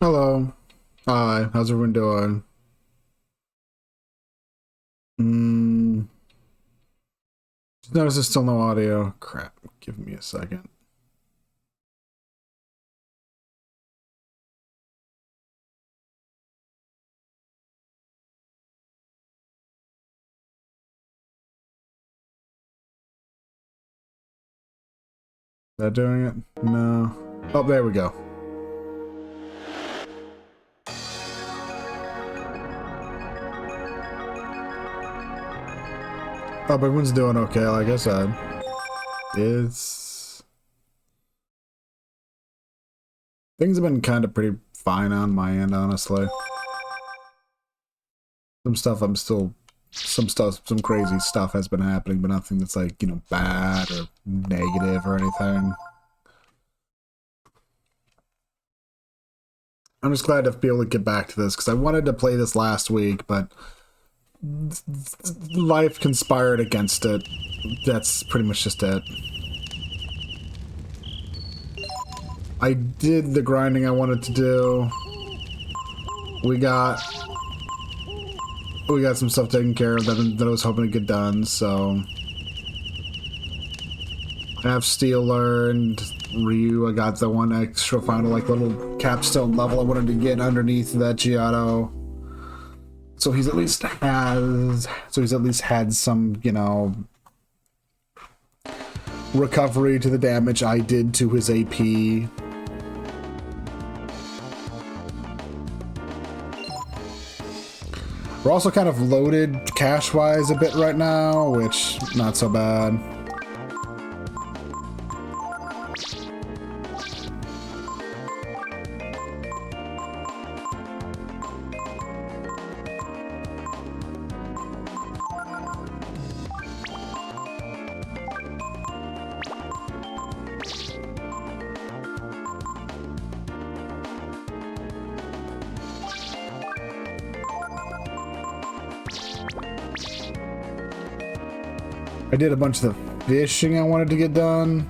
Hello. Hi. How's everyone doing? Mm, just notice there's still no audio. Crap. Give me a second. Is that doing it? No. Oh, there we go. Oh, but everyone's doing okay, like I said. It's... Things have been kind of pretty fine on my end, honestly. Some stuff I'm still... some crazy stuff has been happening, but nothing that's like, you know, bad or negative or anything. I'm just glad to be able to get back to this, because I wanted to play this last week, but life conspired against it. That's pretty much just it. I did the grinding I wanted to do. We got some stuff taken care of that I was hoping to get done, so I have steel learned. Ryu, I got the one extra final like little capstone level I wanted to get underneath that Giotto. So he's at least had some, you know, recovery to the damage I did to his AP. We're also kind of loaded cash-wise a bit right now, which, not so bad. I did a bunch of the fishing I wanted to get done.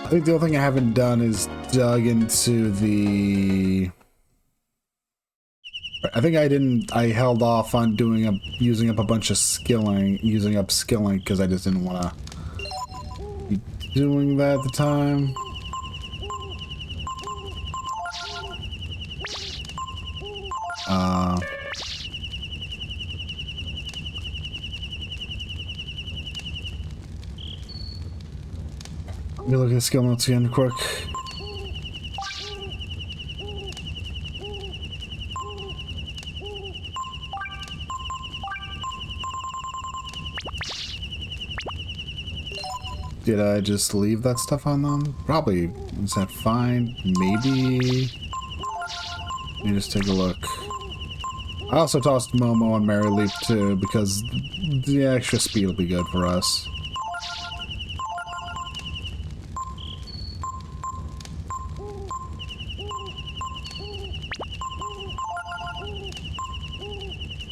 I think the only thing I haven't done is dug into the... I think I held off on using up a bunch of skilling because I just didn't want to be doing that at the time. Let me look at the skill notes again quick. Did I just leave that stuff on them? Probably. Is that fine? Maybe. Let me just take a look. I also tossed Momo and Mary Leap too, because the extra speed will be good for us.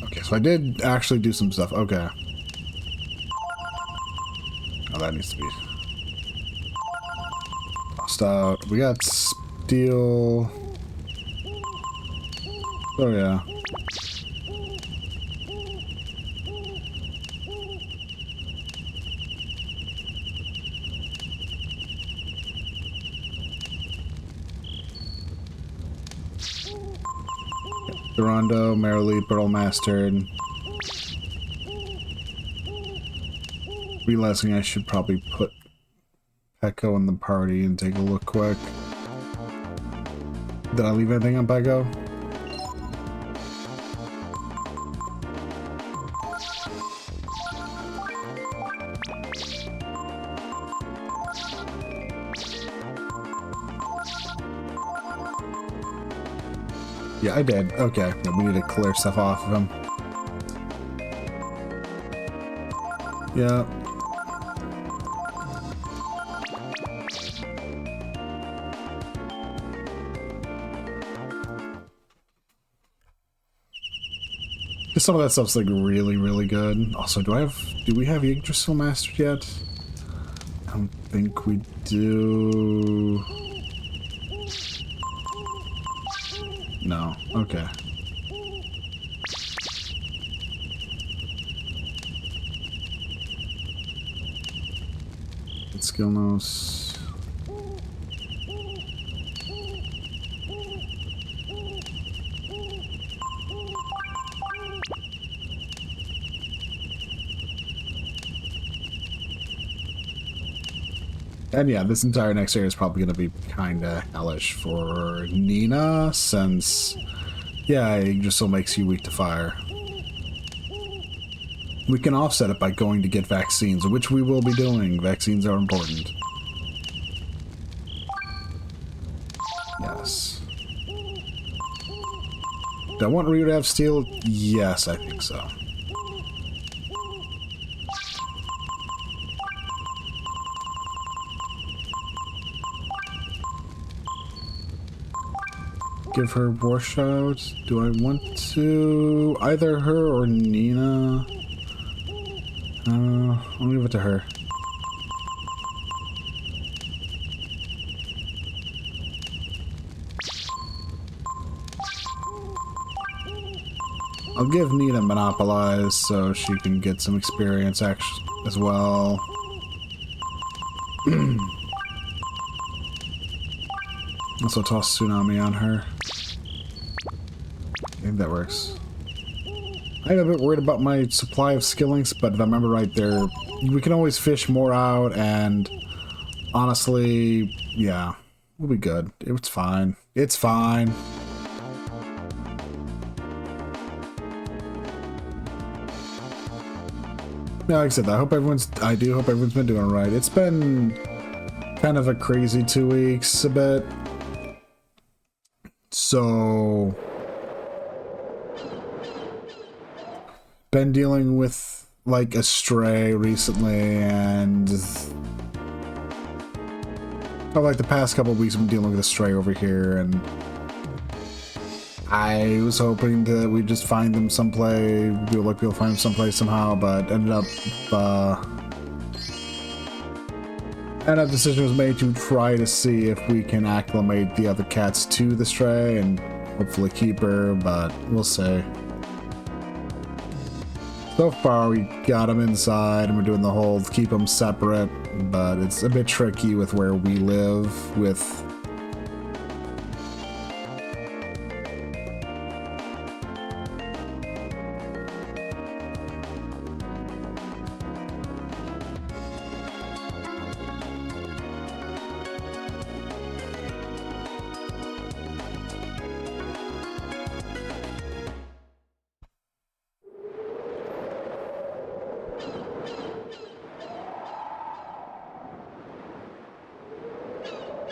Okay, so I did actually do some stuff. Okay. Oh, that needs to be tossed out. We got steel. Oh, yeah. Durando, Marilee, Pearl Mastered. Realizing I should probably put Pecco in the party and take a look quick. Did I leave anything on Pecco? Yeah, I did. Okay, yeah, we need to clear stuff off of him. Yeah. Some of that stuff's like really, really good. Also, do we have Yggdrasil mastered yet? I don't think we do. No. Okay. Skill notes. And yeah, this entire next area is probably going to be kind of hellish for Nina, since, yeah, it just still makes you weak to fire. We can offset it by going to get vaccines, which we will be doing. Vaccines are important. Yes. Do I want Ryu to have steel? Yes, I think so. Give her war shout. Do I want to? Either her or Nina? I'll leave it to her. I'll give Nina Monopolize so she can get some experience as well. Also toss Tsunami on her. I think that works. I'm a bit worried about my supply of skillings, but if I remember right there, we can always fish more out, and honestly, yeah, we'll be good. It's fine. It's fine. Yeah, like I said, I do hope everyone's been doing alright. It's been kind of a crazy 2 weeks, a bit. So, been dealing with, like, a stray recently, and like the past couple of weeks I've been dealing with a stray over here, and I was hoping that we'd just find them someplace, we'll find them someplace somehow, but ended up a decision was made to try to see if we can acclimate the other cats to the stray and hopefully keep her, but we'll see. So far we got them inside and we're doing the whole keep them separate, but it's a bit tricky with where we live with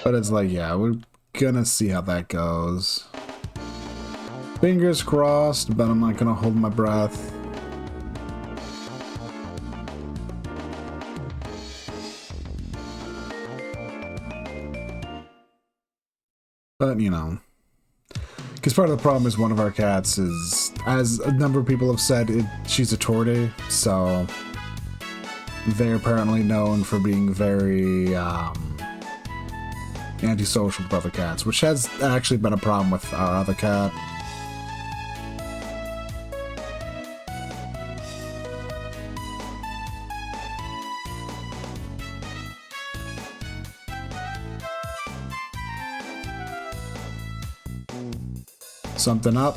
but it's like, yeah, we're gonna see how that goes. Fingers crossed, but I'm not gonna hold my breath. But, you know, because part of the problem is one of our cats is, as a number of people have said, she's a tortie, so they're apparently known for being very, antisocial with other cats, which has actually been a problem with our other cat. Something up.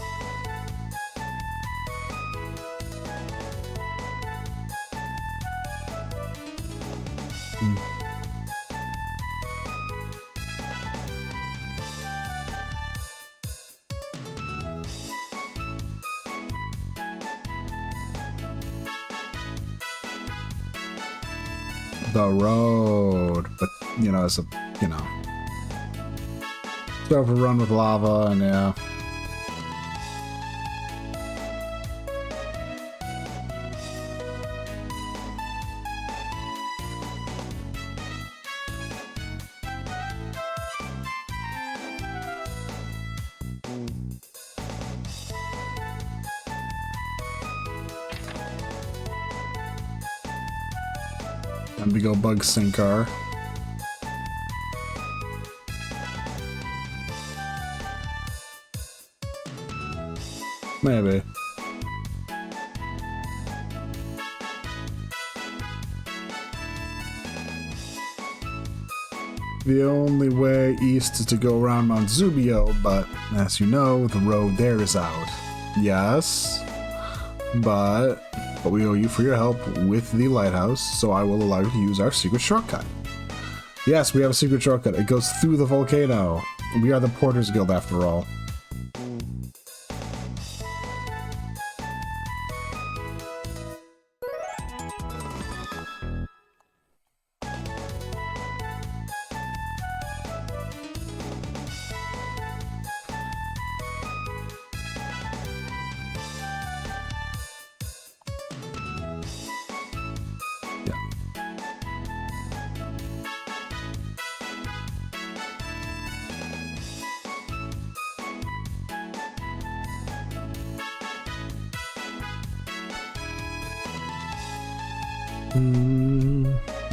The road, but you know, it's a, you know, it's overrun with lava, and yeah. Time to go bug Sinkar. Maybe. The only way east is to go around Mount Zubio, but as you know, the road there is out. Yes, but we owe you for your help with the lighthouse, so I will allow you to use our secret shortcut. Yes, we have a secret shortcut. It goes through the volcano. We are the Porters Guild after all.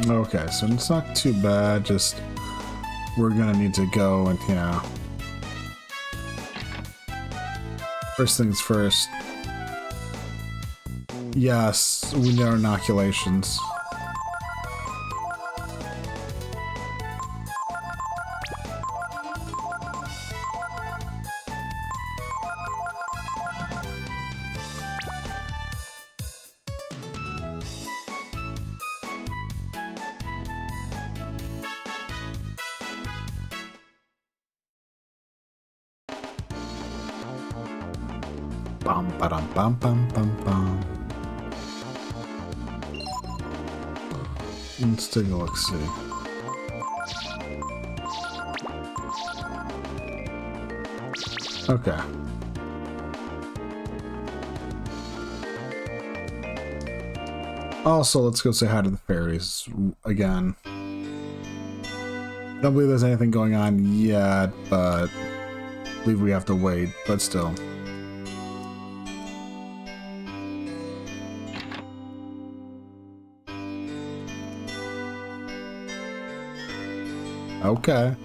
Okay, so it's not too bad, just we're gonna need to go and, you know, first things first. Yes, we need our inoculations. Bum ba-dum bum bum bum bum. Let's take a look, see. Okay. Also, let's go say hi to the fairies again. Don't believe there's anything going on yet, but I believe we have to wait, but still. Okay.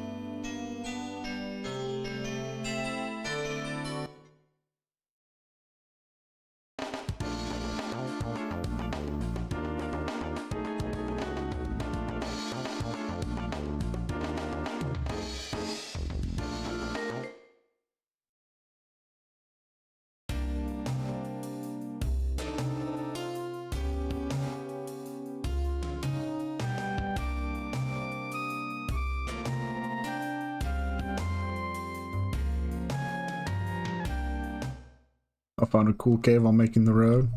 I found a cool cave while making the road.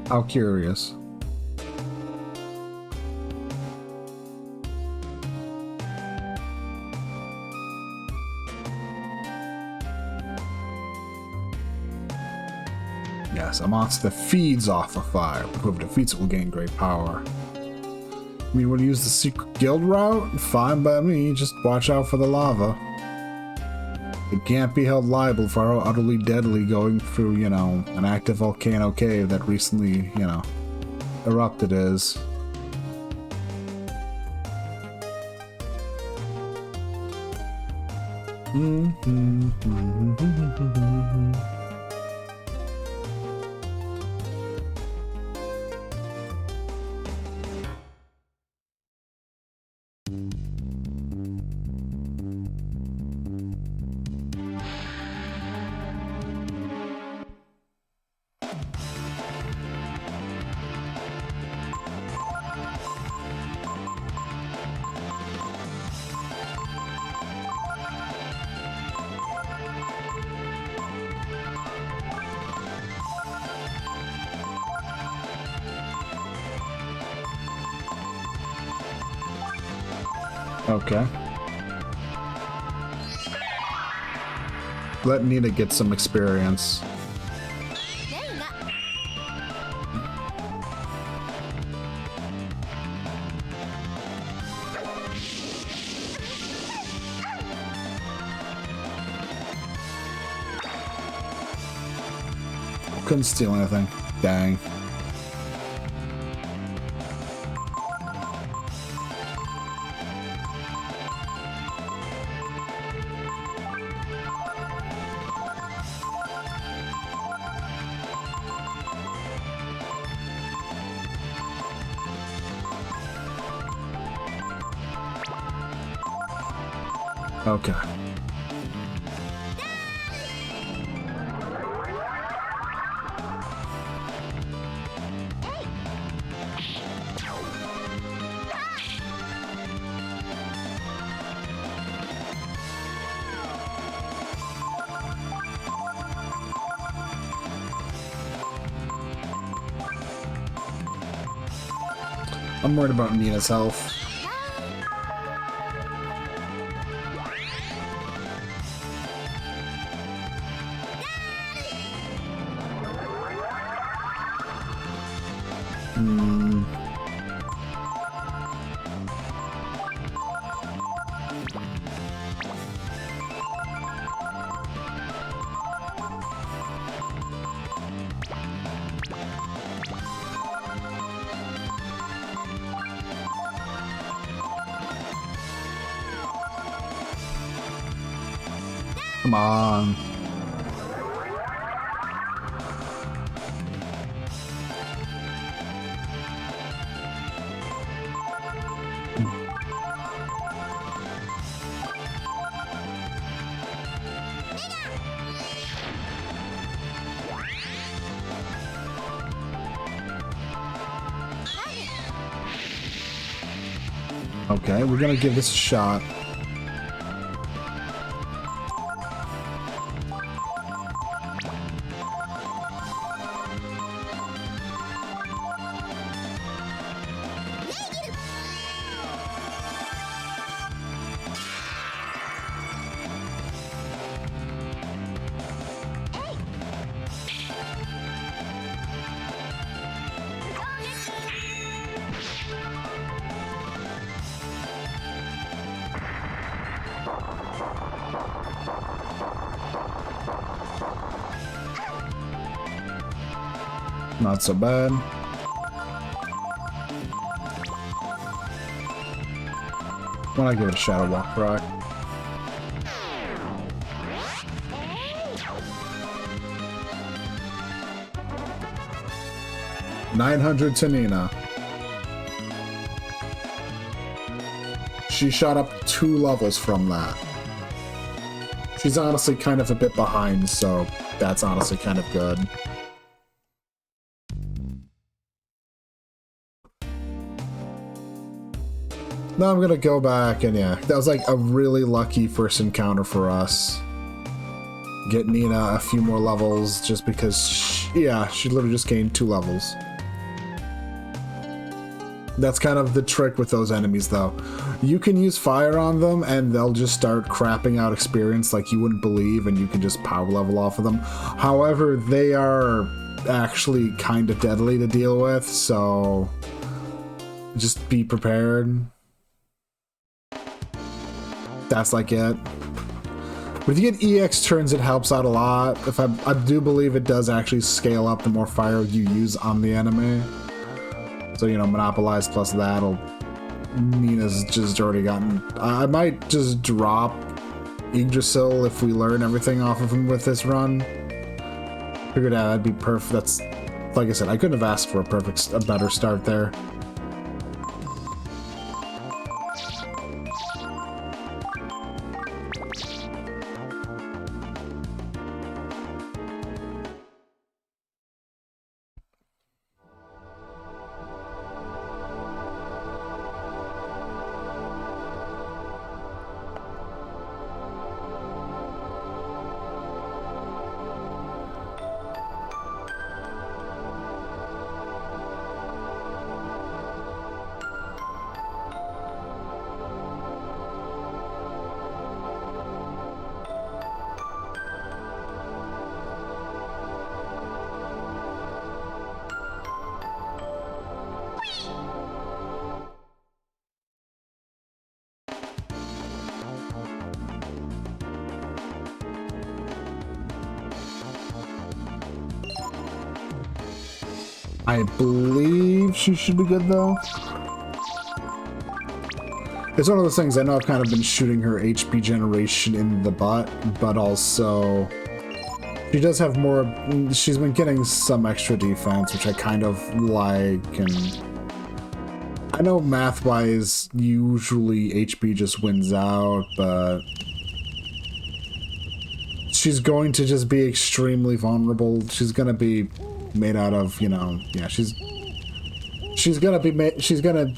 How curious. Yes, a monster that feeds off of fire, but whoever defeats it will gain great power. You want to use the secret guild route? Fine by me, just watch out for the lava. It can't be held liable for how utterly deadly going through, you know, an active volcano cave that recently, you know, erupted is. Okay. Let Nina get some experience. Couldn't steal anything. Dang. Okay. I'm worried about Nina's health. Come on. Okay, we're gonna give this a shot. Not so bad. Why not give it a Shadow Walk proc? $900 to Nina. She shot up 2 levels from that. She's honestly kind of a bit behind, so that's honestly kind of good. Now I'm gonna go back and yeah, that was like a really lucky first encounter for us. Get Nina a few more levels just because, she literally just gained 2 levels. That's kind of the trick with those enemies though. You can use fire on them and they'll just start crapping out experience like you wouldn't believe and you can just power level off of them. However, they are actually kind of deadly to deal with, so just be prepared. That's like it. But if you get EX turns, it helps out a lot. I do believe it does actually scale up the more fire you use on the enemy. So, you know, Monopolize plus that'll... Nina's just already gotten... I might just drop Yggdrasil if we learn everything off of him with this run. Figured out that'd be perfect. That's... Like I said, I couldn't have asked for a better start there. I believe she should be good, though. It's one of those things, I know I've kind of been shooting her HP generation in the butt, but also she does have more, she's been getting some extra defense, which I kind of like, and I know math-wise, usually HP just wins out, but she's going to just be extremely vulnerable. She's gonna be made out of, you know, yeah, she's gonna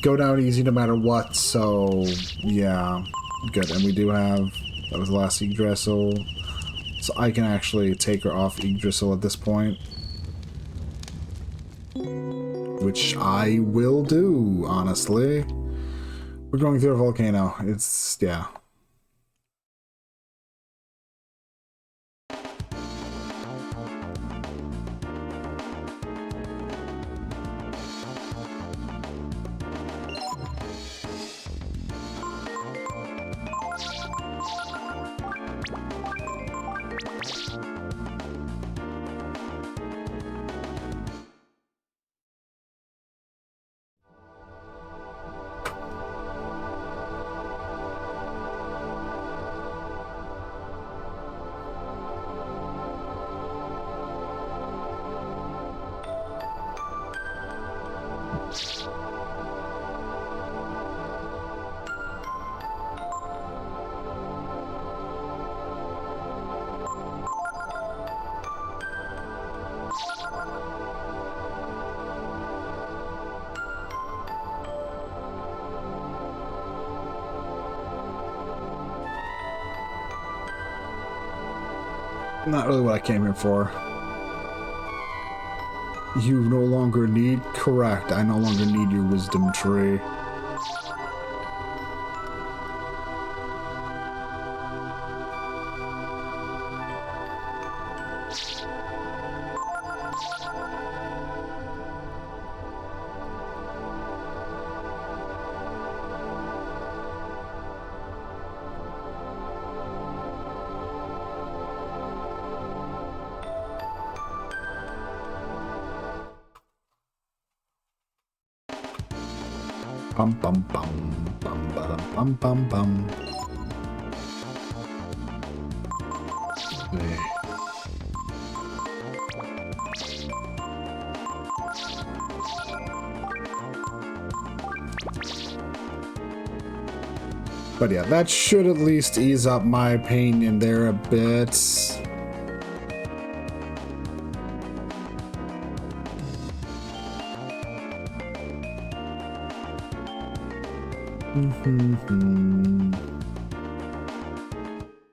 go down easy no matter what, so yeah, good. And we do have, that was the last Yggdrasil, so I can actually take her off Yggdrasil at this point, which I will do, honestly. We're going through a volcano. It's, yeah. Not really what I came here for. You no longer need... Correct, I no longer need your wisdom tree. Bum bum bum bum bum bum bum. But yeah, that should at least ease up my pain in there a bit.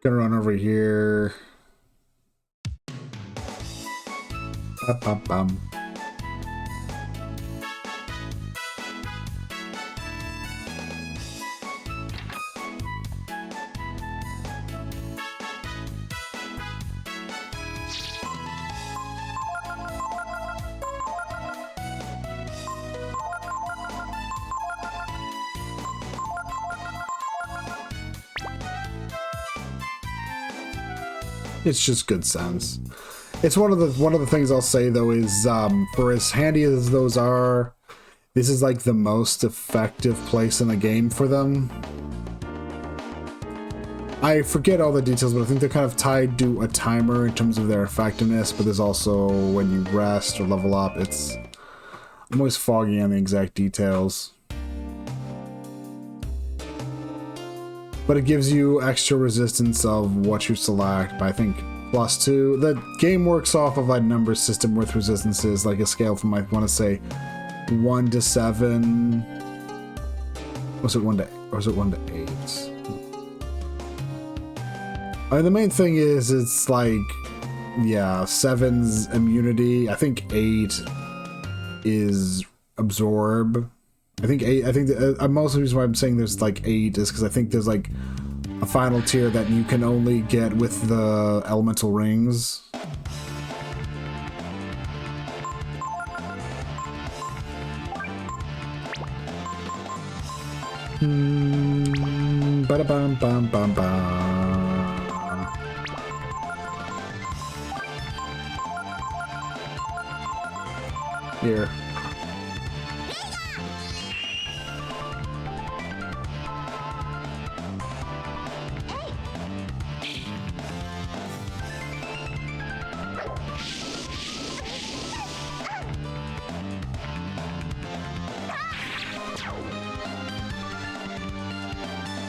Gonna run over here. Bum. It's just good sense. It's one of the things I'll say though is for as handy as those are, this is like the most effective place in the game for them. I forget all the details, but I think they're kind of tied to a timer in terms of their effectiveness, but there's also when you rest or level up, I'm always foggy on the exact details. But it gives you extra resistance of what you select by, I think, +2. The game works off of a number system with resistances, like a scale from, I want to say, 1 to 7. Was it 1 to, or was it 1 to 8? I mean, the main thing is, it's like, yeah, 7's immunity. I think 8 is absorb. I think most of the reason why I'm saying there's like 8 is because I think there's like a final tier that you can only get with the elemental rings. Ba-da-bum bum bum bum. Here.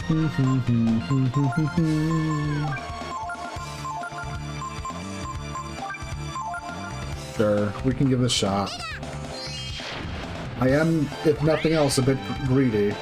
Sure, we can give it a shot. I am, if nothing else, a bit greedy.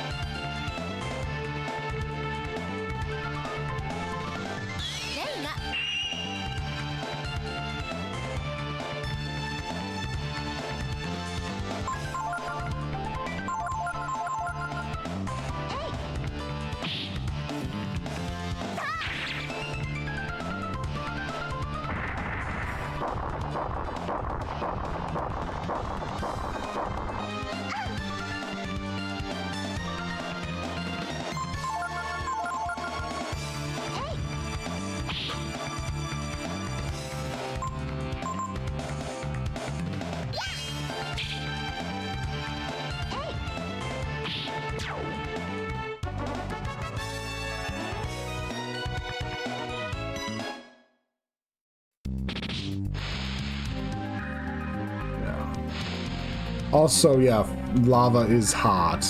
Also, yeah, lava is hot.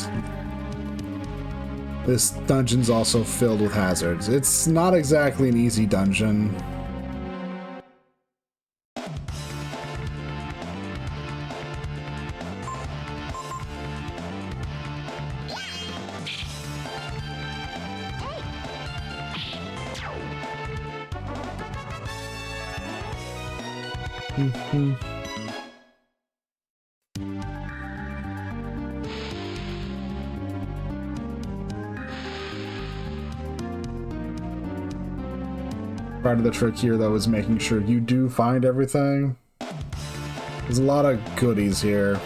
This dungeon's also filled with hazards. It's not exactly an easy dungeon. Part of the trick here, though, is making sure you do find everything. There's a lot of goodies here.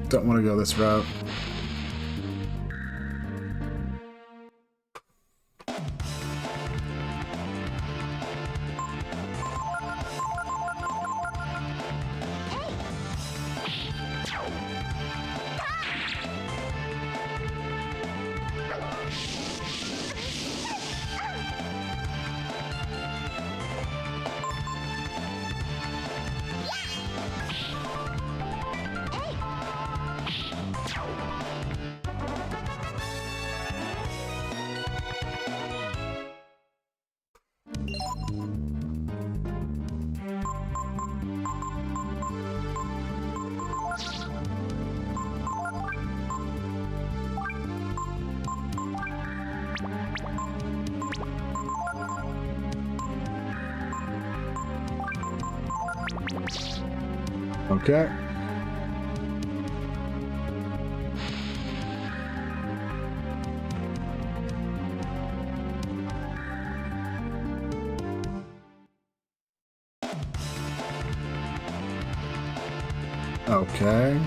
Don't want to go this route. Okay. Okay.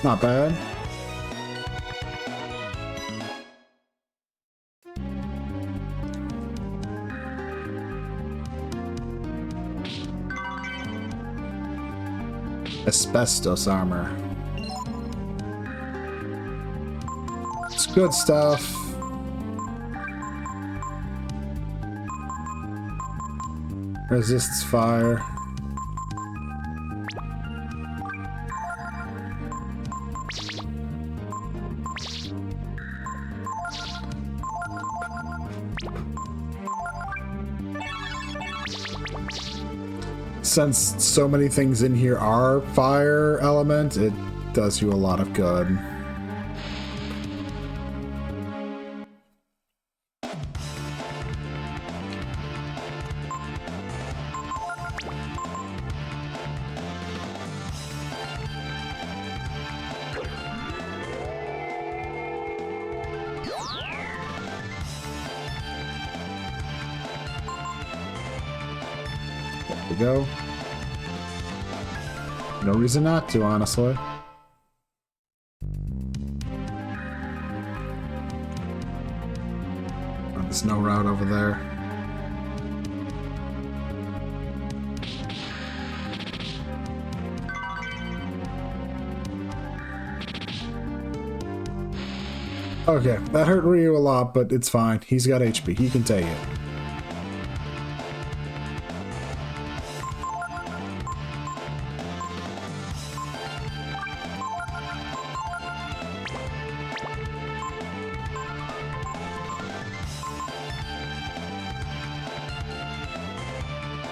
Not bad. Asbestos armor. It's good stuff. Resists fire. since so many things in here are fire element, it does you a lot of good. There we go. No reason not to, honestly. Oh, there's no route over there. Okay, that hurt Ryu a lot, but it's fine. He's got HP. He can take it.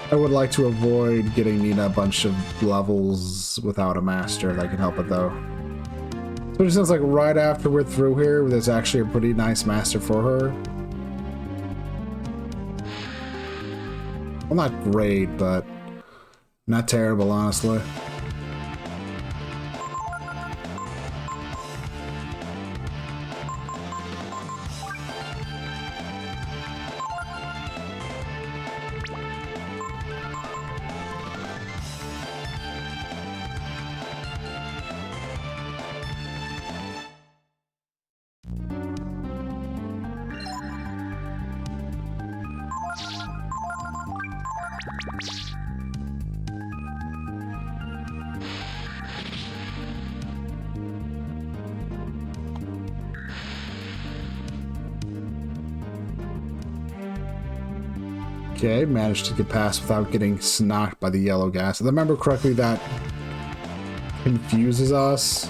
I would like to avoid getting Nina a bunch of levels without a master that can help it, though. So it sounds like right after we're through here, there's actually a pretty nice master for her. Well, not great, but not terrible, honestly. Okay, managed to get past without getting knocked by the yellow gas. If I remember correctly, that confuses us.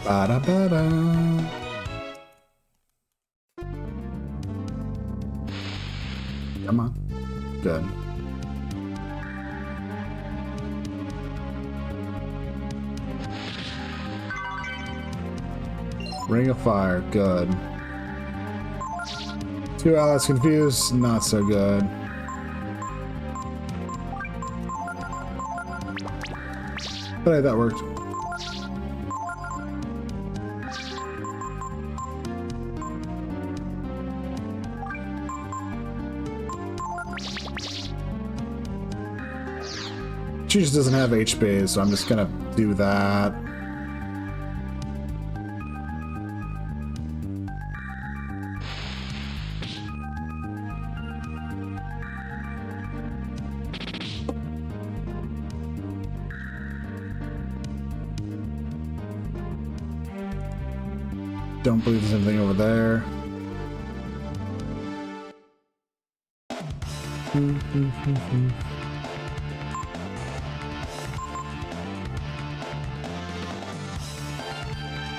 Ba-da-ba-da. Come on. Good. Ring of Fire, good. Two allies confused, not so good. But hey, that worked. She just doesn't have HP, so I'm just gonna do that. Don't believe there's anything over there.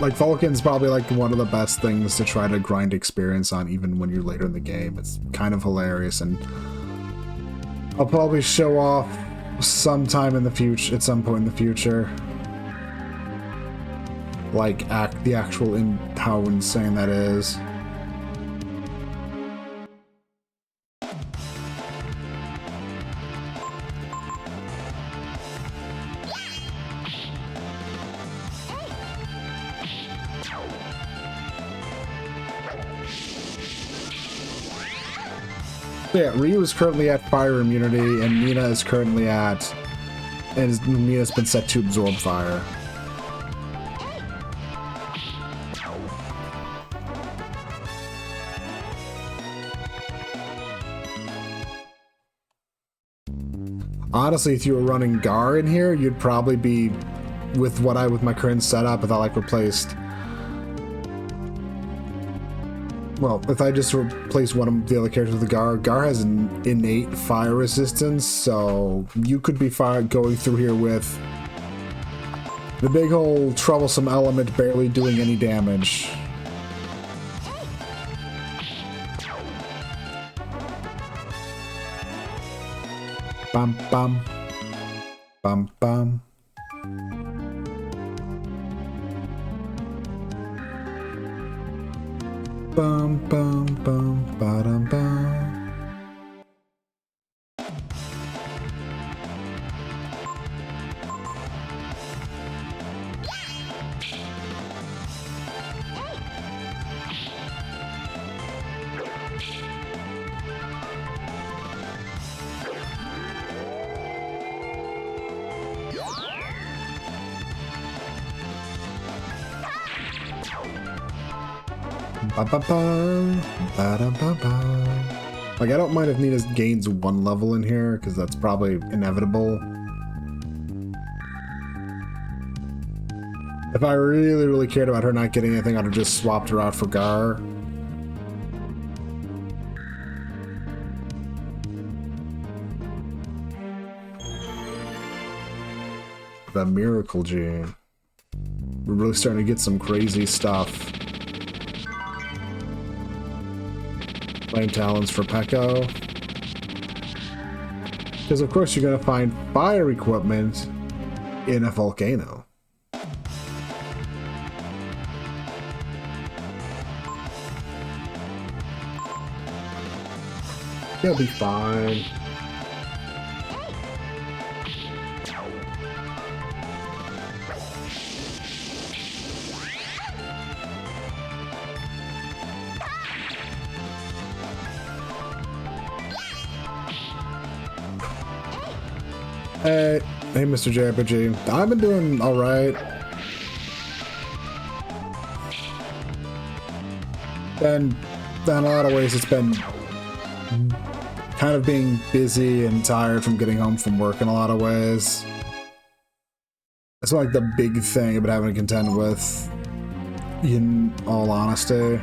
Like, Vulcan's probably like one of the best things to try to grind experience on even when you're later in the game. It's kind of hilarious, and I'll probably show off sometime in the future, at some point in the future. Like, the actual how insane that is. Yeah, Ryu is currently at fire immunity, and Nina is currently at... and Nina's been set to absorb fire. Honestly, if you were running Gar in here, you'd probably be with my current setup, if I like replaced Well, if I just replace one of the other characters with Gar, Gar has an innate fire resistance, so you could be going through here with the big old troublesome element barely doing any damage. Bum bum. Bum bum. Bum bum bum ba-dum bum. Like, I don't mind if Nina gains one level in here, because that's probably inevitable. If I really cared about her not getting anything, I'd have just swapped her out for Gar. The Miracle Gene. We're really starting to get some crazy stuff. Flame Talons for Pekko. Because of course you're going to find fire equipment in a volcano. You'll be fine. Hey, Mr. JRPG. I've been doing alright. And in a lot of ways it's been kind of being busy and tired from getting home from work in a lot of ways. That's like the big thing I've been having to contend with, in all honesty.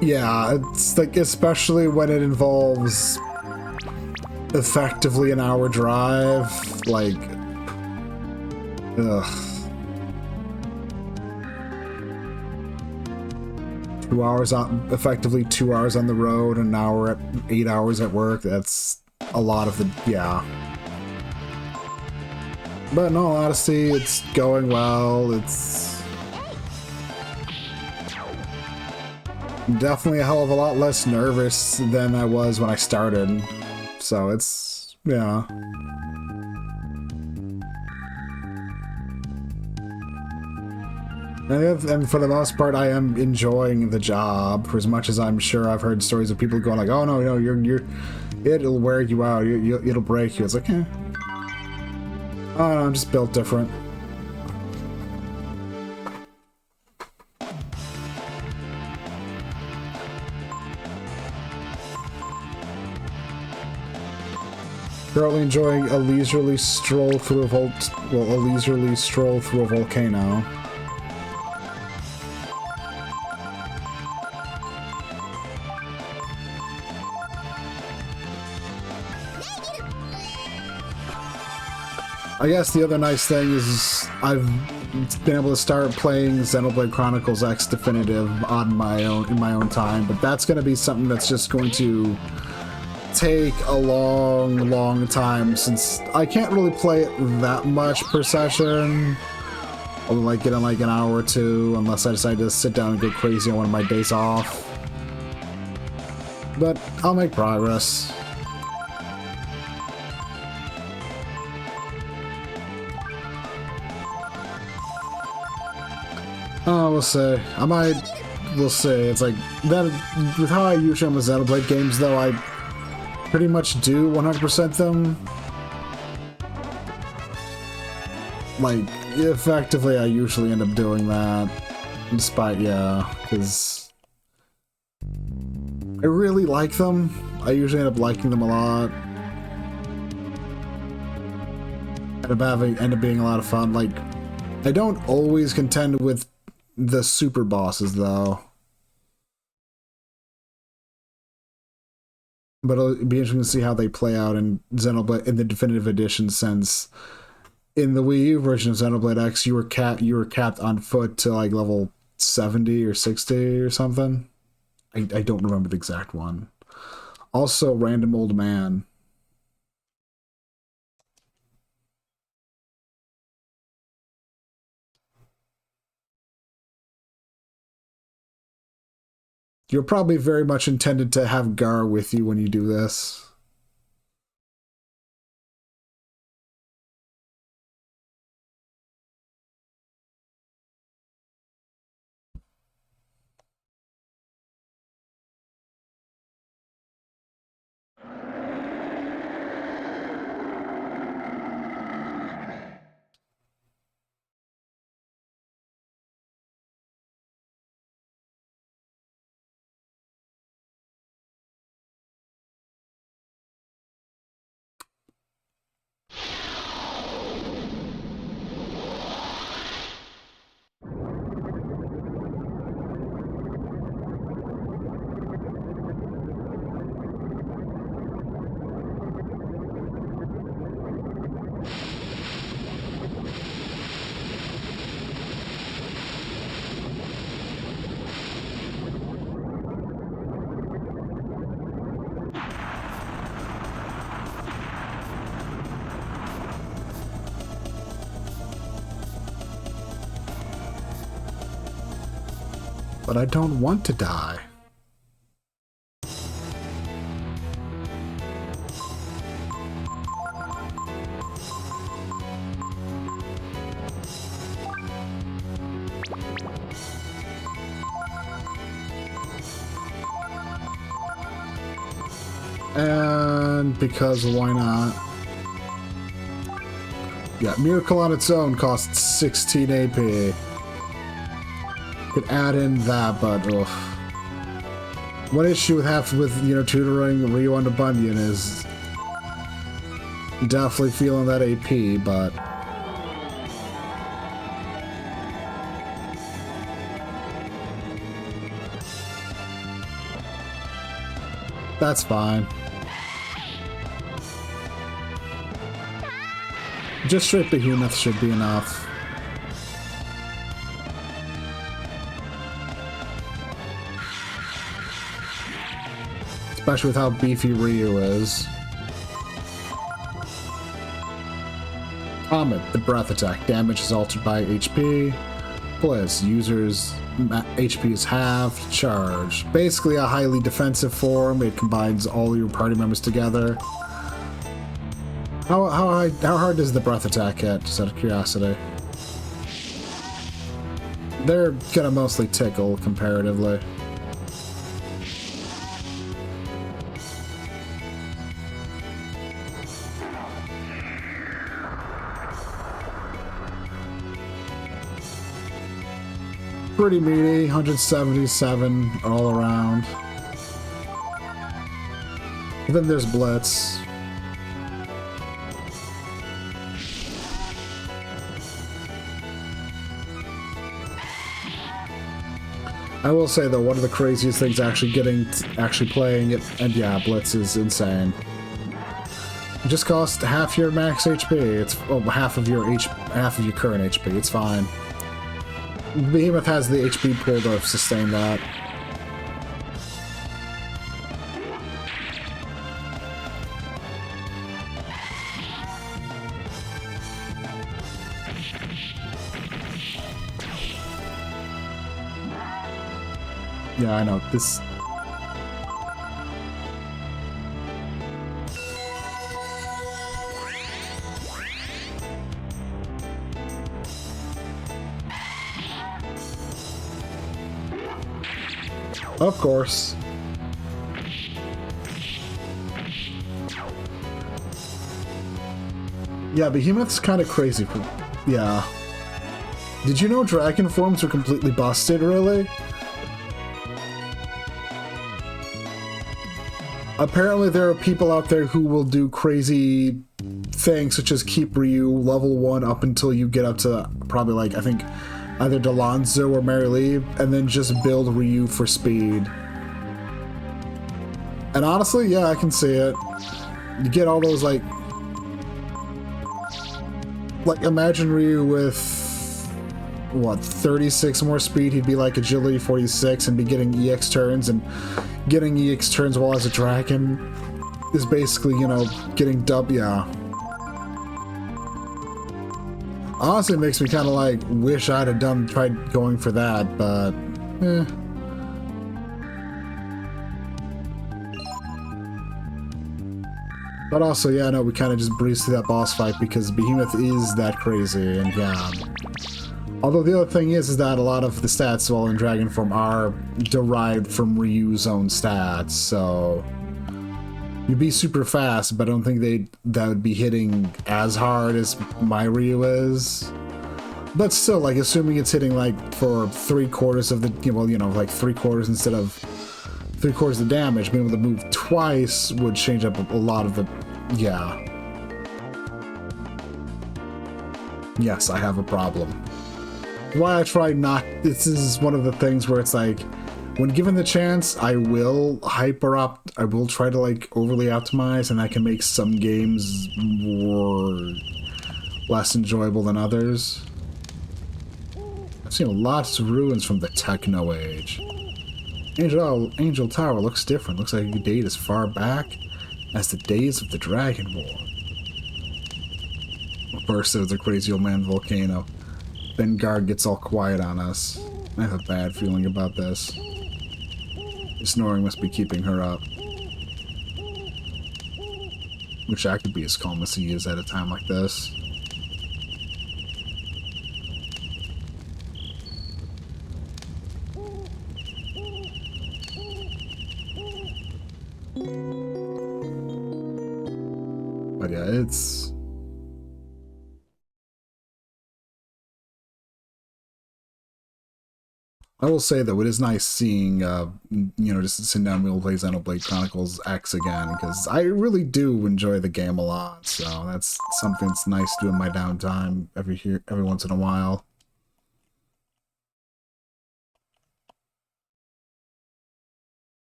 Yeah, it's like, especially when it involves effectively an hour drive, like, ugh. 2 hours on, effectively 2 hours on the road, an hour at 8 hours at work, that's a lot of the, yeah. But in all honesty, it's going well, it's definitely a hell of a lot less nervous than I was when I started. So it's, yeah. And for the most part, I am enjoying the job. For as much as I'm sure I've heard stories of people going like, "Oh no, it'll wear you out. It'll break you." It's like, eh. Oh no, I'm just built different. Currently enjoying a leisurely stroll through a volcano. I guess the other nice thing is I've been able to start playing Xenoblade Chronicles X Definitive on my own, in my own time, but that's going to be something that's just going to take a long time, since I can't really play it that much per session. I'll like get in like an hour or two, unless I decide to sit down and go crazy on one of my days off. But I'll make progress. Oh, we'll see. We'll see. It's like, that, with how I usually am with Xenoblade games, though, I pretty much do 100% them. Like, effectively, I usually end up doing that. Despite, yeah, because I really like them. I usually end up liking them a lot. end up being a lot of fun. Like, I don't always contend with the super bosses though. But it'll be interesting to see how they play out in Xenoblade in the definitive edition, since in the Wii U version of Xenoblade X you were capped on foot to like level 70 or 60 or something. I don't remember the exact one. Also, Random Old Man. You're probably very much intended to have Gar with you when you do this. But I don't want to die. And because why not? Yeah, Miracle on its own costs 16 AP. Could add in that, but oof. One issue with you know, tutoring Ryu onto Bunyan is definitely feeling that AP, but that's fine. Just straight behemoth should be enough. Especially with how beefy Ryu is. Comet, the breath attack. Damage is altered by HP. Bliss, users' HP is halved. Charge. Basically a highly defensive form. It combines all your party members together. How hard does the breath attack hit, just out of curiosity? They're gonna mostly tickle comparatively. Pretty meaty, 177 all around. And then there's Blitz. I will say though, one of the craziest things actually playing it, and yeah, Blitz is insane. It just costs half your max HP. It's half of your current HP. It's fine. Behemoth has the HP pool to sustain that. Yeah, I know. This... Of course. Yeah, Behemoth's kind of crazy. Yeah. Did you know dragon forms are completely busted, really? Apparently there are people out there who will do crazy things such as keep Ryu level 1 up until you get up to probably like, I think, either Delonzo or Mary Lee, and then just build Ryu for speed. And honestly, yeah, I can see it. You get all those like imagine Ryu with what, 36 more speed, he'd be like agility 46 and be getting EX turns, and getting EX turns while as a dragon is basically, you know, getting yeah. Honestly, it makes me kind of like wish I'd have tried going for that, but eh. But also, yeah, no, we kind of just breezed through that boss fight because Behemoth is that crazy, and yeah. Although the other thing is that a lot of the stats while in Dragon form are derived from Ryu's own stats, so you'd be super fast, but I don't think that would be hitting as hard as my Ryu is. But still, like, assuming it's hitting like for 3/4 of the, well, you know, like 3/4 instead of 3/4 of the damage, being able to move twice would change up a lot of the, yeah. Yes, I have a problem. Why I try not, this is one of the things where it's like, when given the chance, I will I will try to like overly optimize, and that can make some games more less enjoyable than others. I've seen lots of ruins from the Techno Age. Angel Tower looks different. Looks like it could date as far back as the days of the Dragon War. First, there was a crazy old man volcano. Then Guard gets all quiet on us. I have a bad feeling about this. The snoring must be keeping her up. Wish I could be as calm as he is at a time like this. But yeah, it's... I will say, though, it is nice seeing, you know, just sitting down and be able to play Xenoblade Chronicles X again, because I really do enjoy the game a lot, so that's something that's nice to do in my downtime every once in a while.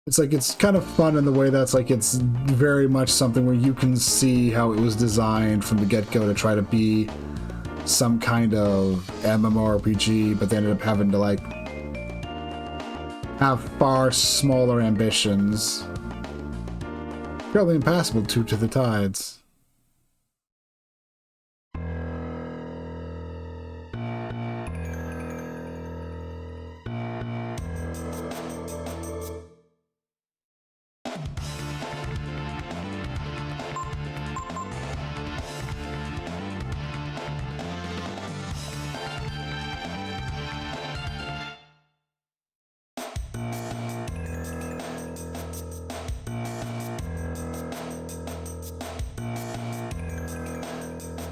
It's like, it's kind of fun in the way that's like, it's very much something where you can see how it was designed from the get-go to try to be some kind of MMORPG, but they ended up having to like have far smaller ambitions. Fairly impassable due to the tides.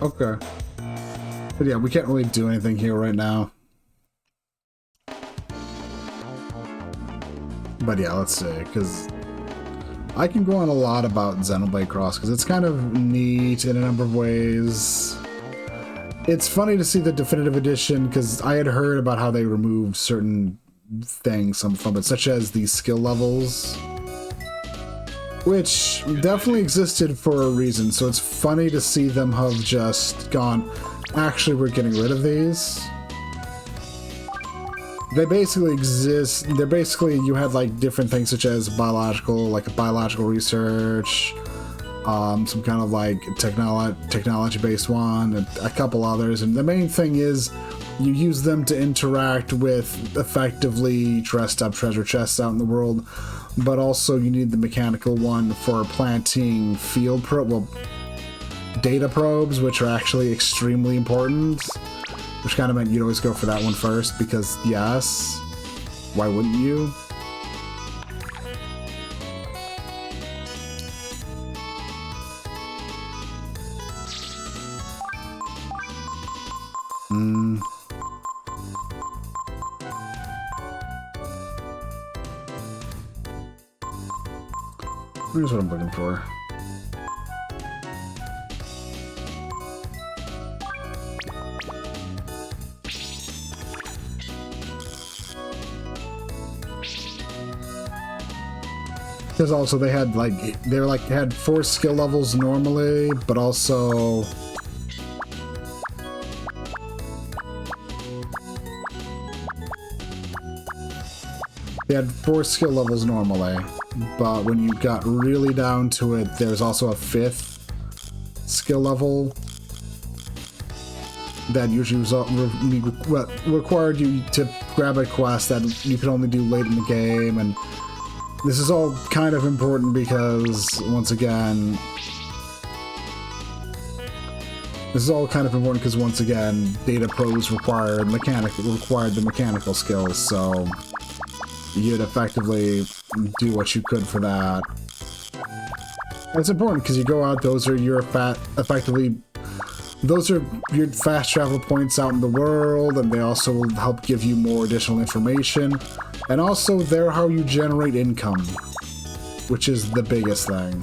Okay. But yeah, we can't really do anything here right now. But yeah, let's see, because I can go on a lot about Xenoblade Cross, because it's kind of neat in a number of ways. It's funny to see the definitive edition, because I had heard about how they removed certain things from it, such as the skill levels, which definitely existed for a reason, so it's funny to see them have just gone, actually, we're getting rid of these. They basically exist, they're basically, you had like different things such as biological research, some kind of like technology-based one, and a couple others, and the main thing is you use them to interact with effectively dressed up treasure chests out in the world, but also you need the mechanical one for planting data probes, which are actually extremely important, which kind of meant you'd always go for that one first, because yes, why wouldn't you? Here's what I'm looking for. Because also they had had 4 skill levels normally, but also they had 4 skill levels normally, but when you got really down to it, there's also a 5th skill level that usually required you to grab a quest that you could only do late in the game, and this is all kind of important because, once again, Data Pros required the mechanical skills, so you'd effectively do what you could for that. And it's important because you go out; those are your those are your fast travel points out in the world, and they also will help give you more additional information. And also, they're how you generate income, which is the biggest thing.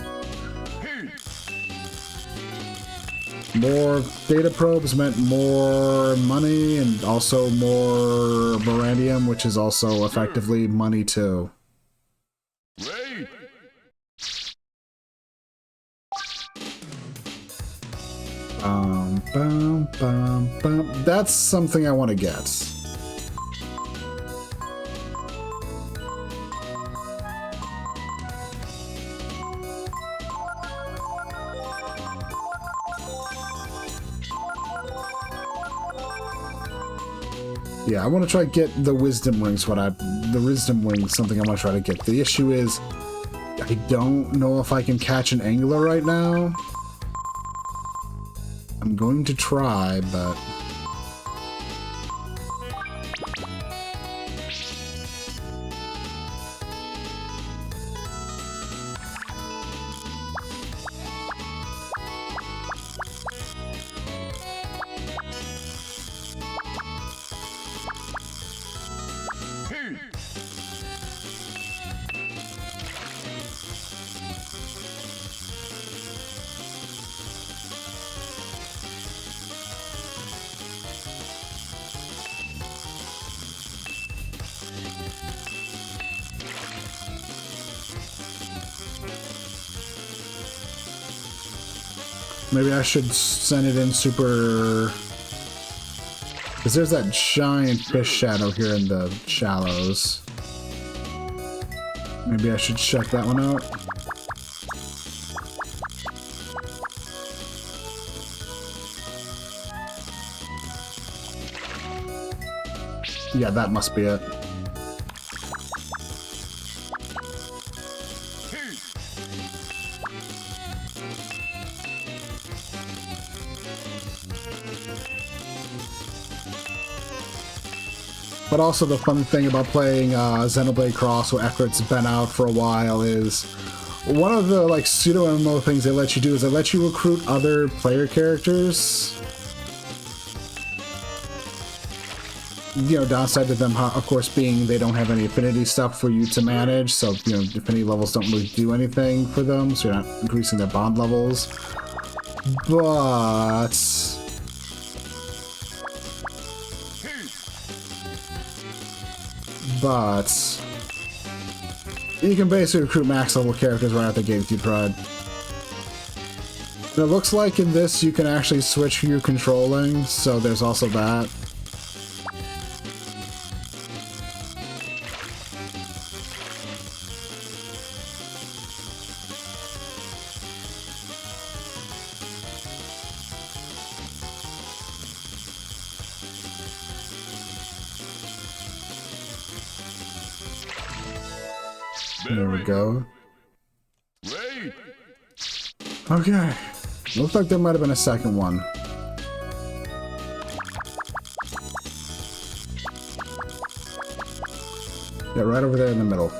More data probes meant more money, and also more Verandium, which is also effectively money too. That's something I want to get. Yeah, I want to try to get the wisdom rings. The wisdom rings, something I want to try to get. The issue is, I don't know if I can catch an angler right now. I'm going to try, but maybe I should send it in super... Because there's that giant fish shadow here in the shallows. Maybe I should check that one out. Yeah, that must be it. But also the fun thing about playing Xenoblade Cross after it's been out for a while is one of the like pseudo MMO things they let you do is they let you recruit other player characters. You know, downside to them, of course, being they don't have any affinity stuff for you to manage, so, you know, affinity levels don't really do anything for them, so you're not increasing their bond levels. But you can basically recruit max level characters right out the gate with Pride. And it looks like in this you can actually switch who you're controlling, so there's also that. There we go. Okay. Looks like there might have been a second one. Yeah, right over there in the middle.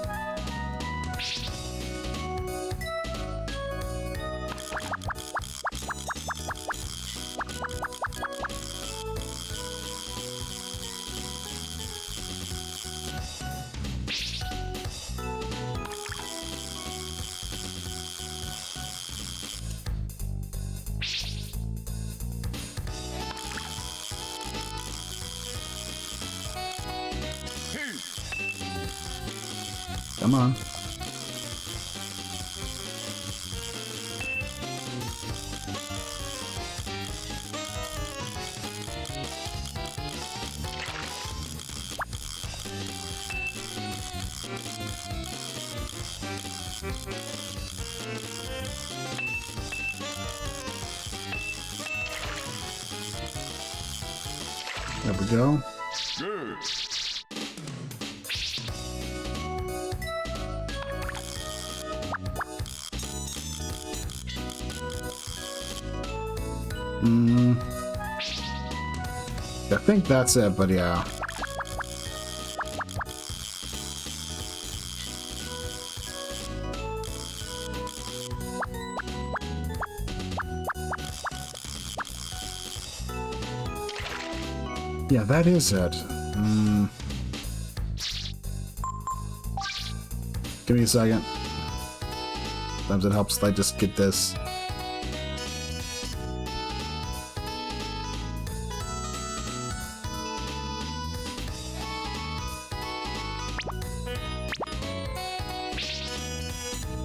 Come on. There we go. I think that's it, but yeah. Yeah, that is it. Give me a second. Sometimes it helps I just get this.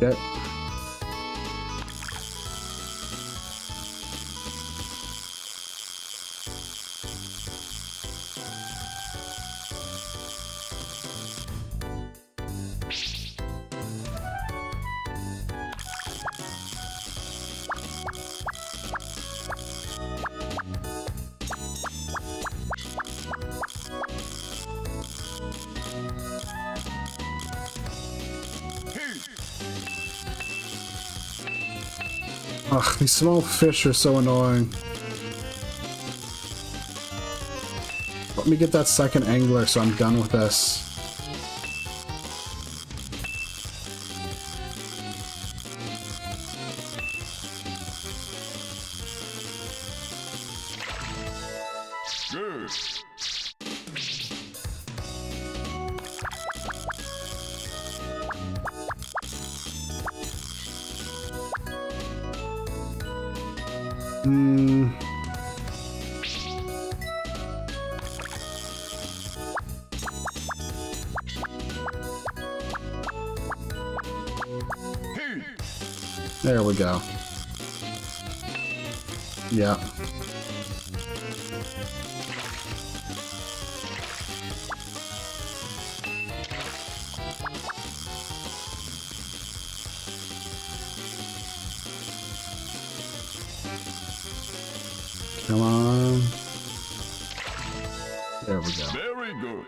Okay. Ugh, these small fish are so annoying. Let me get that second angler so I'm done with this. There we go. Yeah. Come on. There we go. Very good.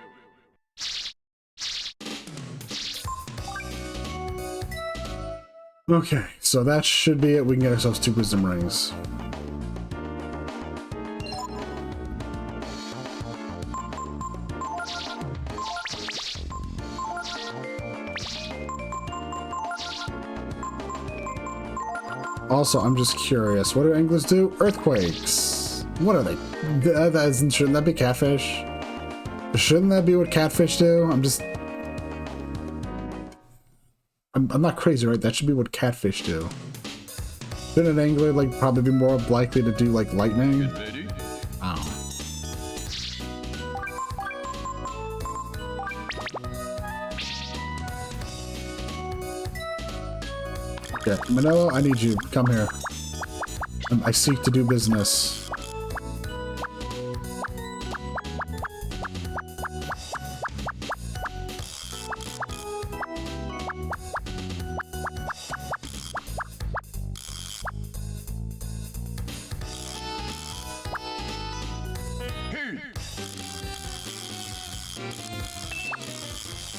Okay, so that should be it. We can get ourselves 2 wisdom rings. Also, I'm just curious. What do anglers do? Earthquakes. What are they? Shouldn't that be catfish? Shouldn't that be what catfish do? I'm not crazy, right? That should be what catfish do. Shouldn't an angler, like, probably be more likely to do, like, lightning? I don't know. Okay, Manila, I need you. Come here. I seek to do business.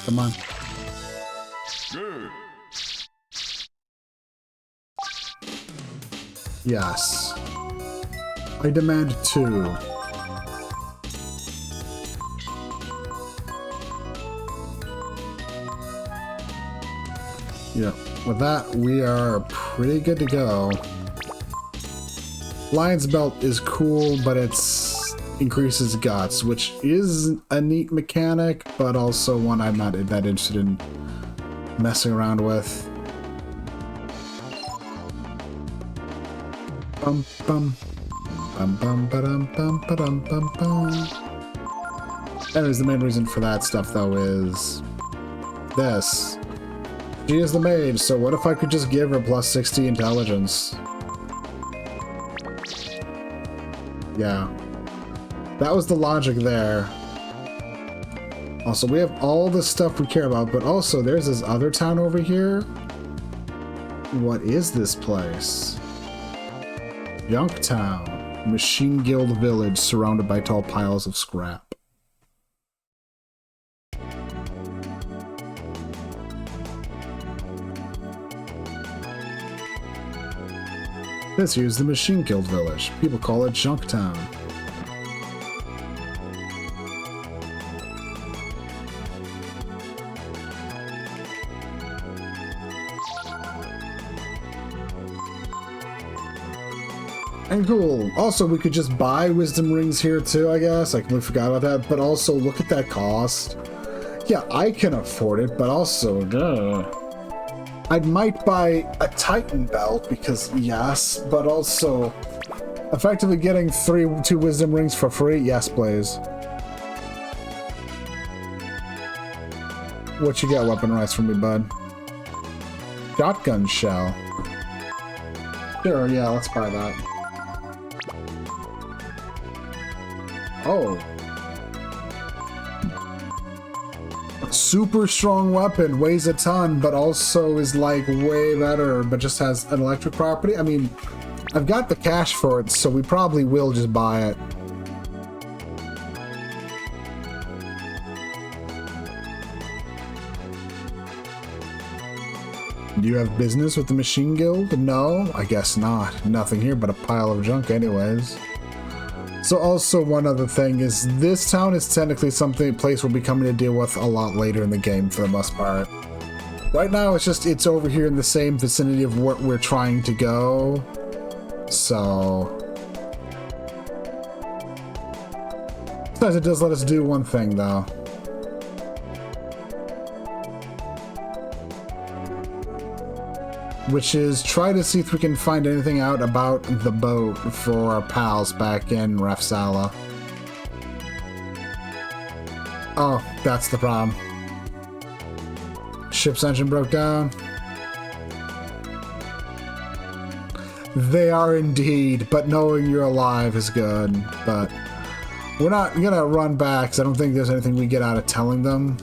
Come on. Yes. I demand 2. Yeah, with that, we are pretty good to go. Lion's Belt is cool, but it's increases guts, which is a neat mechanic, but also one I'm not that interested in messing around with. Bum bum bum bum ba-dum bum ba-dum bum bum. Anyways, the main reason for that stuff though is this. She is the mage, so what if I could just give her plus 60 intelligence? Yeah. That was the logic there. Also, we have all the stuff we care about, but also there's this other town over here. What is this place? Yonktown. Machine Guild Village surrounded by tall piles of scrap. This here's the Machine Guild Village. People call it Junk Town. And cool. Also, we could just buy wisdom rings here too, I guess. I completely forgot about that. But also, look at that cost. Yeah, I can afford it, but also, I might buy a Titan belt because, yes, but also, effectively getting two wisdom rings for free? Yes, please. What you get, weapon rights from me, bud? Shotgun shell. Sure, yeah, let's buy that. Oh. Super strong weapon, weighs a ton, but also is like way better, but just has an electric property. I mean, I've got the cash for it, so we probably will just buy it. Do you have business with the Machine Guild? No, I guess not. Nothing here but a pile of junk anyways. So also one other thing is this town is technically a place we'll be coming to deal with a lot later in the game for the most part. Right now it's over here in the same vicinity of what we're trying to go. So sometimes it does let us do one thing though. Which is try to see if we can find anything out about the boat for our pals back in Refsala. Oh, that's the problem. Ship's engine broke down. They are indeed, but knowing you're alive is good. But we're not gonna run back, because I don't think there's anything we get out of telling them.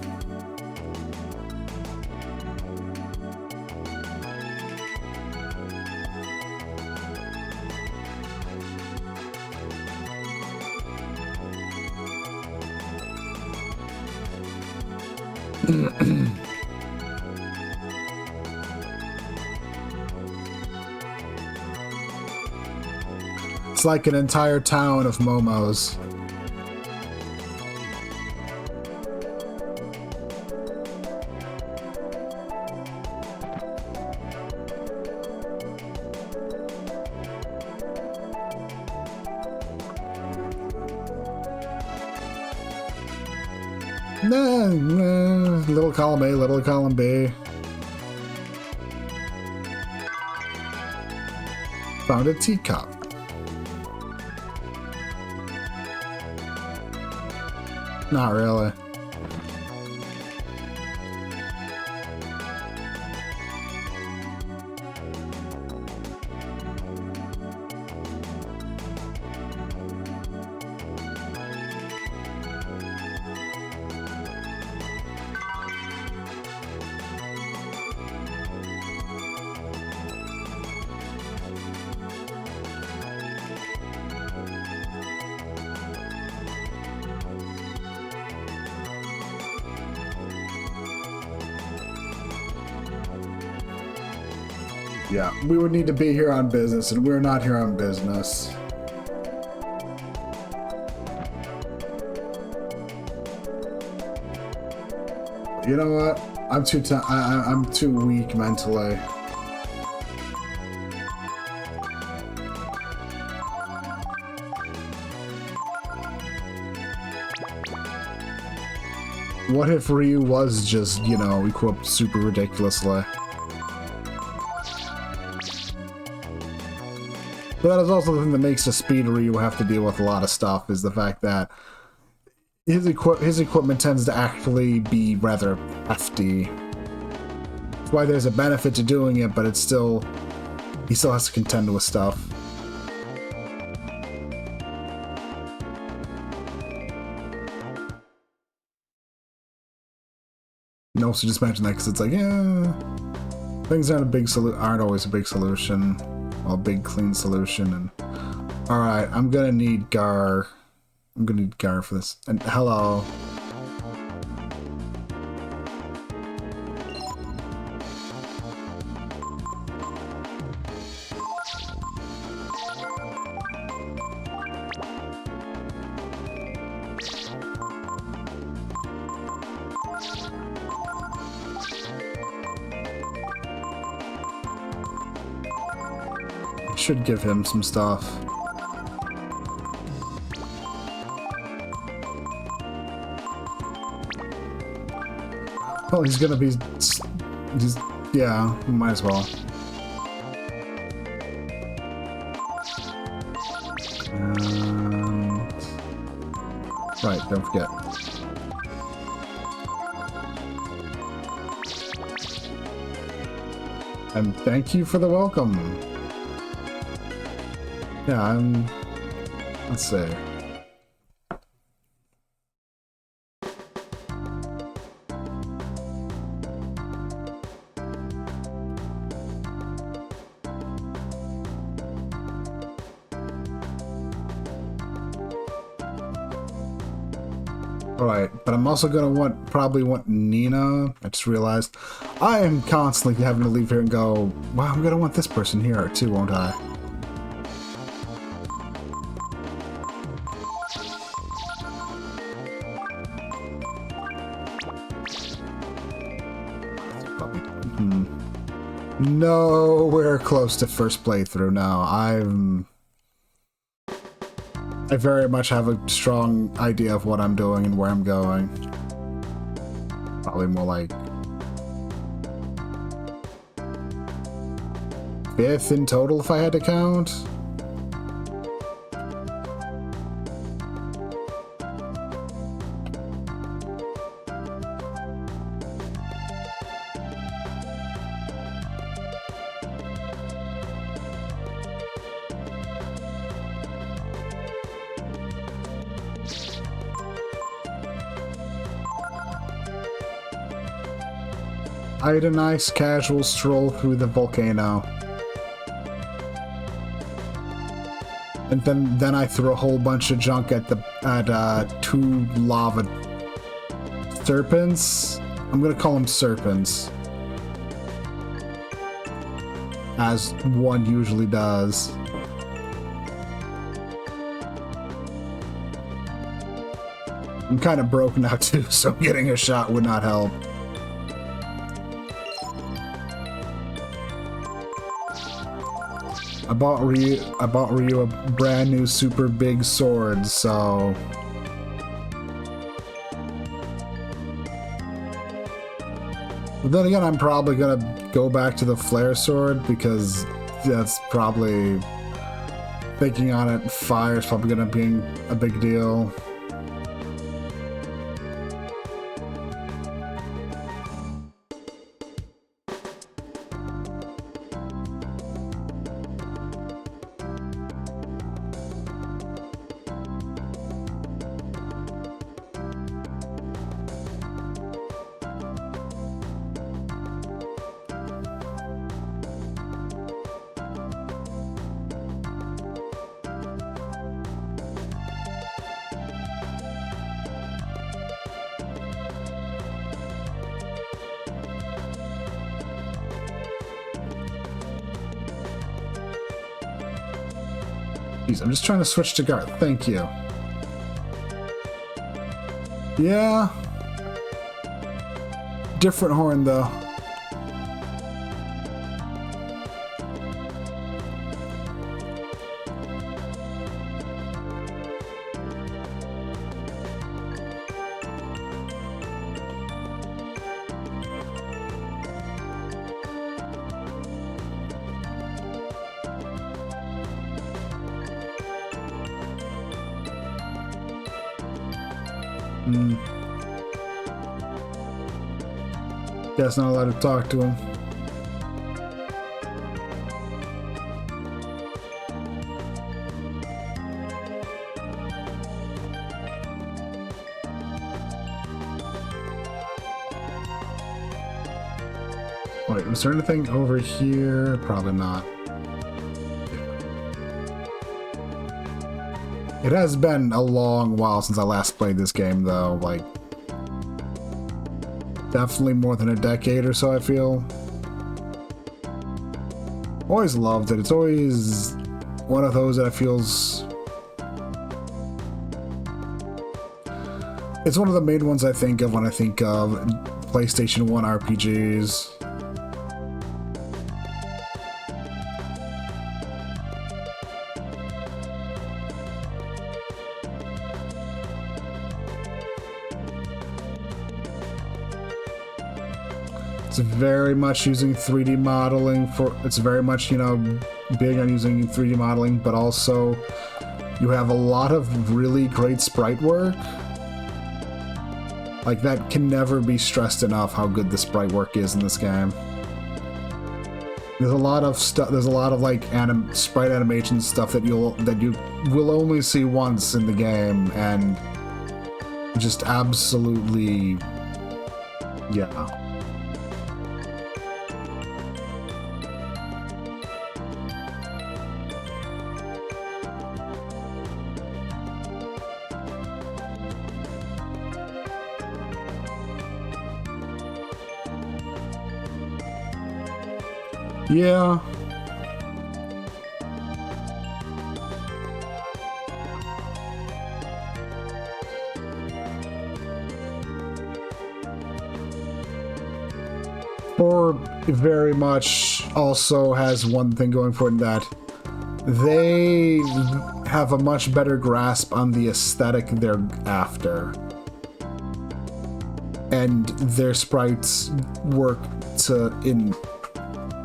It's like an entire town of Momos. Little column A, little column B. Found a teacup. Not really. Yeah, we would need to be here on business, and we're not here on business. You know what? I'm too weak mentally. What if Ryu was just, you know, equipped super ridiculously? But that is also the thing that makes the speed Ryu have to deal with a lot of stuff, is the fact that his equipment tends to actually be rather hefty. That's why there's a benefit to doing it, but it's still... he still has to contend with stuff. And also just imagine that, because it's like, yeah... things aren't always a big solution. Well, a big clean solution, and Alright, I'm gonna need Gar. I'm gonna need Gar for this. And hello. Should give him some stuff. Well, he's gonna be... yeah, might as well. Right, don't forget. And thank you for the welcome. Yeah, let's see. Alright, but I'm also gonna probably want Nina. I just realized I am constantly having to leave here and go, wow, I'm gonna want this person here too, won't I? Nowhere close to first playthrough now. I very much have a strong idea of what I'm doing and where I'm going. Probably more like 5th in total if I had to count. I had a nice casual stroll through the volcano. And then I threw a whole bunch of junk at two lava serpents. I'm gonna call them serpents. As one usually does. I'm kind of broke now too, so getting a shot would not help. I bought Ryu a brand new super big sword, so... But then again, I'm probably gonna go back to the flare sword, because that's probably... Thinking on it, fire is probably gonna be a big deal. Jeez, I'm just trying to switch to Garth. Thank you. Yeah. Different horn, though. Guess not allowed to talk to him. Wait, was there anything over here? Probably not. It has been a long while since I last played this game, though. Like, definitely more than a decade or so, I feel. Always loved it. It's always one of those that feels... It's one of the main ones I think of when I think of PlayStation 1 RPGs. It's very much using 3D modeling for... It's very much, you know, big on using 3D modeling, but also you have a lot of really great sprite work. Like, that can never be stressed enough how good the sprite work is in this game. There's a lot of stuff. There's a lot of like sprite animation stuff that you will only see once in the game, and just absolutely, yeah. Yeah. Or very much also has one thing going for it, in that they have a much better grasp on the aesthetic they're after. And their sprites work in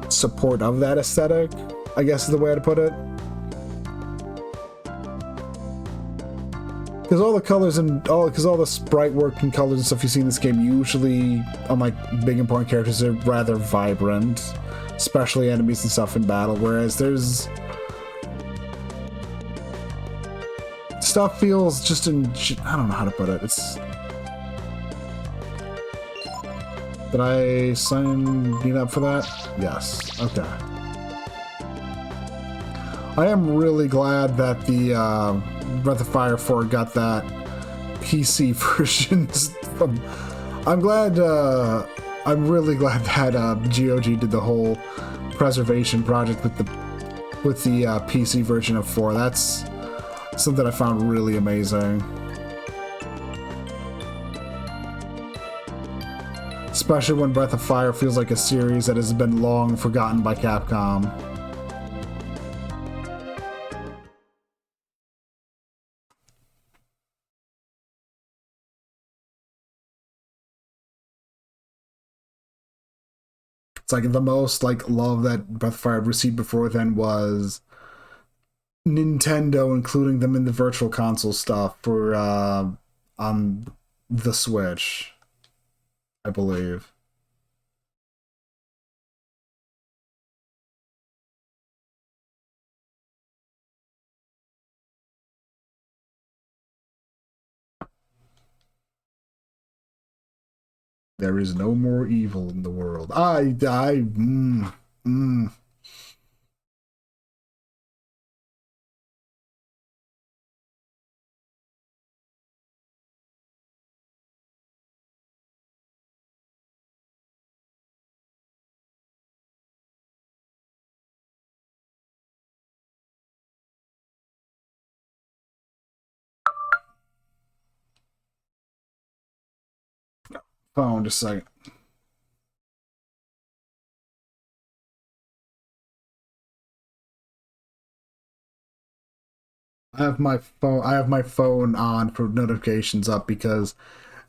support of that aesthetic, I guess is the way to put it. Because all the colors and all the sprite work and colors and stuff you see in this game usually, unlike big important characters, are rather vibrant, especially enemies and stuff in battle. Whereas there's stuff feels just I don't know how to put it. It's... Did I sign up for that? Yes. Okay. I am really glad that the Breath of Fire 4 got that PC version from... I'm really glad that GOG did the whole preservation project with the PC version of 4. That's something I found really amazing. Especially when Breath of Fire feels like a series that has been long forgotten by Capcom. It's like the most love that Breath of Fire received before then was Nintendo including them in the Virtual Console stuff for on the Switch, I believe. There is no more evil in the world. Phone, just a second. I have my phone on for notifications up because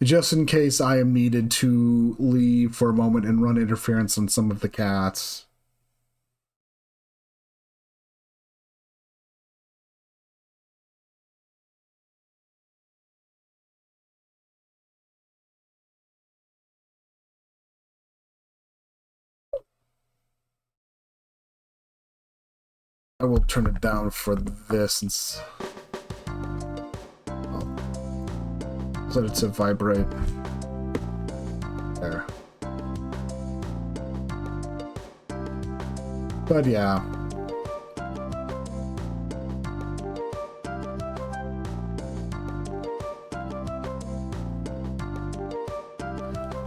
just in case I am needed to leave for a moment and run interference on some of the cats. I will turn it down for this and set it to vibrate. There. But yeah.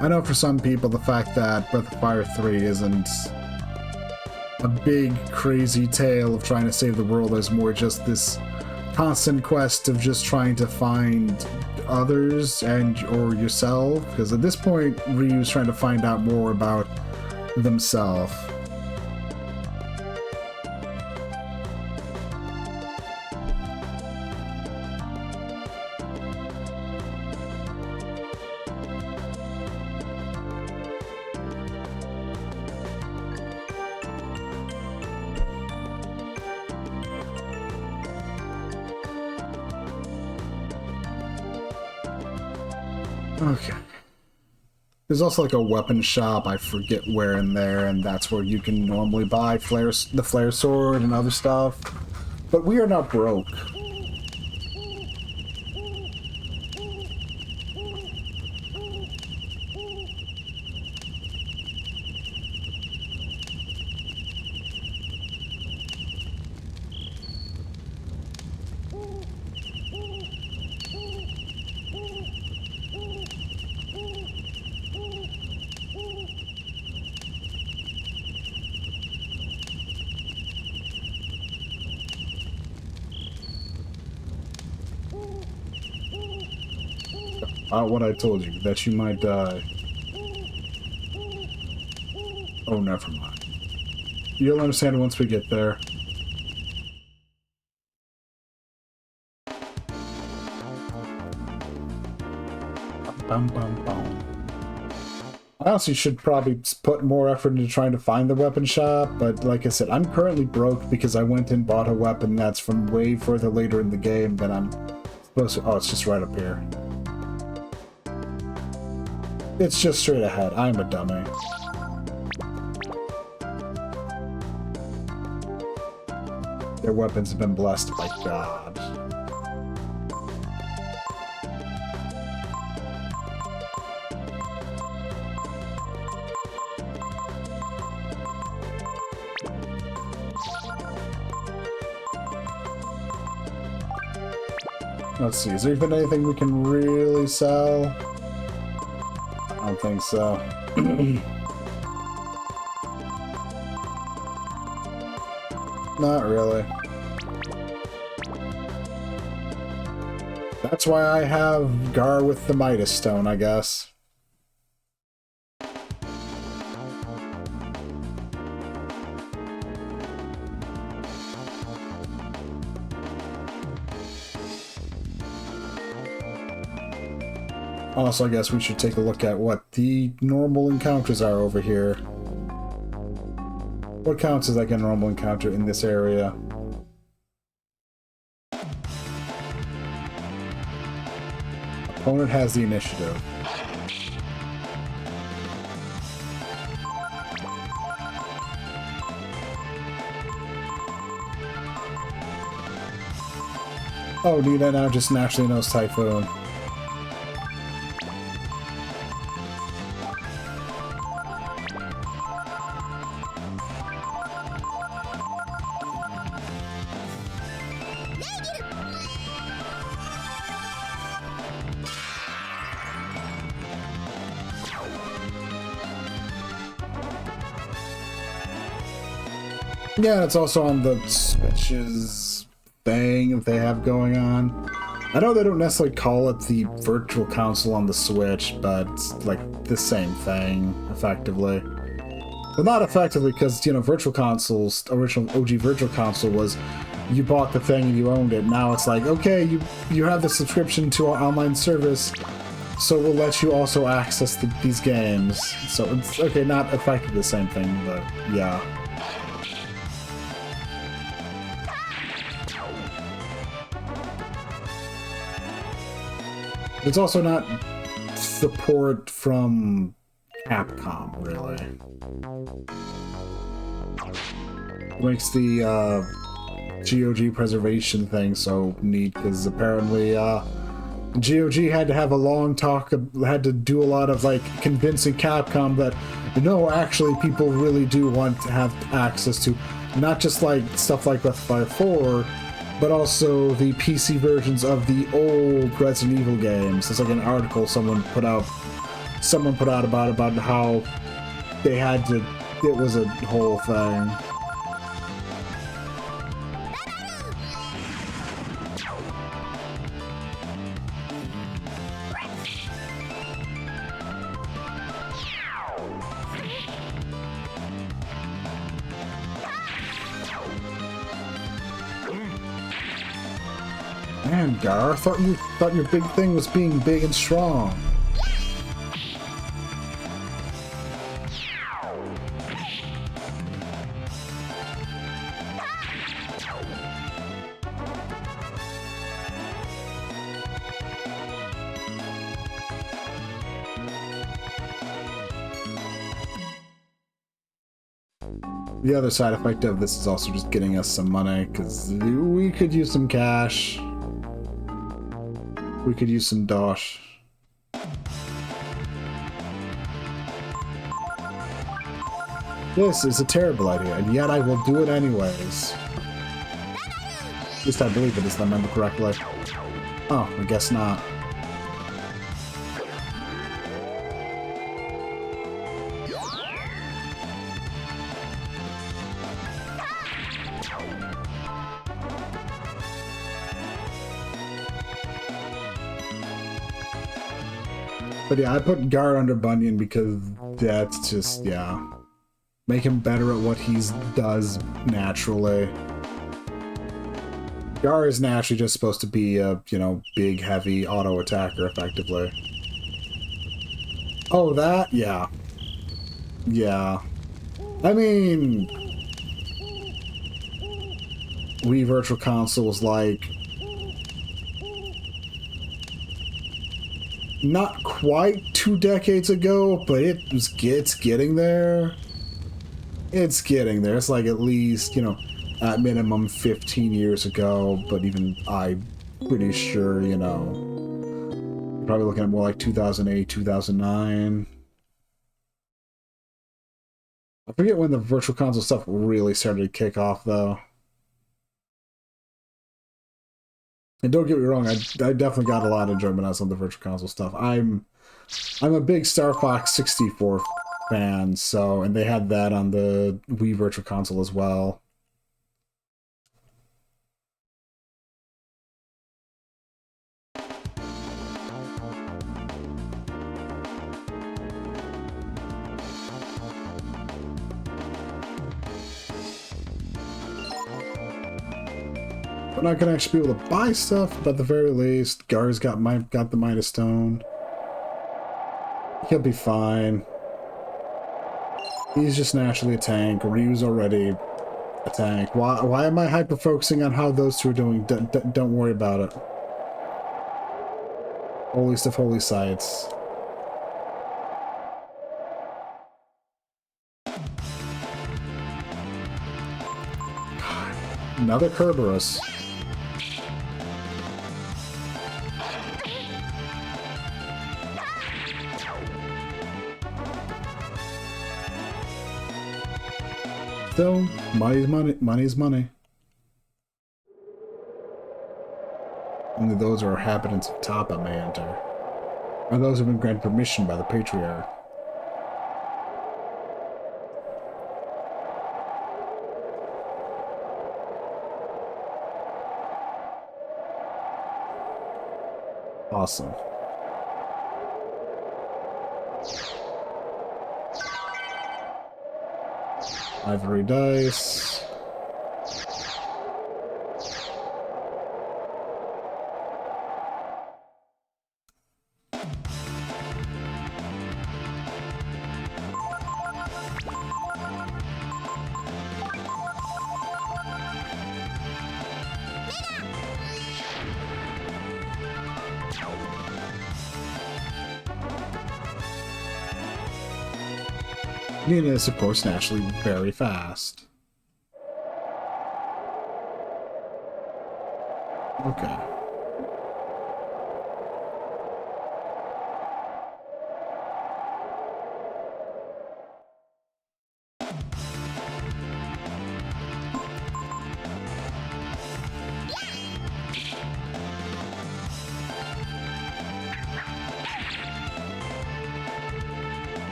I know for some people the fact that Breath of Fire 3 isn't a big, crazy tale of trying to save the world is more just this constant quest of just trying to find others and or yourself, because at this point Ryu's trying to find out more about themselves. Okay. There's also like a weapon shop, I forget where in there, and that's where you can normally buy the flare sword and other stuff. But we are not broke. What I told you, that you might die. Oh, never mind. You'll understand once we get there. Bum, bum, bum. I honestly should probably put more effort into trying to find the weapon shop, but like I said, I'm currently broke because I went and bought a weapon that's from way further later in the game than I'm supposed to. Oh, it's just right up here. It's just straight ahead. I'm a dummy. Their weapons have been blessed by God. Let's see, is there even anything we can really sell? I don't think so. Not really. That's why I have Gar with the Midas Stone, I guess. Also, I guess we should take a look at what the normal encounters are over here. What counts as like a normal encounter in this area? Opponent has the initiative. Oh, Nina now just naturally knows Typhoon. Yeah, it's also on the Switch's thing that they have going on. I know they don't necessarily call it the Virtual Console on the Switch, but it's like the same thing, effectively. Well, not effectively, because, you know, Virtual Console's original OG Virtual Console was you bought the thing and you owned it. Now it's like, okay, you have the subscription to our online service, so we'll let you also access these games. So it's, okay, not effectively the same thing, but yeah. It's also not support from Capcom, really. It makes the GOG preservation thing so neat, because apparently GOG had to have a long talk, had to do a lot of like convincing Capcom that no, actually people really do want to have access to not just like stuff like Breath of Fire 4, but also the PC versions of the old Resident Evil games. It's like an article someone put out someone put out about how they had to. It was a whole thing. Man, Gar, thought your big thing was being big and strong. The other side effect of this is also just getting us some money, because we could use some cash. We could use some dosh. This is a terrible idea, and yet I will do it anyways. At least I believe it is, if I remember correctly. Oh, I guess not. But yeah, I put Gar under Bunyan because that's just, yeah. Make him better at what he does naturally. Gar is naturally just supposed to be a, you know, big, heavy auto attacker, effectively. Oh, that? Yeah. Yeah. I mean... Wii Virtual Console was like... not quite 2 decades ago, but it's getting there. It's getting there. It's like at least, you know, at minimum 15 years ago, but even I'm pretty sure, you know, probably looking at more like 2008, 2009. I forget when the Virtual Console stuff really started to kick off, though. And don't get me wrong, I definitely got a lot of enjoyment out of some of the Virtual Console stuff. I'm a big Star Fox 64 fan, so, and they had that on the Wii Virtual Console as well. We're not gonna actually be able to buy stuff, but at the very least, Gar's got the Midas Stone. He'll be fine. He's just naturally a tank. Ryu's already a tank. Why am I hyper-focusing on how those two are doing? Don't worry about it. Holiest of holy sites. Another Kerberos. Still, money's money. Money's money. Only those are inhabitants of Tapa may enter. Or those who have been granted permission by the Patriarch. Awesome. Ivory dice. Nina is, of course, naturally very fast. Okay.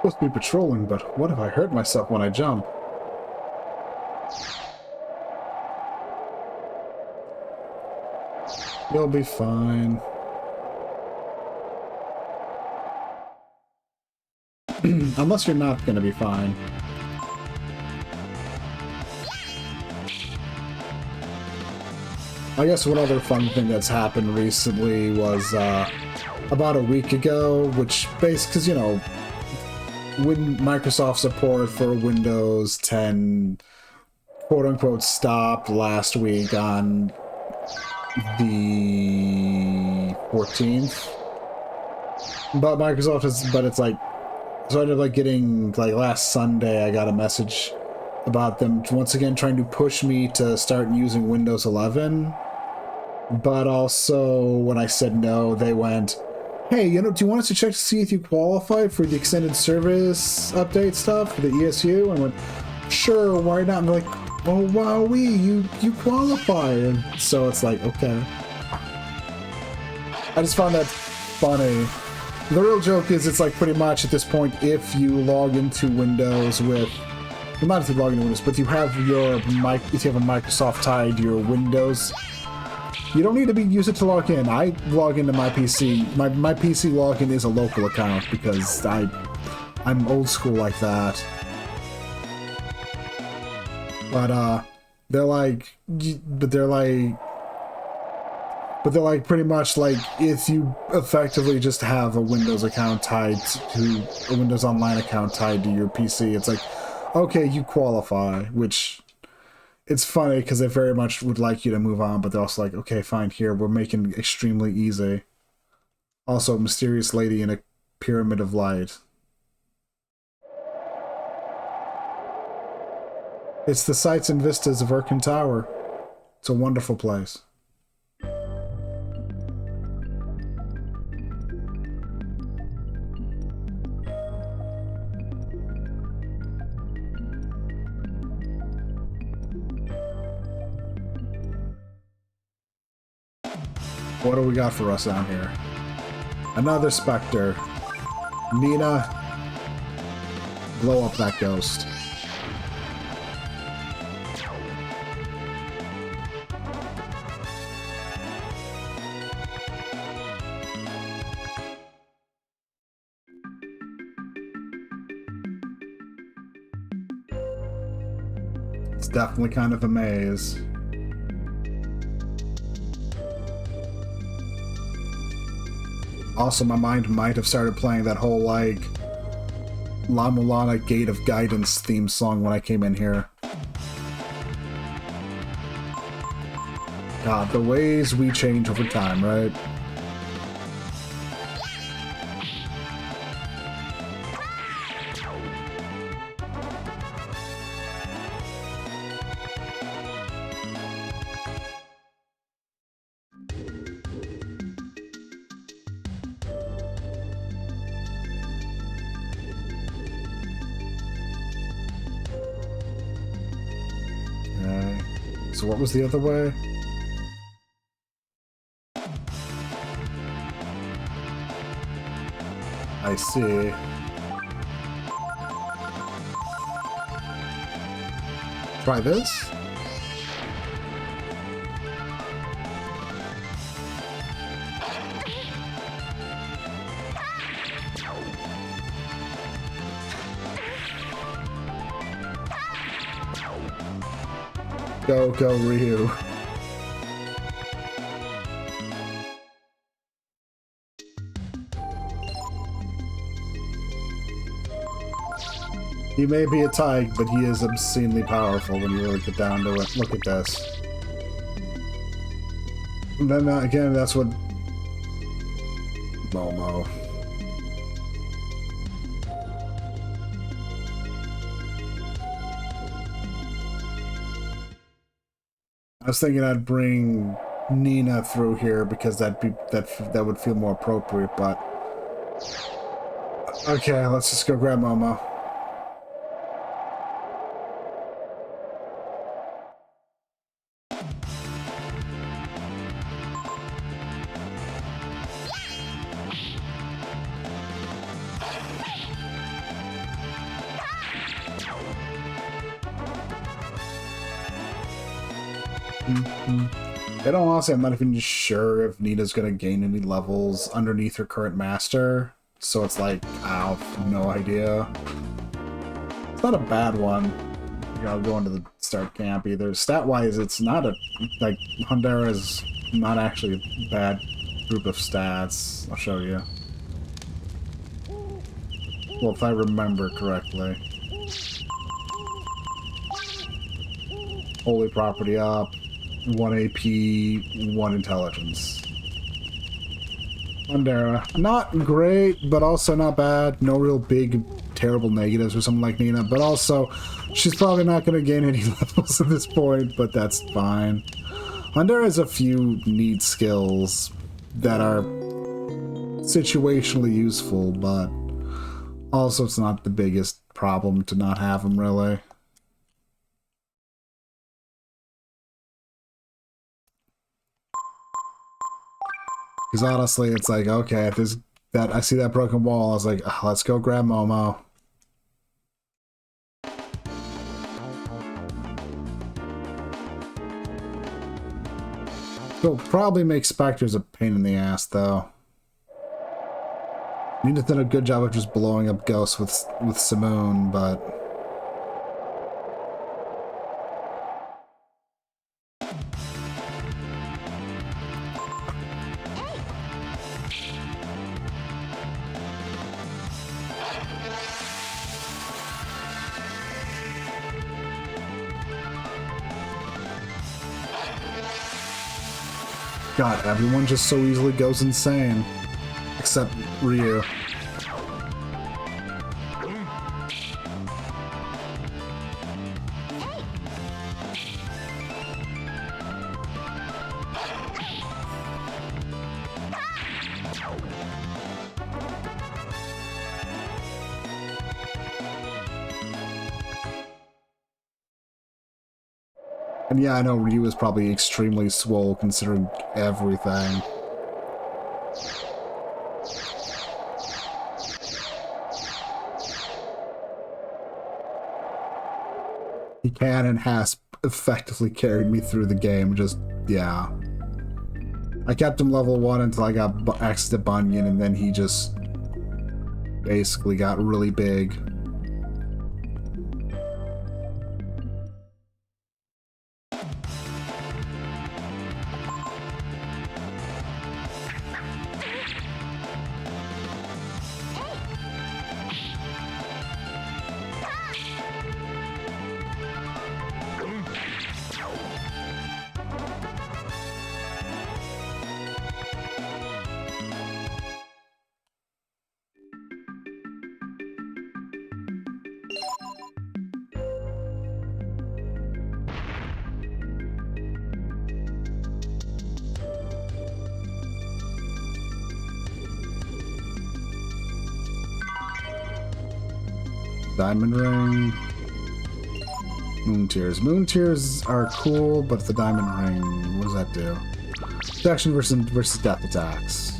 Supposed to be patrolling, but what if I hurt myself when I jump? You'll be fine. Unless you're not gonna be fine. I guess one other fun thing that's happened recently was about a week ago, which because you know, when Microsoft support for Windows 10 quote-unquote stopped last week on the 14th, but it's like, so I ended up like getting, like last Sunday I got a message about them once again trying to push me to start using Windows 11, but also when I said no, they went, hey, you know, do you want us to check to see if you qualify for the extended service update stuff for the ESU? And I went, sure, why not? And they're like, oh, wowee, you qualify. And so it's like, okay. I just found that funny. The real joke is it's like pretty much at this point, if you log into Windows with, well, not if you log into Windows, but if you have a Microsoft tied to your Windows, you don't need to use it to log in. I log into my PC. My PC login is a local account because I'm old school like that. But they're like pretty much like if you effectively just have a Windows account tied to a Windows Online account tied to your PC, it's like, okay, you qualify, which it's funny because they very much would like you to move on, but they're also like, okay, fine, here, we're making it extremely easy. Also, mysterious lady in a pyramid of light. It's the sights and vistas of Erkin Tower. It's a wonderful place. What do we got for us down here? Another specter. Nina, blow up that ghost. It's definitely kind of a maze. Also, my mind might have started playing that whole, like, La Mulana Gate of Guidance theme song when I came in here. God, the ways we change over time, right? So what was the other way? I see. Try this? Go, Ryu. He may be a tyke, but he is obscenely powerful when you really get down to it. Look at this. And then again, that's what Momo. I was thinking I'd bring Nina through here because that would feel more appropriate, but okay, let's just go grab Momo. And honestly, I'm not even sure if Nina's gonna gain any levels underneath her current master. So it's like, I have no idea. It's not a bad one. I'll go into the start camp either. Stat-wise, it's not a... Like, Hundera is not actually a bad group of stats. I'll show you. Well, if I remember correctly. Holy property up. 1 AP, 1 intelligence. Hundera. Not great, but also not bad. No real big, terrible negatives or something like Nina, but also, she's probably not going to gain any levels at this point, but that's fine. Hundera has a few neat skills that are situationally useful, but also it's not the biggest problem to not have them, really. Because honestly, it's like, okay, if there's that, I see that broken wall, I was like, oh, let's go grab Momo. It'll probably make Spectres a pain in the ass, though. Nina's done a good job of just blowing up ghosts with Simoon, but... God, everyone just so easily goes insane. Except Ryu. And yeah, I know Ryu is probably extremely swole considering everything. He can and has effectively carried me through the game, just, yeah. I kept him level 1 until I got X to Bunyan, and then he just basically got really big. Diamond Ring. Moon Tears. Moon Tears are cool, but the Diamond Ring, what does that do? Protection versus death attacks.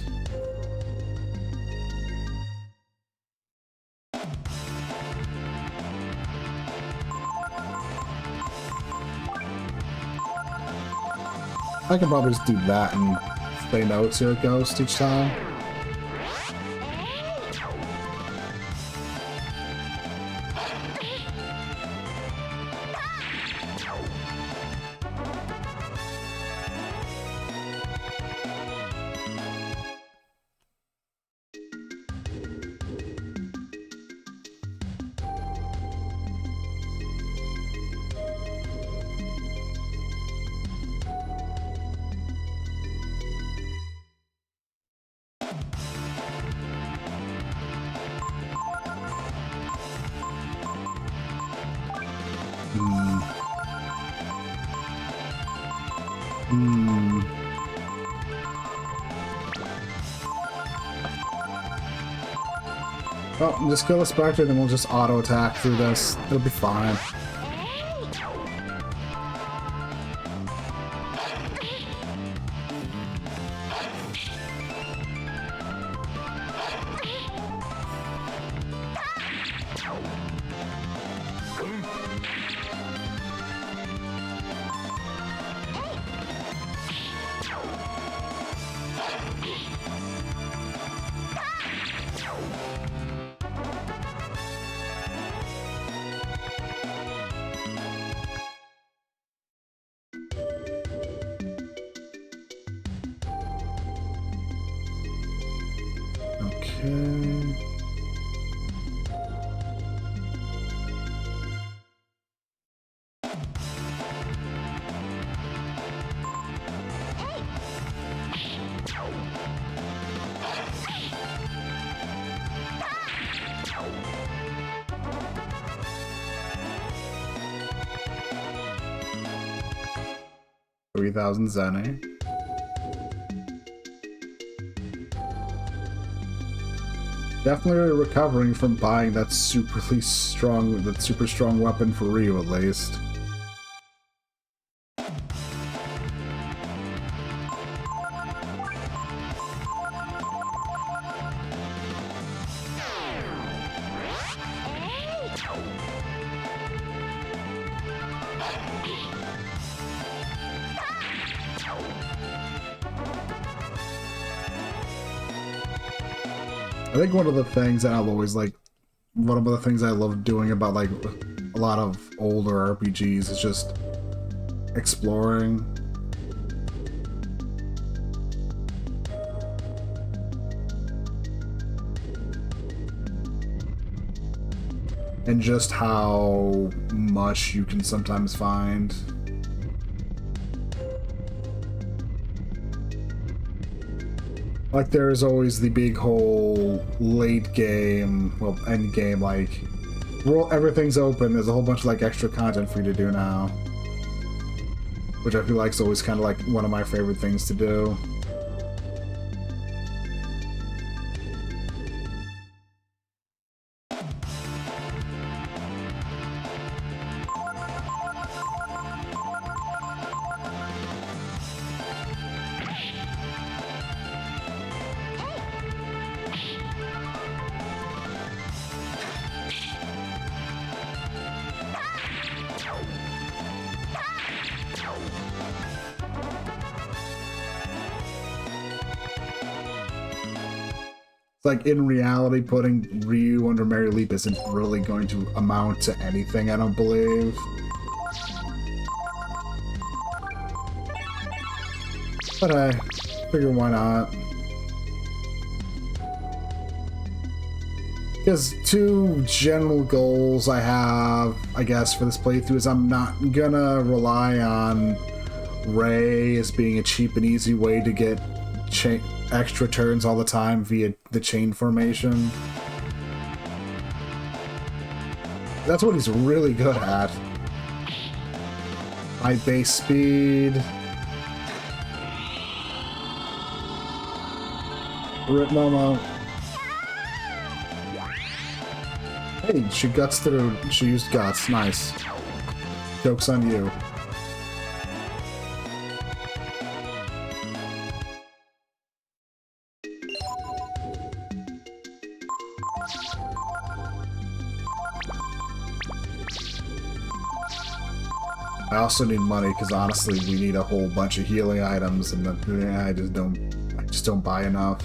I can probably just do that and say no to a ghost each time. Well, just kill a Spectre, then we'll just auto-attack through this. It'll be fine. Okay. $3,000 Zenny. Definitely recovering from buying that super strong weapon for Ryu at least. I think one of the things that I'll always like, one of the things I love doing about like a lot of older RPGs is just exploring. And just how much you can sometimes find. Like, there's always the big whole late game, well, end game, like, everything's open, there's a whole bunch of, like, extra content for you to do now. Which I feel like is always kind of, like, one of my favorite things to do. Like, in reality, putting Ryu under Mary Leap isn't really going to amount to anything, I don't believe. But I figure why not. Because two general goals I have, I guess, for this playthrough is I'm not gonna rely on Ray as being a cheap and easy way to get extra turns all the time via the chain formation. That's what he's really good at. High base speed. Rip Momo. Hey, she guts through. She used guts. Nice. Joke's on you. I also need money because honestly, we need a whole bunch of healing items, and I just don't buy enough.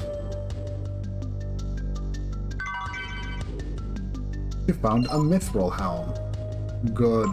You found a mithril helm. Good.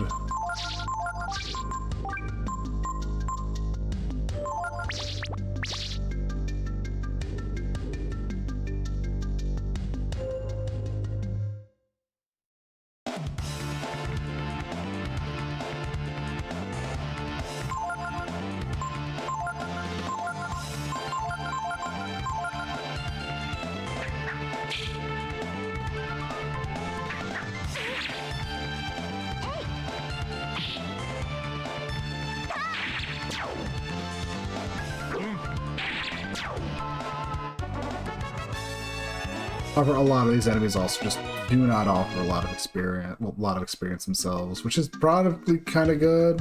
However, a lot of these enemies also just do not offer a lot of experience, well, a lot of experience themselves, which is probably kind of good.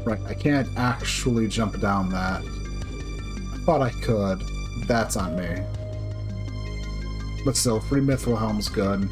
Right, I can't actually jump down that. I thought I could. That's on me. But still, free mithril helm's good.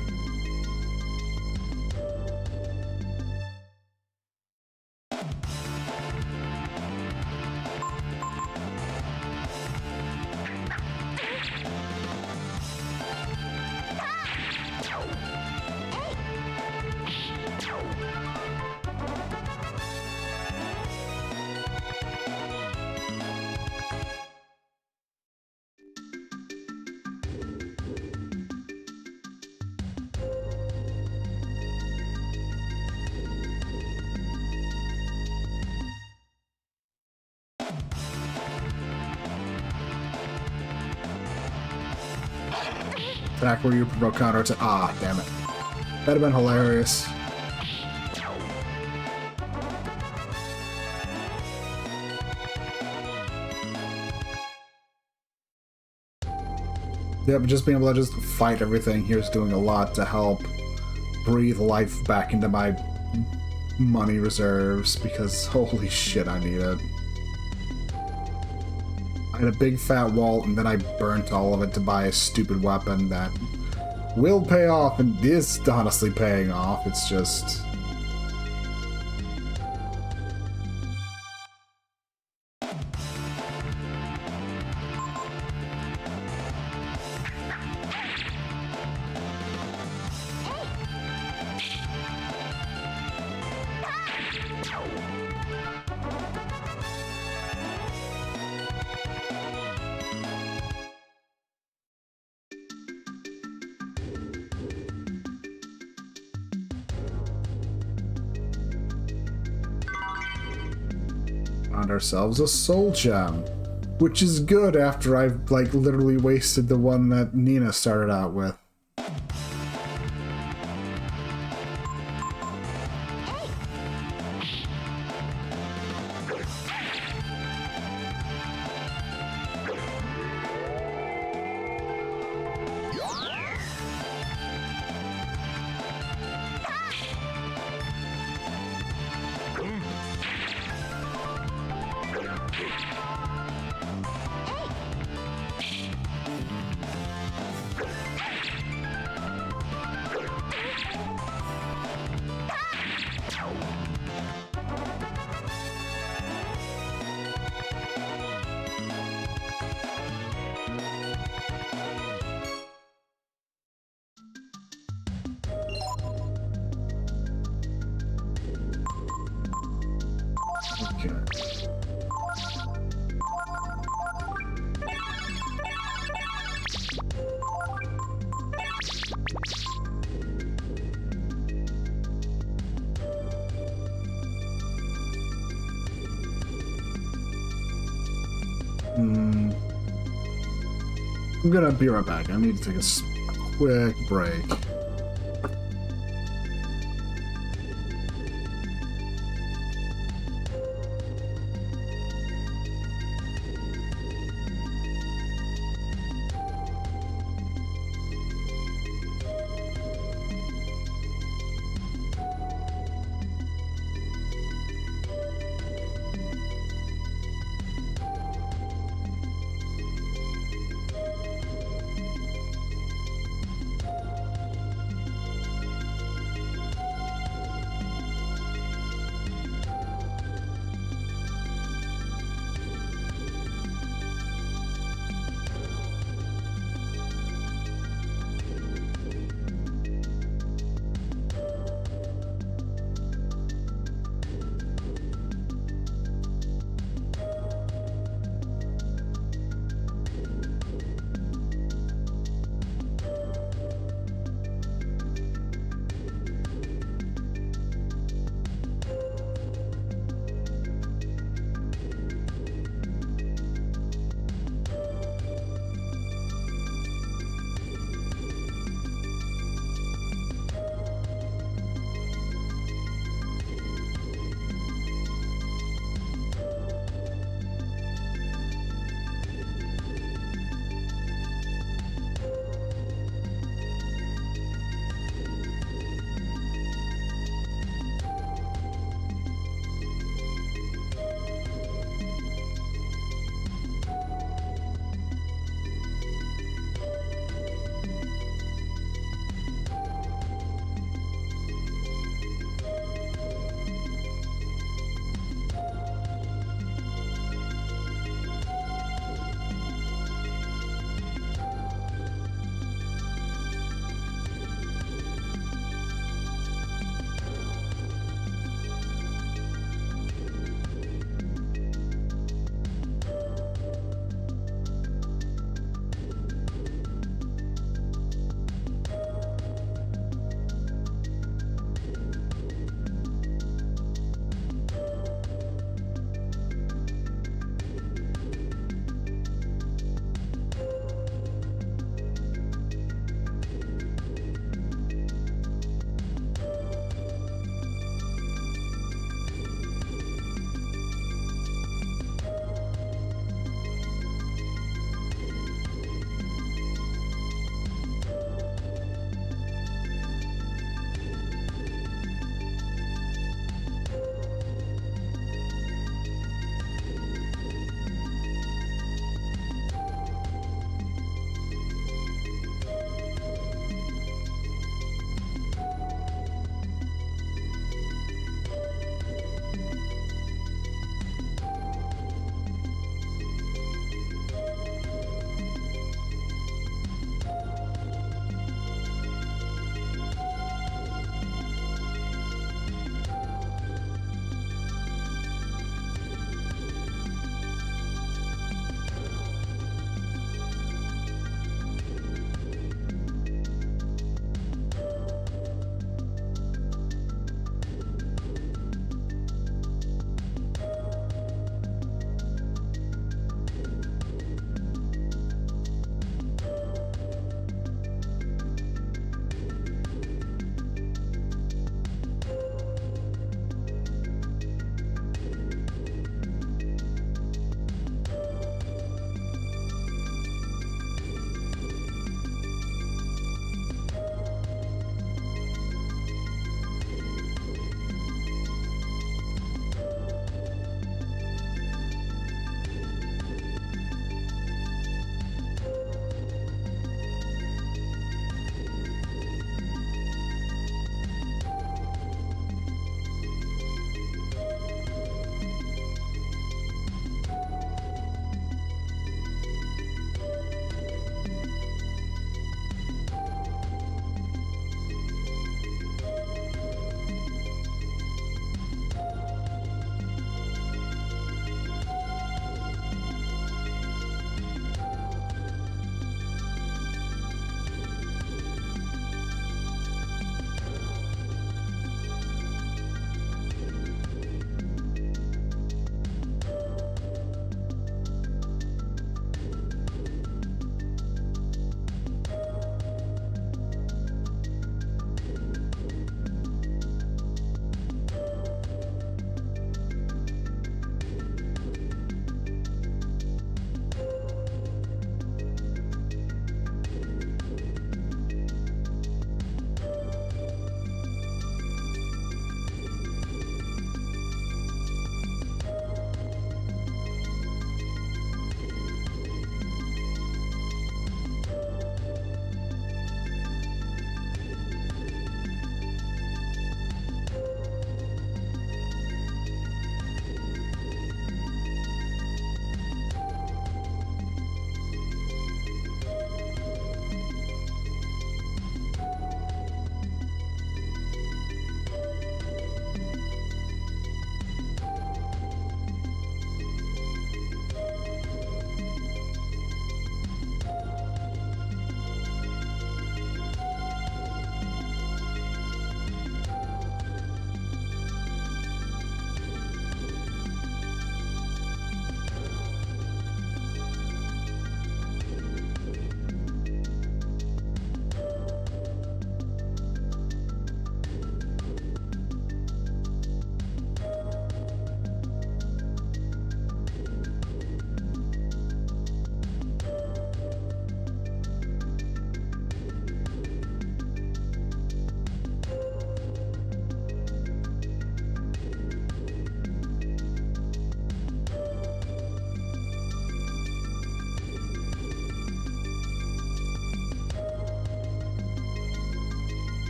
Attack where you provoke counter attack. Ah, damn it. That'd have been hilarious. Yeah, but just being able to just fight everything here is doing a lot to help breathe life back into my money reserves, because holy shit, I need it. I had a big fat wallet and then I burnt all of it to buy a stupid weapon that will pay off and is honestly paying off. It's just... Found ourselves a soul gem, which is good after I've like literally wasted the one that Nina started out with. I'm gonna be right back. I need to take a quick break.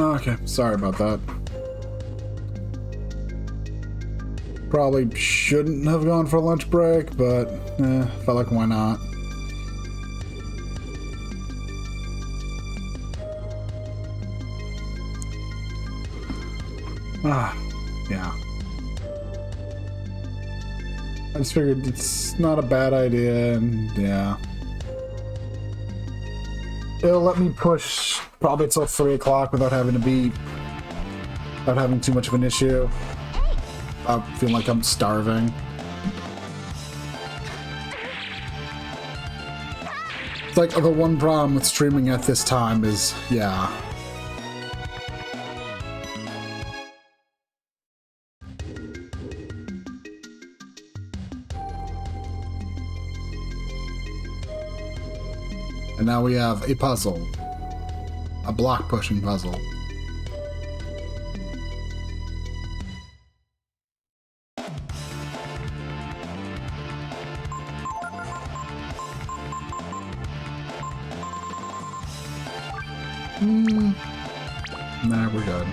Okay, sorry about that. Probably shouldn't have gone for a lunch break, but felt like why not. Yeah. I just figured it's not a bad idea, and yeah. It'll let me push probably till 3 o'clock without having too much of an issue. I feel like I'm starving. It's like the one problem with streaming at this time is, yeah. And now we have a puzzle. A block pushing puzzle. Nah, we're good.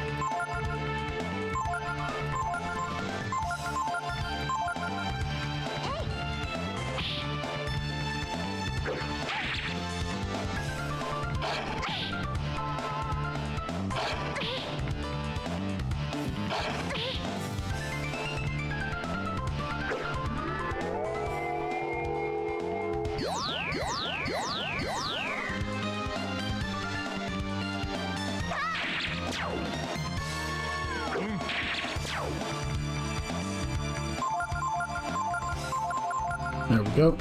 There we go.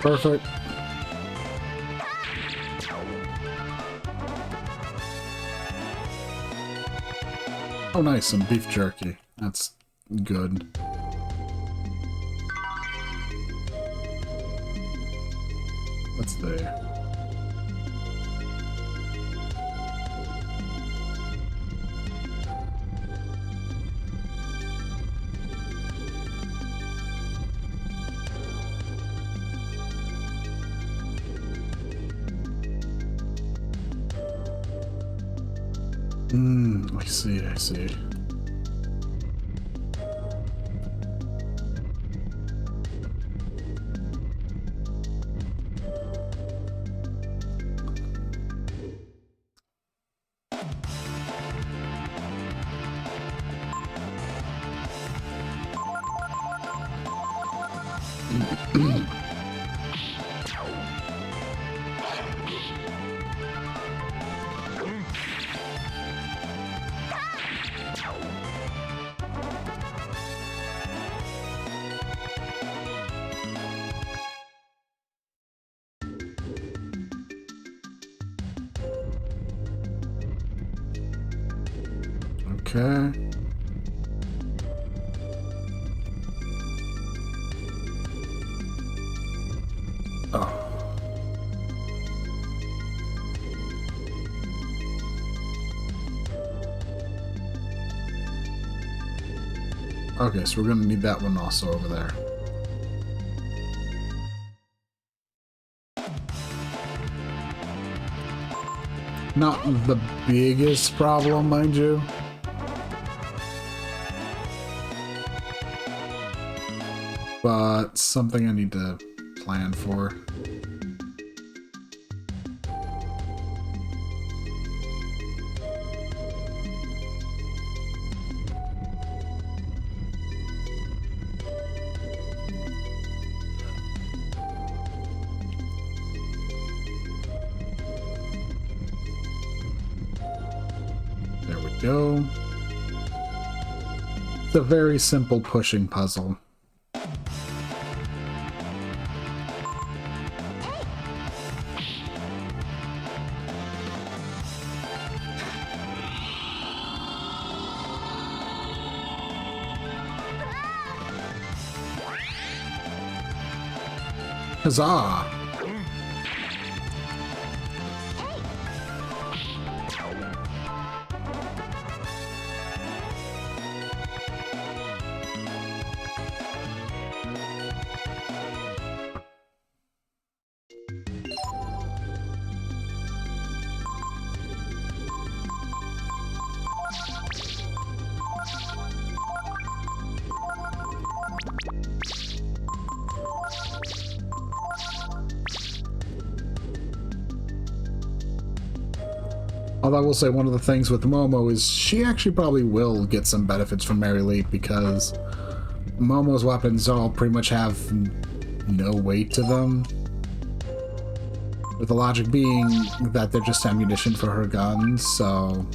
Perfect. Oh nice, some beef jerky. That's good. That's there. I see. Okay. Oh. Okay, so we're gonna need that one also over there. Not the biggest problem, mind you. But something I need to plan for. There we go. It's a very simple pushing puzzle. Huzzah! Although I will say one of the things with Momo is she actually probably will get some benefits from Mary Leap because Momo's weapons all pretty much have no weight to them. With the logic being that they're just ammunition for her guns, so...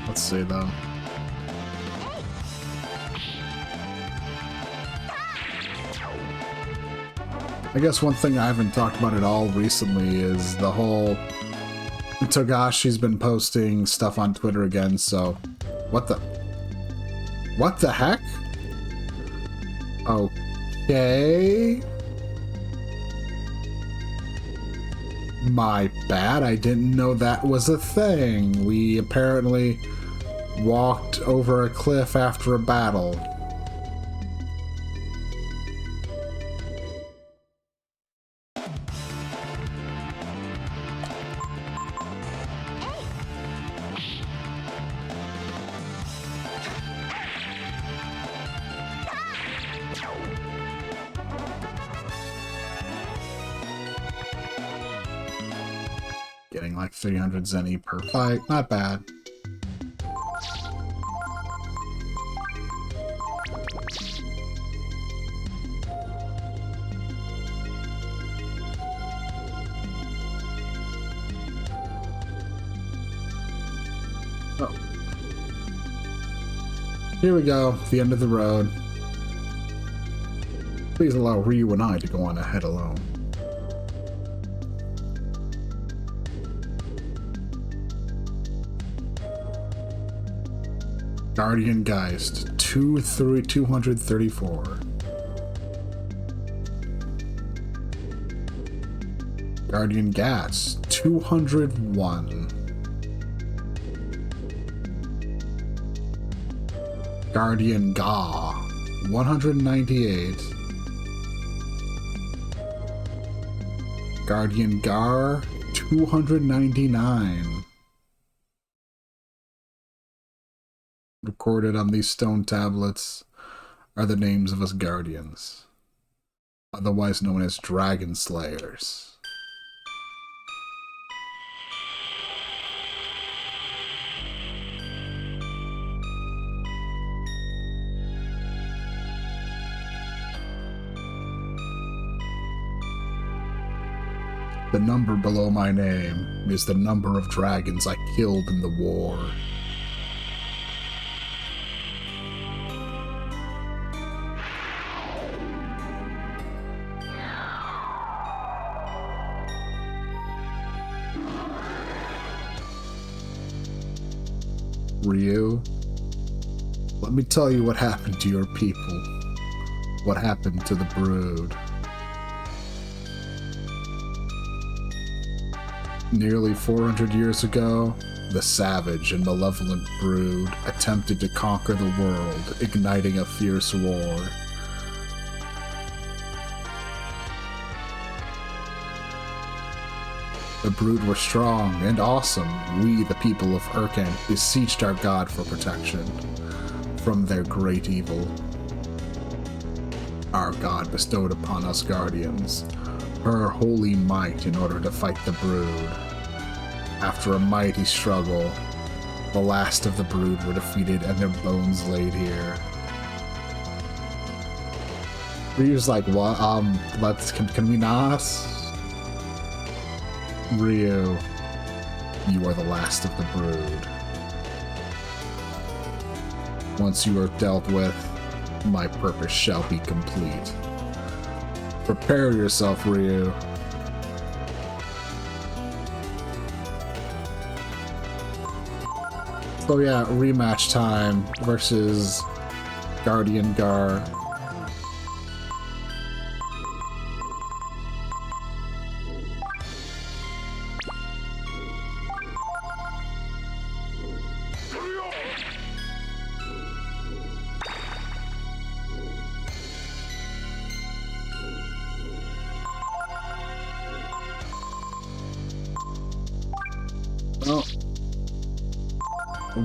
Let's see, though. I guess one thing I haven't talked about at all recently is the whole... Togashi's been posting stuff on Twitter again, so... What the... What the heck? Okay... My bad, I didn't know that was a thing. We apparently walked over a cliff after a battle. Getting like 300 zenny per fight, not bad. Oh. Here we go, the end of the road. Please allow Ryu and I to go on ahead alone. Guardian Geist, 234. Guardian Gas, 201. Guardian Ga, 198. Guardian Gar, 299. Recorded on these stone tablets are the names of us guardians, otherwise known as Dragon Slayers. The number below my name is the number of dragons I killed in the war. Ryu, let me tell you what happened to your people. What happened to the Brood. Nearly 400 years ago, the savage and malevolent Brood attempted to conquer the world, igniting a fierce war. The Brood were strong and awesome. We, the people of Urken, beseeched our god for protection from their great evil. Our god bestowed upon us guardians her holy might in order to fight the Brood. After a mighty struggle, the last of the Brood were defeated and their bones laid here. Ryu's like, what? Can we not? Ryu, you are the last of the Brood. Once you are dealt with, my purpose shall be complete. Prepare yourself, Ryu. So yeah, rematch time versus Guardian Gar.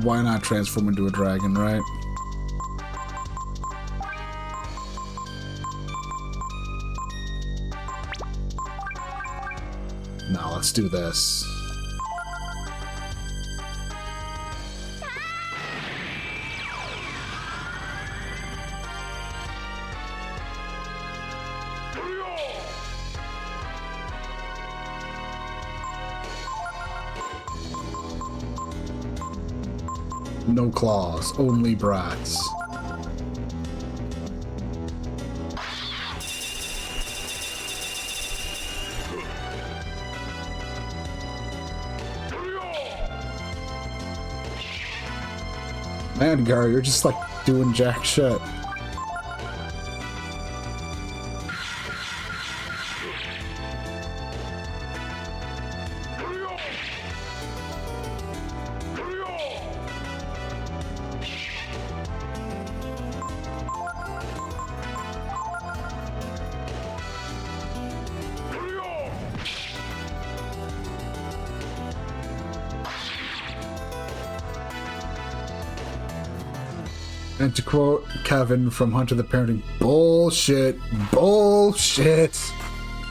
Why not transform into a dragon, right? Now let's do this. No claws, only brats. Man, Gar, you're just like doing jack shit. And to quote Kevin from Hunter the Parenting, bullshit, bullshit.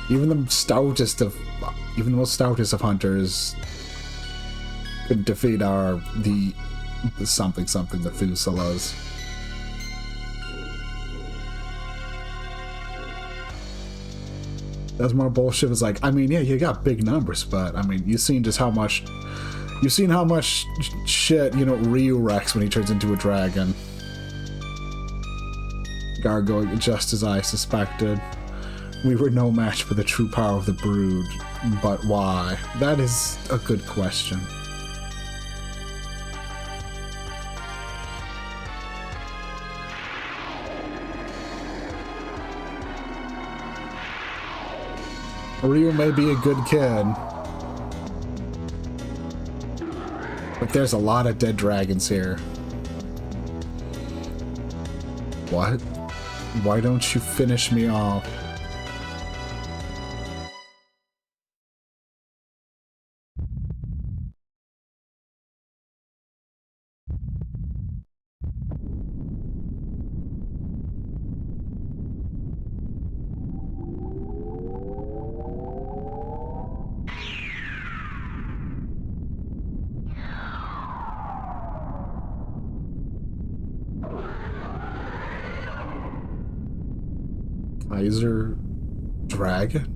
Even the most stoutest of hunters could defeat the something Methuselahs. That's more bullshit. It's like, I mean, yeah, you got big numbers, but I mean, you've seen how much shit, you know, Ryu wrecks when he turns into a dragon. Gargoyle, just as I suspected. We were no match for the true power of the brood, but why? That is a good question. Ryu may be a good kid, but there's a lot of dead dragons here. What? Why don't you finish me off? Kaiser Dragon?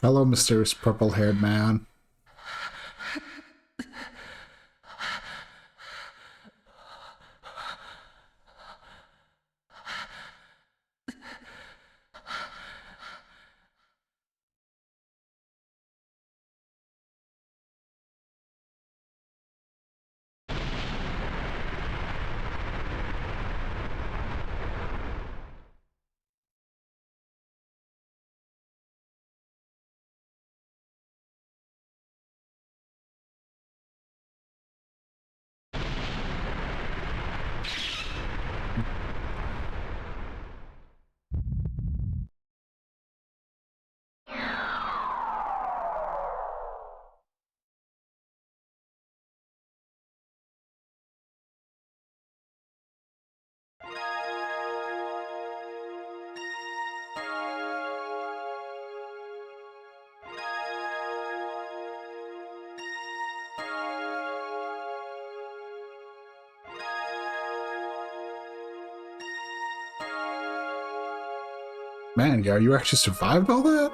Hello, mysterious purple-haired man. Man, Gar, you actually survived all that?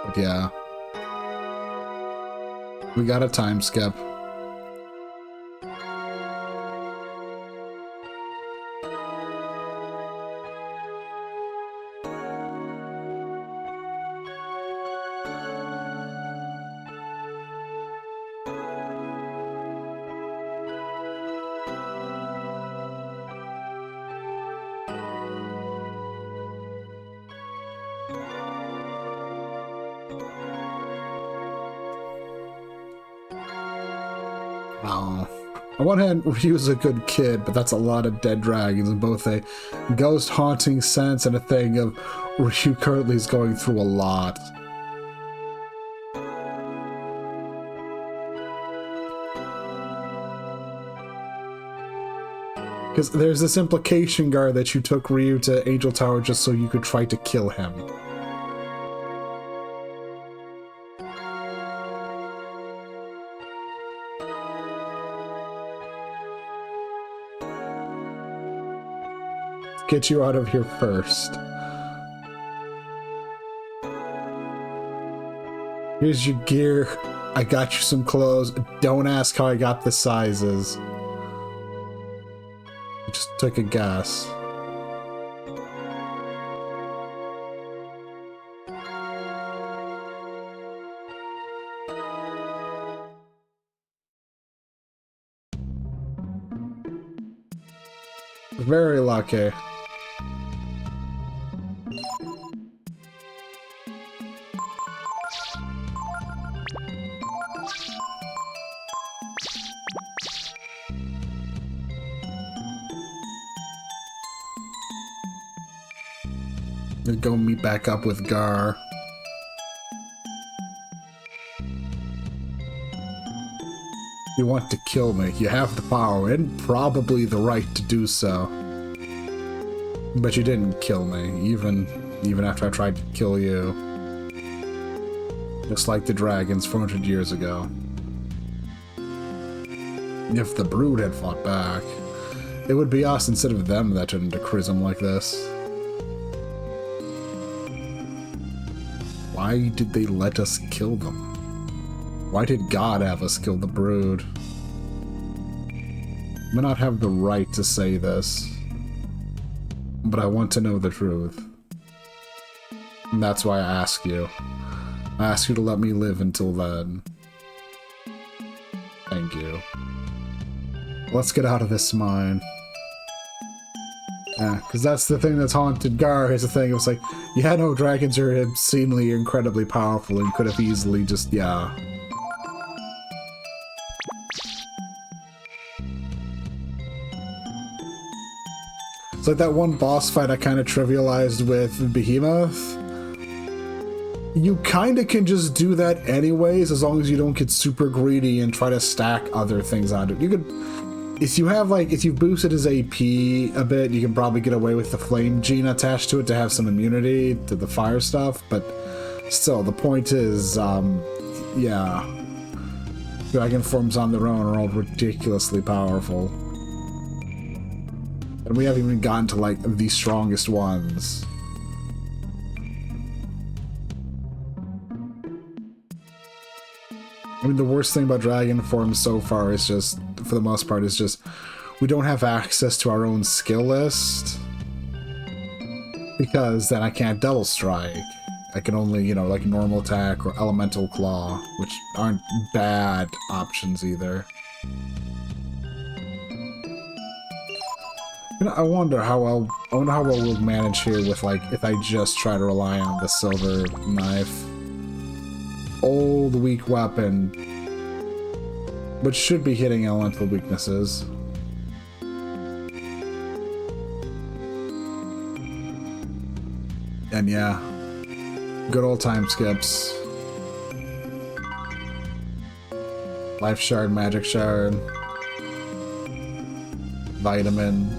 But yeah. We got a time skip. Oh. On one hand, Ryu's a good kid, but that's a lot of dead dragons in both a ghost haunting sense and a thing of Ryu currently is going through a lot. Because there's this implication, Gar, that you took Ryu to Angel Tower just so you could try to kill him. Get you out of here first. Here's your gear. I got you some clothes. Don't ask how I got the sizes. I just took a guess. Very lucky. Go meet back up with Gar. You want to kill me. You have the power and probably the right to do so. But you didn't kill me, even after I tried to kill you. Just like the dragons 400 years ago. If the brood had fought back, it would be us instead of them that turned into Chrism like this. Why did they let us kill them? Why did God have us kill the brood? I may not have the right to say this, but I want to know the truth. And that's why I ask you. I ask you to let me live until then. Thank you. Let's get out of this mine. Yeah, because that's the thing that's haunted Gar, is the thing. It was like, yeah, no, dragons are obscenely incredibly powerful and could have easily just, yeah. It's like that one boss fight I kind of trivialized with Behemoth. You kind of can just do that anyways, as long as you don't get super greedy and try to stack other things onto it. You could... If you have, like, if you boosted his AP a bit, you can probably get away with the flame gene attached to it to have some immunity to the fire stuff, but still, the point is, yeah. Dragon forms on their own are all ridiculously powerful. And we haven't even gotten to, like, the strongest ones. I mean, the worst thing about dragon forms so far is just, for the most part, is just we don't have access to our own skill list. Because then I can't double strike. I can only, you know, like normal attack or elemental claw, which aren't bad options either. You know, I wonder how well we'll manage here with, like, if I just try to rely on the silver knife. Old, weak weapon, which should be hitting elemental weaknesses. And yeah, good old time skips. Life shard, magic shard, vitamin.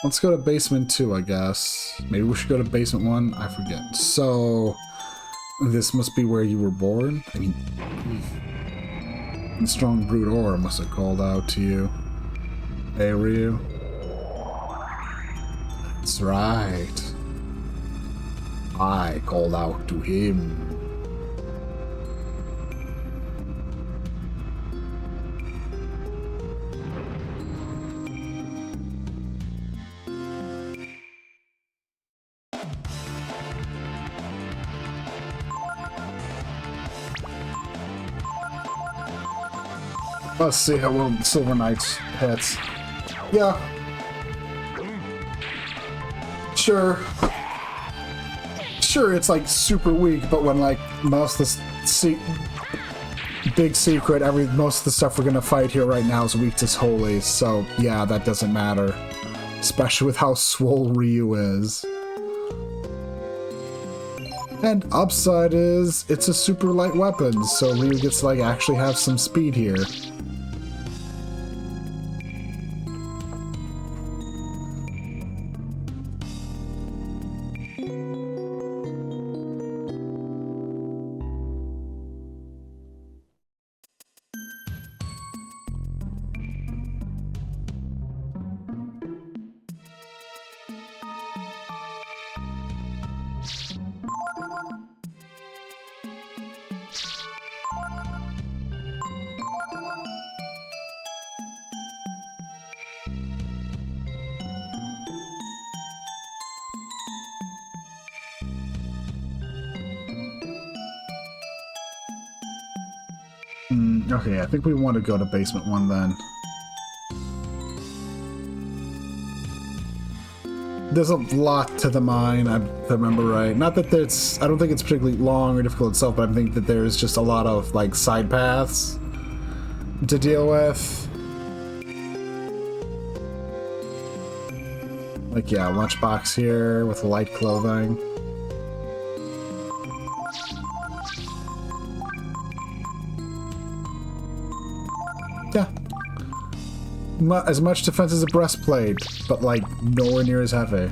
Let's go to basement 2, I guess. Maybe we should go to basement 1? I forget. So, this must be where you were born? I mean, the strong brute aura must have called out to you. Hey, Ryu. That's right. I called out to him. Let's see how well Silver Knights hits. Yeah. Sure. Sure, it's like super weak, but when like most of the big secret, most of the stuff we're gonna fight here right now is weak to holy, so yeah, that doesn't matter. Especially with how swole Ryu is. And upside is, it's a super light weapon, so Ryu gets to like actually have some speed here. Okay, I think we want to go to basement 1 then. There's a lot to the mine, if I remember right. Not that I don't think it's particularly long or difficult itself, but I think that there's just a lot of, like, side paths to deal with. Like, yeah, lunchbox here with light clothing. Yeah. As much defense as a breastplate, but like nowhere near as heavy.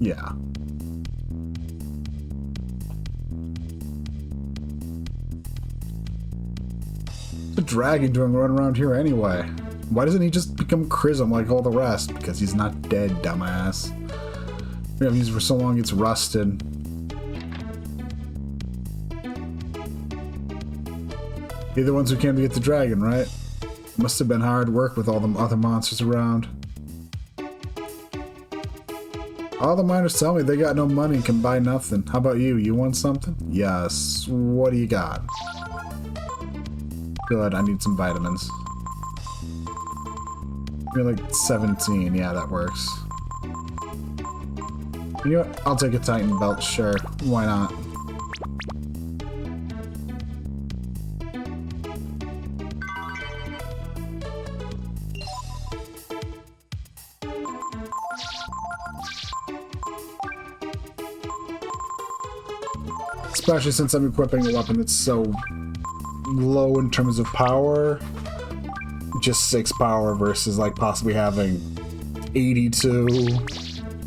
Yeah. What's a dragon doing running around here anyway? Why doesn't he just become Chrism like all the rest? Because he's not dead, dumbass. We haven't used it for so long it's rusted. You're the ones who came to get the dragon, right? Must have been hard work with all the other monsters around. All the miners tell me they got no money and can buy nothing. How about you? You want something? Yes. What do you got? Good, I need some vitamins. You're like 17. Yeah, that works. You know what? I'll take a Titan belt, sure. Why not? Especially since I'm equipping a weapon that's so low in terms of power. Just 6 power versus like possibly having 82.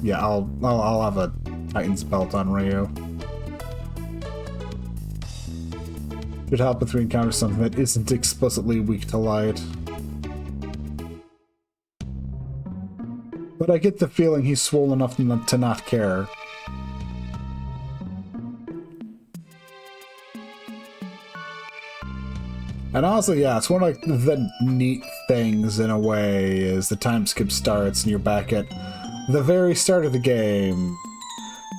Yeah, I'll have a Titan's belt on Ryu. Should help if we encounter something that isn't explicitly weak to light. But I get the feeling he's swole enough to not care. And honestly, yeah, it's one of like the neat things in a way is the time skip starts and you're back at the very start of the game.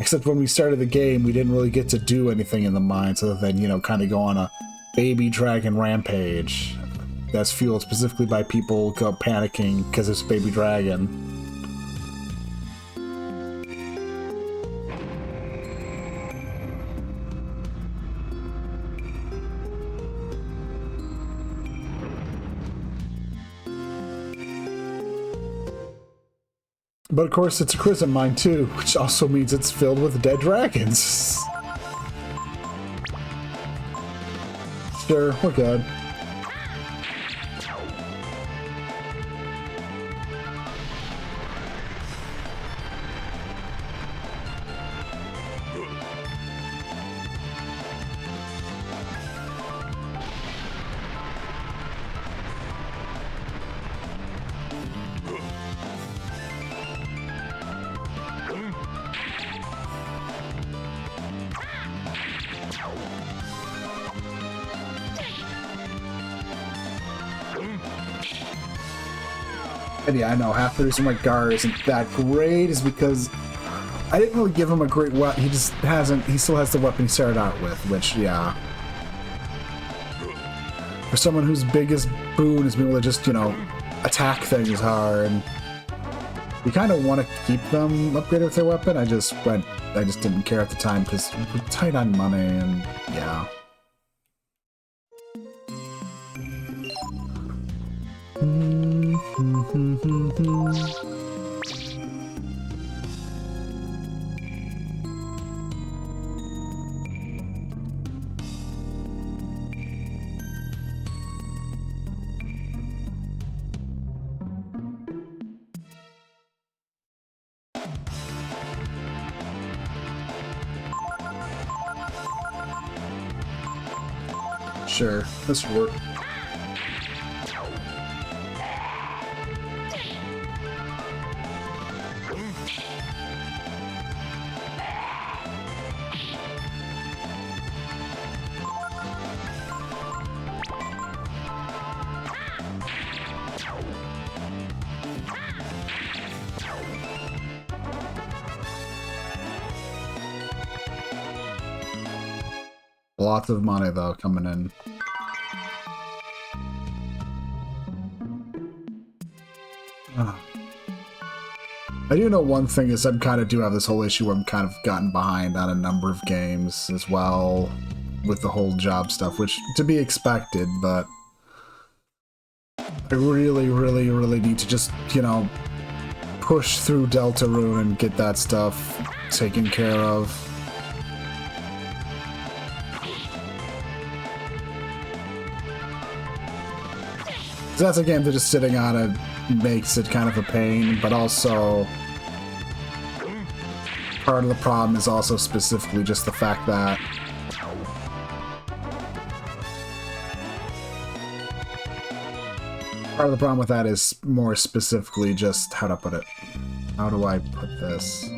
Except when we started the game, we didn't really get to do anything in the mines other than, you know, kind of go on a baby dragon rampage that's fueled specifically by people panicking because it's baby dragon. But of course, it's a Chrism mine too, which also means it's filled with dead dragons. Sure, we're good. And yeah, I know half the reason why Gar isn't that great is because I didn't really give him a great weapon. He just hasn't. He still has the weapon he started out with, which, yeah. For someone whose biggest boon is being able to just, you know, attack things hard, you kind of want to keep them upgraded with their weapon. I just didn't care at the time because we're tight on money, and yeah. Sure, this should work. Lots of money, though, coming in. I do know one thing is I kind of do have this whole issue where I'm kind of gotten behind on a number of games as well with the whole job stuff, which to be expected, but I really, really, really need to just, you know, push through Deltarune and get that stuff taken care of. That's a game that just sitting on it makes it kind of a pain, but also part of the problem is also specifically just the fact that part of the problem with that is more specifically just how to put it. How do I put this?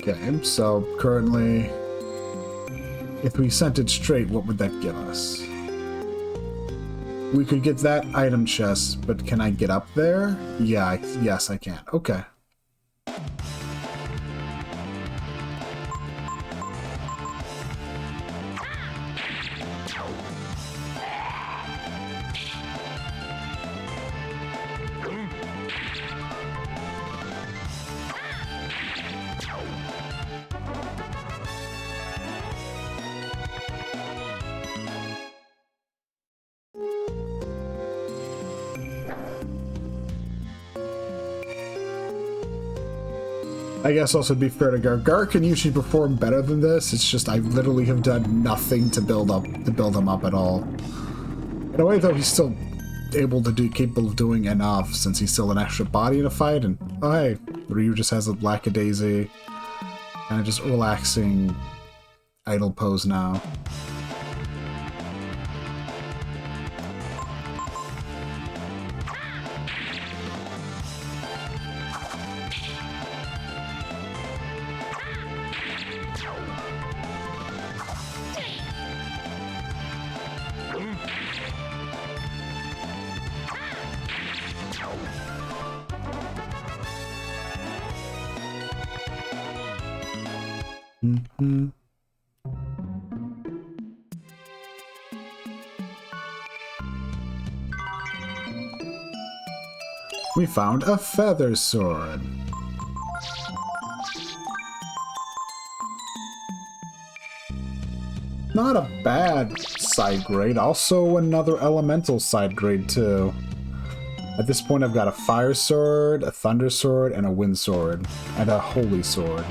Okay, so currently, if we sent it straight, what would that give us? We could get that item chest, but can I get up there? Yeah, yes, I can. Okay. I guess also to be fair to Gar, Gar can usually perform better than this. It's just I literally have done nothing to build him up at all. In a way, though, he's still capable of doing enough since he's still an extra body in a fight. And oh hey, Ryu just has a lackadaisy, kind of just relaxing, idle pose now. We found a feather sword. Not a bad side grade. Also another elemental side grade too. At this point I've got a fire sword, a thunder sword, and a wind sword. And a holy sword.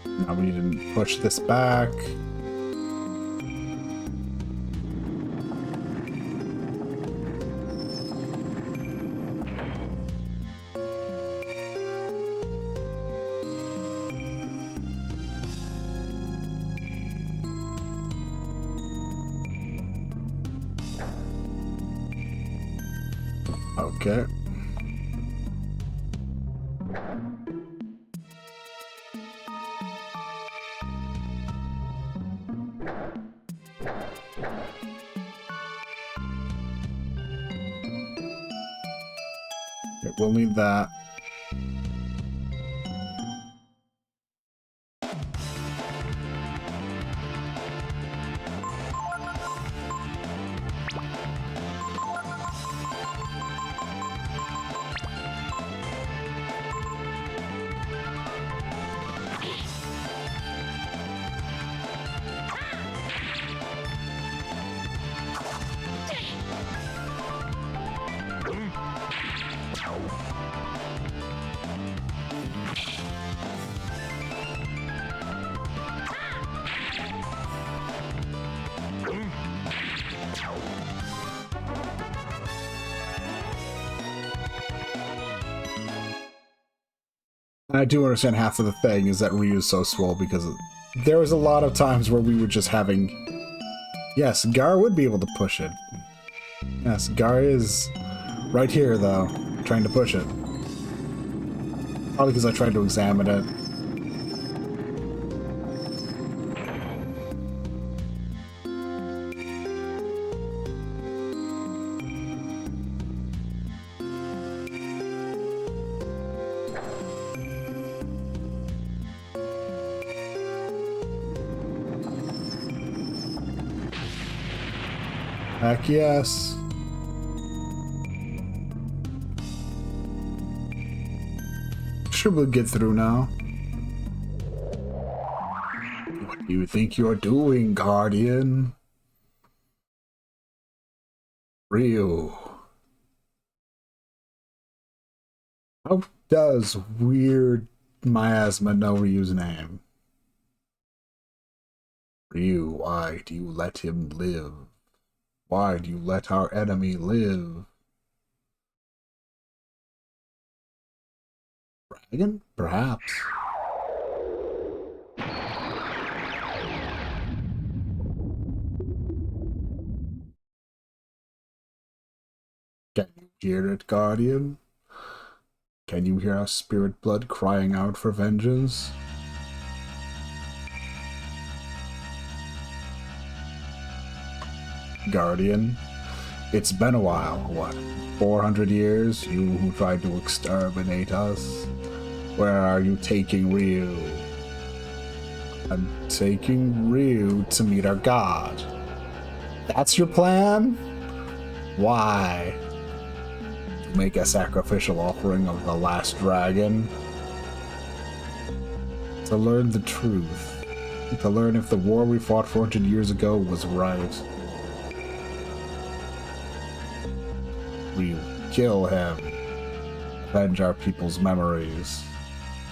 Now we need to push this back. Okay. We'll need that. And I do understand half of the thing is that Ryu's so swole because there was a lot of times where we were just having... Yes, Gar would be able to push it. Yes, Gar is right here, though, trying to push it. Probably because I tried to examine it. Heck yes. Should we get through now? What do you think you're doing, Guardian? Ryu. How does weird miasma know Ryu's name? Ryu, why do you let him live? Why do you let our enemy live? Dragon? Perhaps. Can you hear it, Guardian? Can you hear our spirit blood crying out for vengeance? Guardian, it's been a while, what, 400 years? You who tried to exterminate us? Where are you taking Ryu? I'm taking Ryu to meet our god. That's your plan? Why? To make a sacrificial offering of the last dragon? To learn the truth. To learn if the war we fought 400 years ago was right. We kill him. Avenge our people's memories.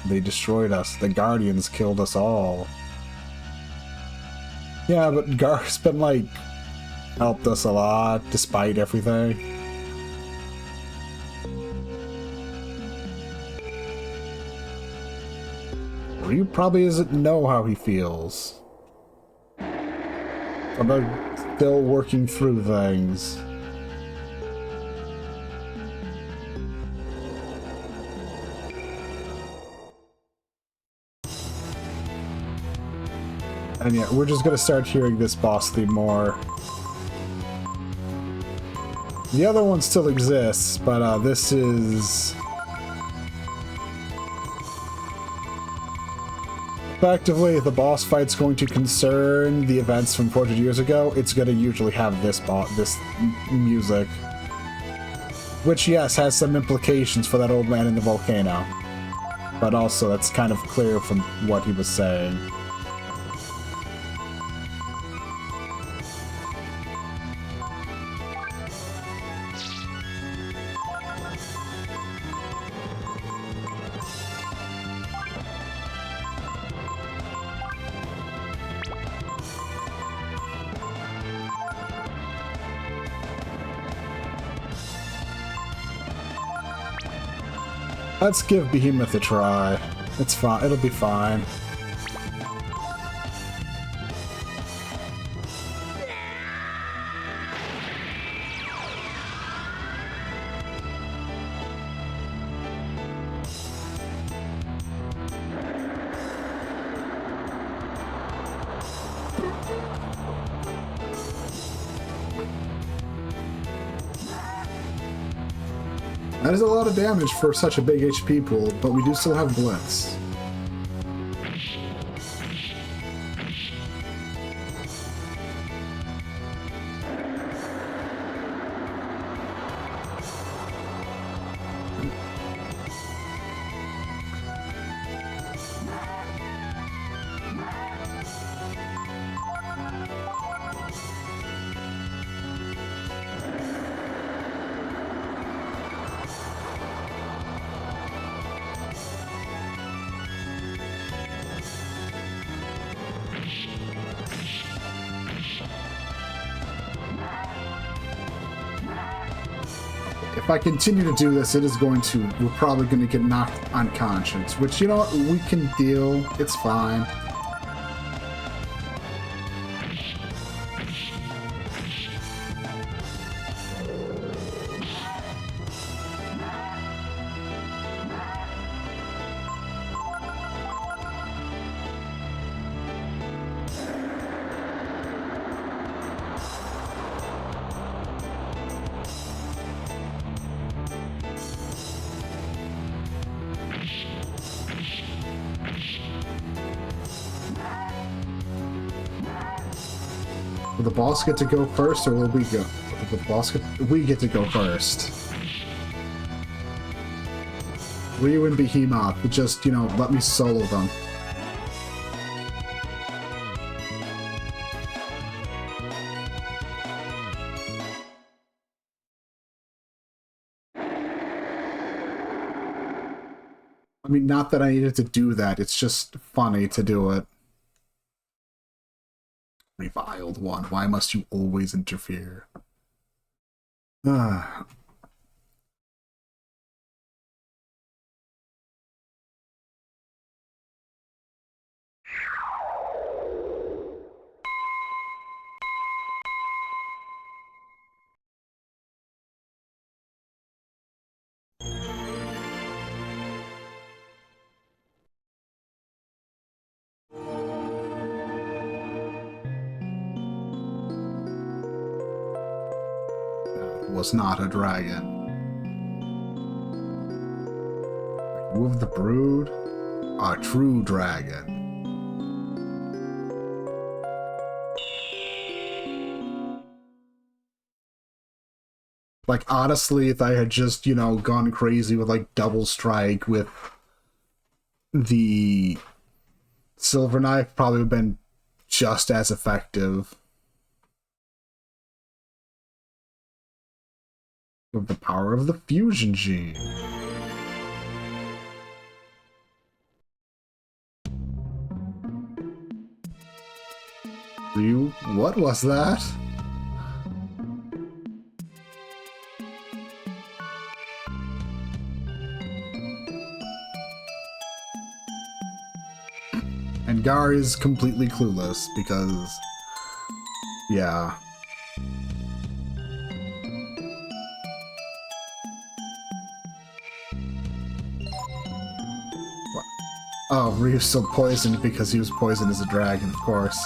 They destroyed us. The Guardians killed us all. Yeah, but Gar's been, like, helped us a lot, despite everything. Ryu probably doesn't know how he feels about still working through things. And yeah, we're just gonna start hearing this boss theme more. The other one still exists, but this is... Effectively, if the boss fight's going to concern the events from 400 years ago, it's gonna usually have this music. Which, yes, has some implications for that old man in the volcano. But also, that's kind of clear from what he was saying. Let's give Behemoth a try. It's fine. It'll be fine. That is a lot of damage for such a big HP pool, but we do still have Blitz. If I continue to do this, we're probably going to get knocked unconscious, which, you know what, we can deal. It's fine. Will the boss get to go first, or will we go? We get to go first. Ryu and Behemoth, just, you know, let me solo them. I mean, not that I needed to do that, it's just funny to do it. Reviled one, why must you always interfere? Ah. Was not a dragon. You of the brood, a true dragon. Like, honestly, if I had just, you know, gone crazy with, like, double strike with the silver knife, probably would have been just as effective. With the power of the fusion gene. Ryu, what was that? And Gar is completely clueless because, yeah. Oh, Ryu's still poisoned because he was poisoned as a dragon, of course.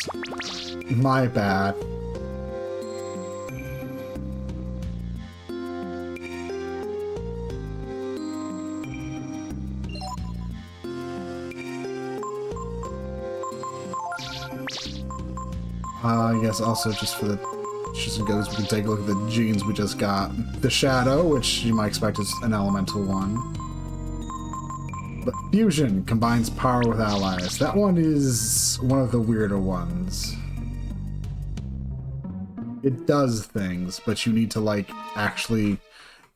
My bad. I guess also just for the shits and giggles, we can take a look at the genes we just got. The Shadow, which you might expect is an elemental one. But Fusion combines power with allies. That one is one of the weirder ones. It does things, but you need to, like, actually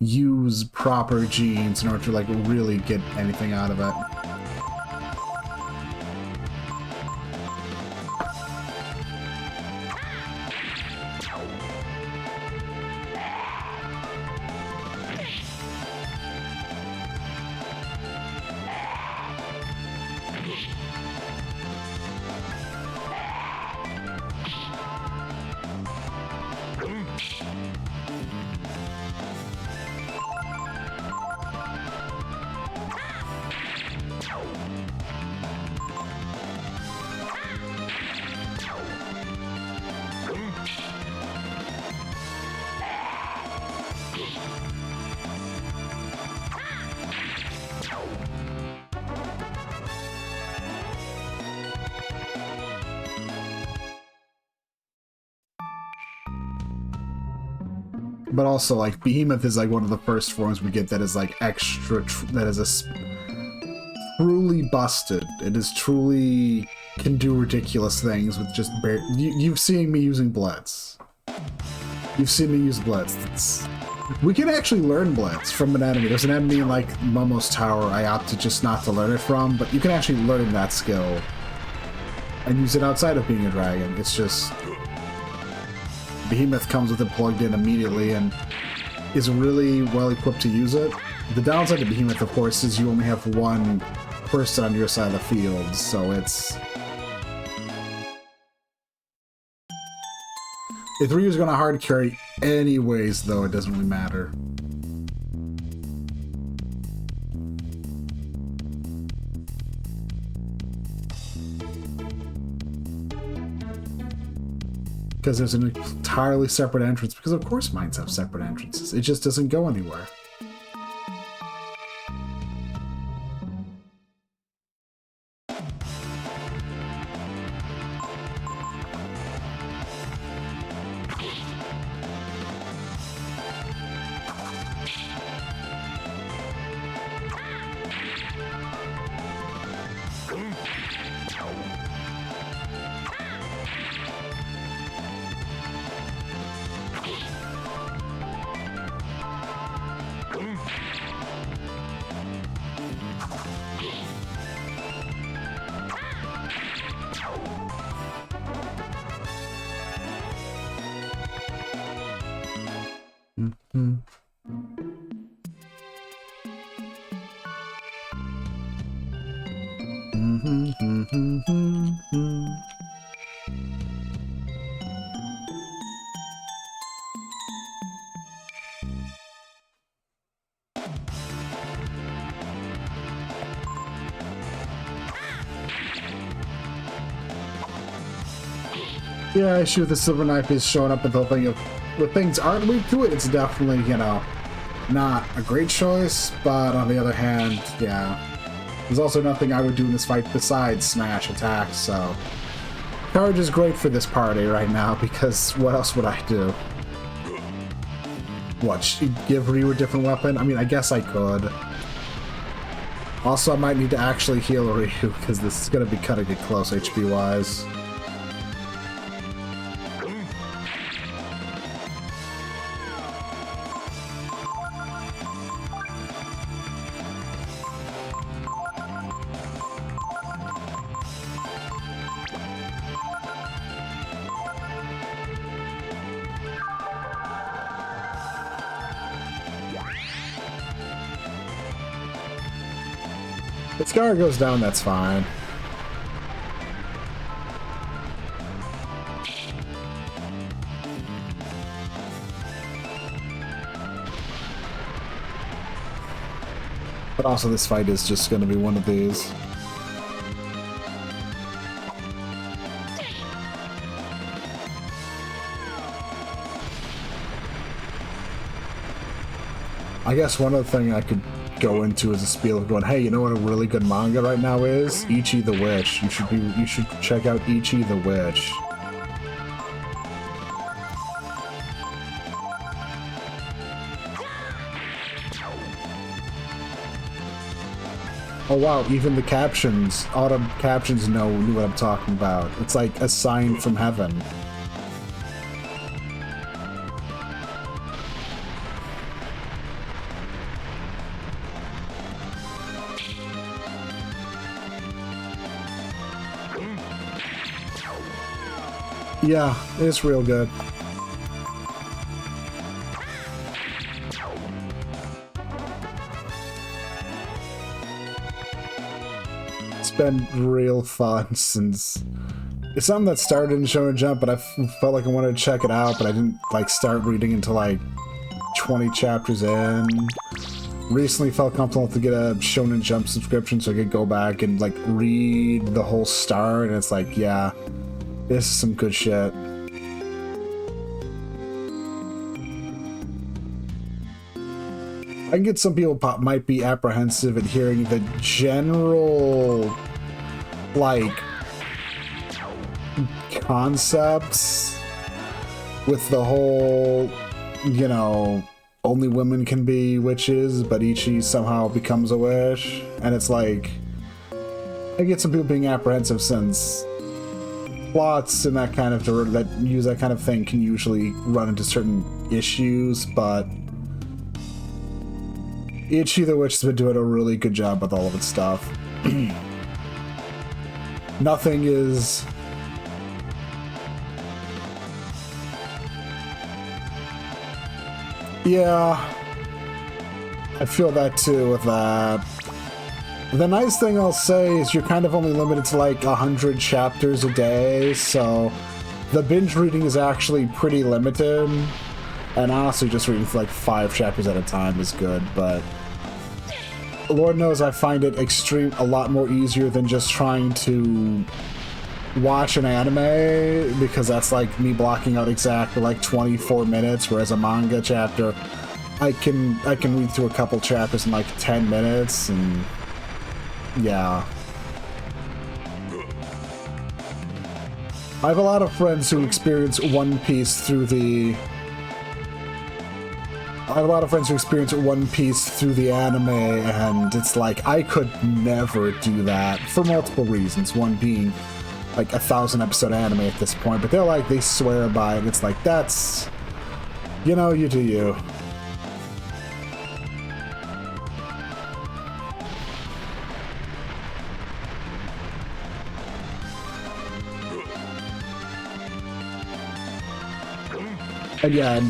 use proper genes in order to, like, really get anything out of it. But also, like, Behemoth is, like, one of the first forms we get that is, like, extra, that is truly busted. It is truly can do ridiculous things with just bare... You've seen me using Blitz. You've seen me use Blitz. We can actually learn Blitz from an enemy. There's an enemy in, like, Momo's Tower I opted just not to learn it from, but you can actually learn that skill and use it outside of being a dragon. It's just... Behemoth comes with it plugged in immediately and is really well equipped to use it. The downside of Behemoth, of course, is you only have one person on your side of the field, so it's... If Ryu's gonna hard carry anyways, though, it doesn't really matter. Because there's an entirely separate entrance, because of course mines have separate entrances. It just doesn't go anywhere. Yeah, issue with the Silver Knife is showing up at the whole thing of when things aren't weak to it, it's definitely, you know, not a great choice, but on the other hand, yeah. There's also nothing I would do in this fight besides smash attacks, so... Courage is great for this party right now, because what else would I do? What, give Ryu a different weapon? I mean, I guess I could. Also, I might need to actually heal Ryu, because this is going to be cutting it close HP-wise. If Scar goes down, that's fine. But also this fight is just going to be one of these. I guess one other thing I could go into is a spiel of going, hey, you know what a really good manga right now is? Ichi the Witch. You should check out Ichi the Witch. Oh wow, even the captions, auto captions knew what I'm talking about. It's like a sign from heaven. Yeah, it's real good. It's been real fun since... It's something that started in Shonen Jump, but I felt like I wanted to check it out, but I didn't like start reading until like 20 chapters in. Recently felt comfortable to get a Shonen Jump subscription so I could go back and like read the whole start, and it's like, yeah, this is some good shit. I can get some people might be apprehensive at hearing the general, like, concepts with the whole, you know, only women can be witches, but Ichi somehow becomes a witch. And it's like, I get some people being apprehensive since plots and that kind of, that use that kind of thing can usually run into certain issues, but Ichi the Witch has been doing a really good job with all of its stuff. Nothing is... Yeah, I feel that too with that. The nice thing I'll say is you're kind of only limited to like 100 chapters a day, so the binge reading is actually pretty limited. And honestly, just reading for like 5 chapters at a time is good, but Lord knows I find it a lot more easier than just trying to watch an anime, because that's like me blocking out exactly like 24 minutes, whereas a manga chapter, I can read through a couple chapters in like 10 minutes, and yeah. I have a lot of friends who experience One Piece through the... I have a lot of friends who experience One Piece through the anime, and it's like, I could never do that, for multiple reasons. One being, like, 1,000 episode anime at this point, but they're like, they swear by it, it's like, that's... You know, you do you. And yeah,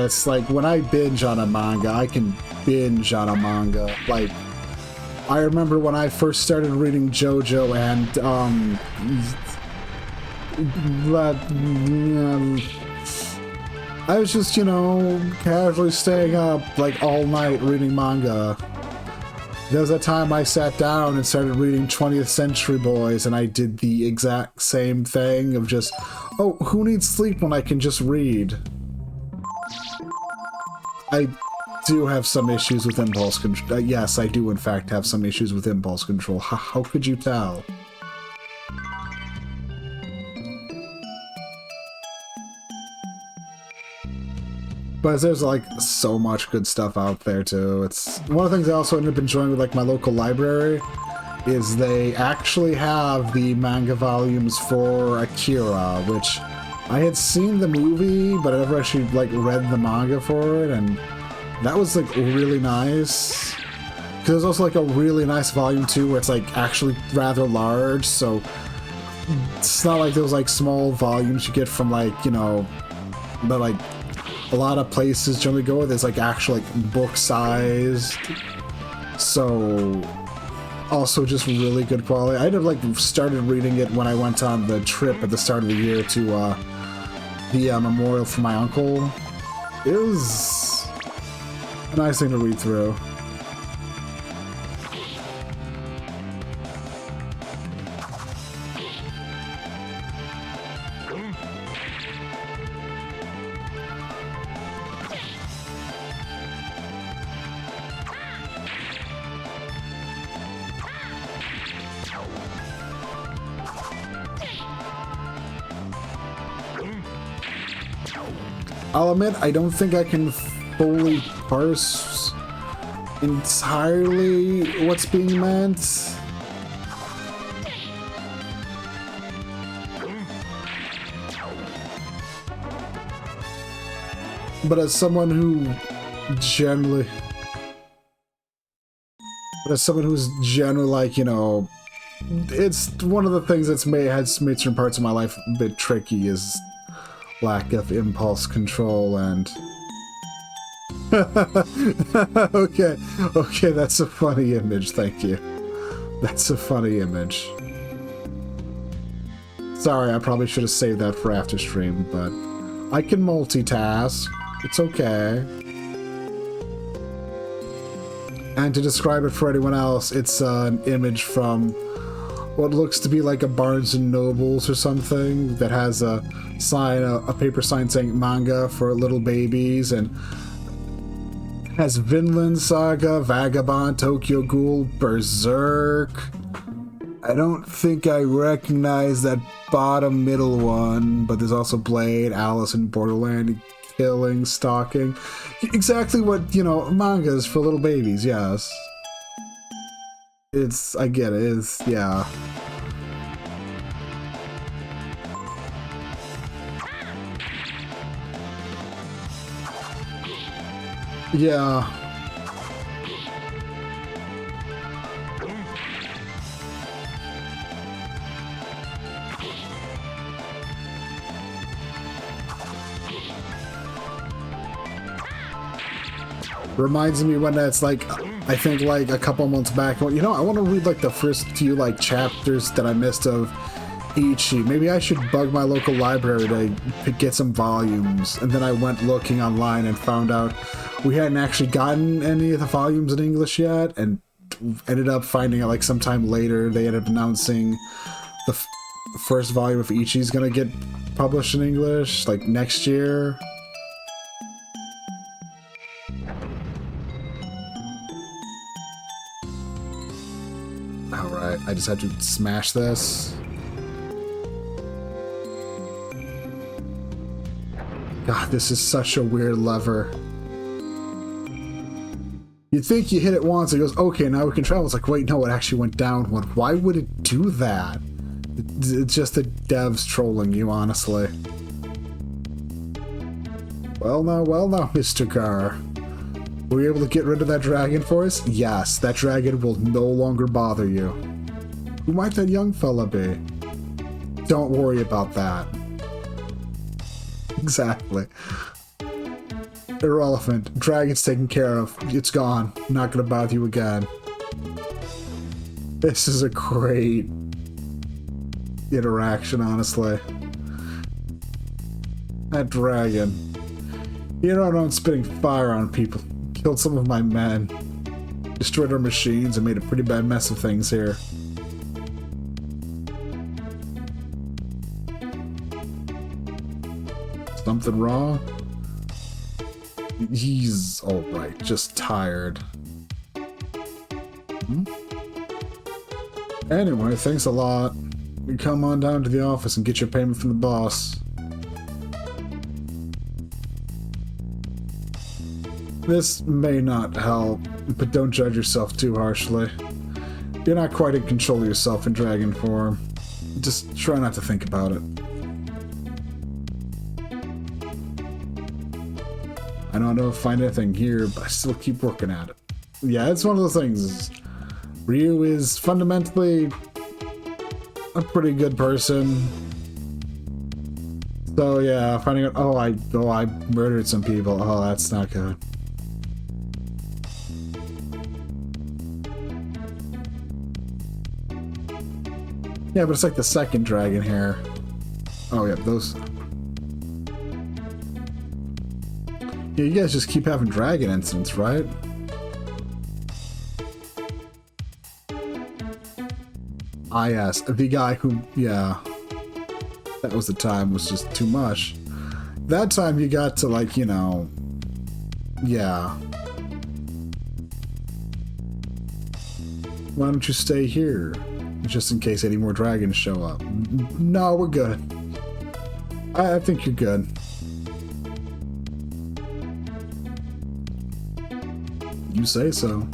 it's like, when I binge on a manga, I can binge on a manga. Like, I remember when I first started reading JoJo, and, I was just, you know, casually staying up, like, all night reading manga. There was a time I sat down and started reading 20th Century Boys, and I did the exact same thing of just, oh, who needs sleep when I can just read? I do have some issues with impulse control. Yes, I do in fact have some issues with impulse control. How could you tell? But there's like so much good stuff out there too. It's one of the things I also ended up enjoying with like my local library is they actually have the manga volumes for Akira, which I had seen the movie, but I never actually like read the manga for it, and that was like really nice. Because there's also like a really nice volume too, where it's like actually rather large, so it's not like those like small volumes you get from like, you know, but like a lot of places generally go with it's like actual like book sized. So also just really good quality. I had like started reading it when I went on the trip at the start of the year to the memorial for my uncle. It was a nice thing to read through. I'll admit, I don't think I can fully parse entirely what's being meant. But as someone who's generally like, you know, it's one of the things that's has made certain parts of my life a bit tricky is lack of impulse control and okay, that's a funny image, thank you. That's a funny image. Sorry, I probably should have saved that for after stream, but I can multitask. It's okay. And to describe it for anyone else, it's an image from what looks to be like a Barnes & Nobles or something that has a sign, a paper sign saying manga for little babies, and has Vinland Saga, Vagabond, Tokyo Ghoul, Berserk. I don't think I recognize that bottom middle one, but there's also Blade, Alice in Borderland, Killing, Stalking. Exactly what, you know, manga is for little babies, yes. It's, I get it, it's, yeah. Yeah. Reminds me when it's like, I think like a couple months back, you know, I want to read like the first few like chapters that I missed of Ichi. Maybe I should bug my local library to get some volumes. And then I went looking online and found out we hadn't actually gotten any of the volumes in English yet, and ended up finding out like sometime later they ended up announcing the first volume of Ichi's gonna get published in English like next year. Alright, I just have to smash this. God, this is such a weird lever. You'd think you hit it once, it goes, okay, now we can travel. It's like, wait, no, it actually went downward. Why would it do that? It's just the devs trolling you, honestly. Well now, Mr. Gar. Were you able to get rid of that dragon for us? Yes, that dragon will no longer bother you. Who might that young fella be? Don't worry about that. Exactly. Irrelevant. Dragon's taken care of. It's gone. Not gonna bother you again. This is a great interaction, honestly. That dragon. You know, I'm spitting fire on people. Killed some of my men. Destroyed our machines and made a pretty bad mess of things here. Something wrong? He's alright, just tired. Anyway, thanks a lot. You come on down to the office and get your payment from the boss. This may not help, but don't judge yourself too harshly. You're not quite in control of yourself in dragon form. Just try not to think about it. I don't know if I find anything here, but I still keep working at it. Yeah, it's one of those things. Ryu is fundamentally a pretty good person. So yeah, finding out, oh, I murdered some people. Oh, that's not good. Yeah, but it's like the second dragon here. Oh yeah, those. Yeah, you guys just keep having dragon incidents, right? Ah, yes, the guy who, yeah, that was the time, was just too much. That time you got to, like, you know, yeah. Why don't you stay here? Just in case any more dragons show up. No, we're good. I think you're good. You say so.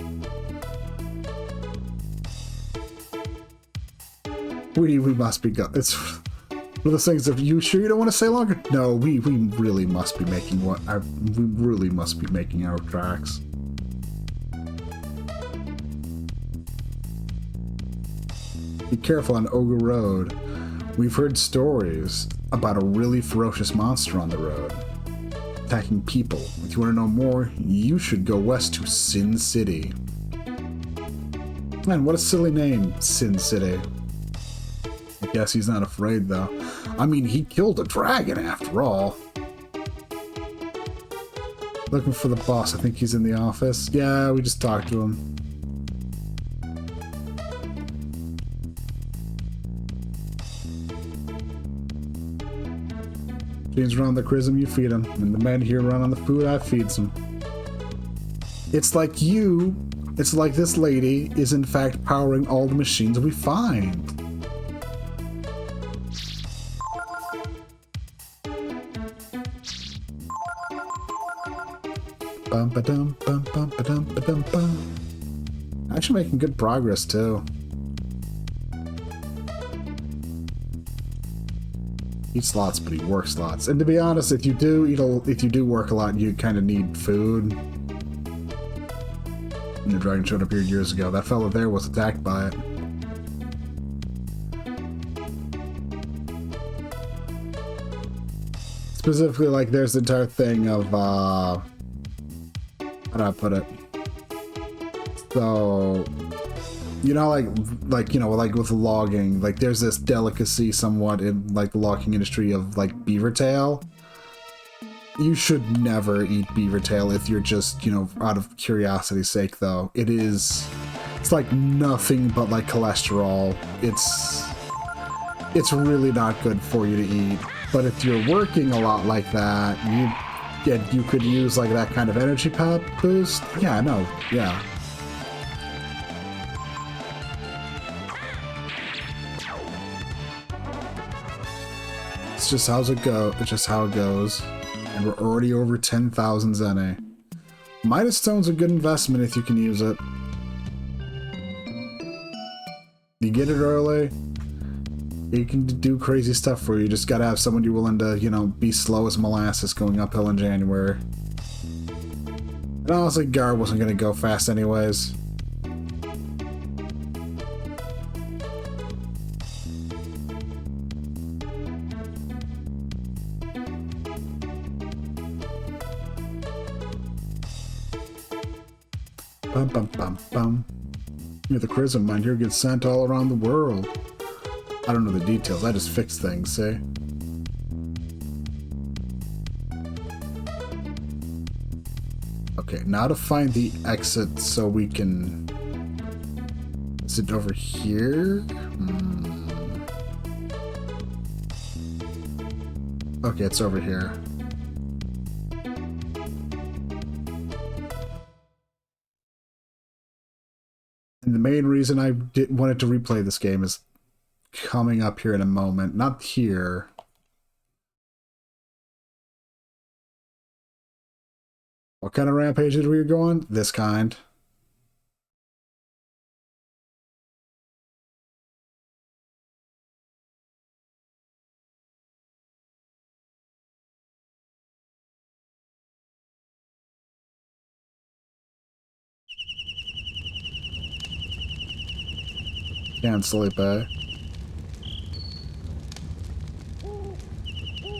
We must be go. It's one of those things. Of you sure you don't want to stay longer? No, we really must be making we really must be making our tracks. Be careful on Ogre Road. We've heard stories about a really ferocious monster on the road, attacking people. If you want to know more, you should go west to Sin City. Man, what a silly name, Sin City. I guess he's not afraid, though. I mean, he killed a dragon, after all. Looking for the boss. I think he's in the office. Yeah, we just talked to him. James run on the charisma, you feed him. And the men here run on the food, I feeds them. It's like it's like this lady is in fact powering all the machines we find. Bum ba dum bum bum ba dum ba dum bum. Actually making good progress too. Eats lots, but he works lots. And to be honest, if you do work a lot, you kind of need food. And the dragon showed up here years ago. That fella there was attacked by it. Specifically, like, there's the entire thing of, how do I put it? So, you know, like you know, like with logging, like there's this delicacy somewhat in like the logging industry of like beaver tail. You should never eat beaver tail if you're just, you know, out of curiosity's sake, though. It's like nothing but like cholesterol. It's really not good for you to eat. But if you're working a lot like that, you could use like that kind of energy pop boost. Yeah, no, yeah. It's just how it goes. And we're already over 10,000 Zene. Midas Stone's a good investment if you can use it. You get it early, it can do crazy stuff for you. You just gotta have someone you're willing to, you know, be slow as molasses going uphill in January. And honestly, Gar wasn't gonna go fast anyways. Bum bum bum bum. Yeah, the charisma mine here gets sent all around the world. I don't know the details, I just fix things, see? Okay, now to find the exit so we can... Is it over here? Okay, it's over here. And the main reason I wanted to replay this game is coming up here in a moment. Not here. What kind of rampage did we go on? This kind. Can't sleep, eh?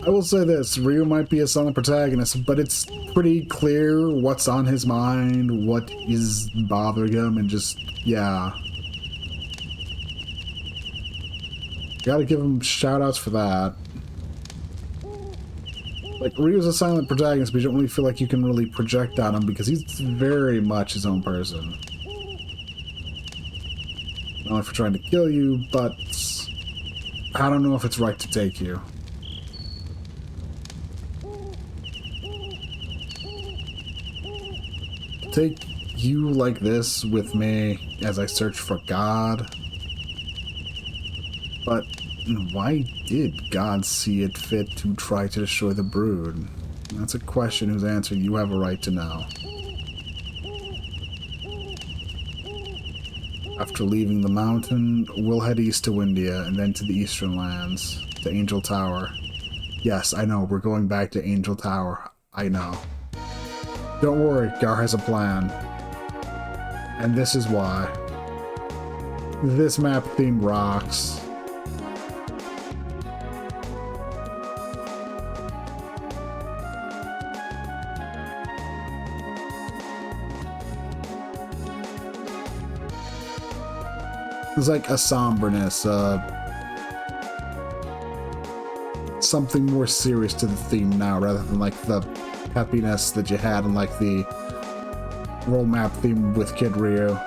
I will say this, Ryu might be a silent protagonist, but it's pretty clear what's on his mind, what is bothering him, and just, yeah. Gotta give him shout-outs for that. Like, Ryu's a silent protagonist, but you don't really feel like you can really project on him because he's very much his own person. Not only for trying to kill you, but I don't know if it's right to take you. Take you like this with me as I search for God. But why did God see it fit to try to destroy the brood? That's a question whose answer you have a right to know. After leaving the mountain, we'll head east to India and then to the eastern lands, to Angel Tower. Yes, I know, we're going back to Angel Tower. I know. Don't worry, Gar has a plan. And this is why. This map theme rocks. There's like a somberness, something more serious to the theme now, rather than like the peppiness that you had in like the world map theme with Kid Ryu.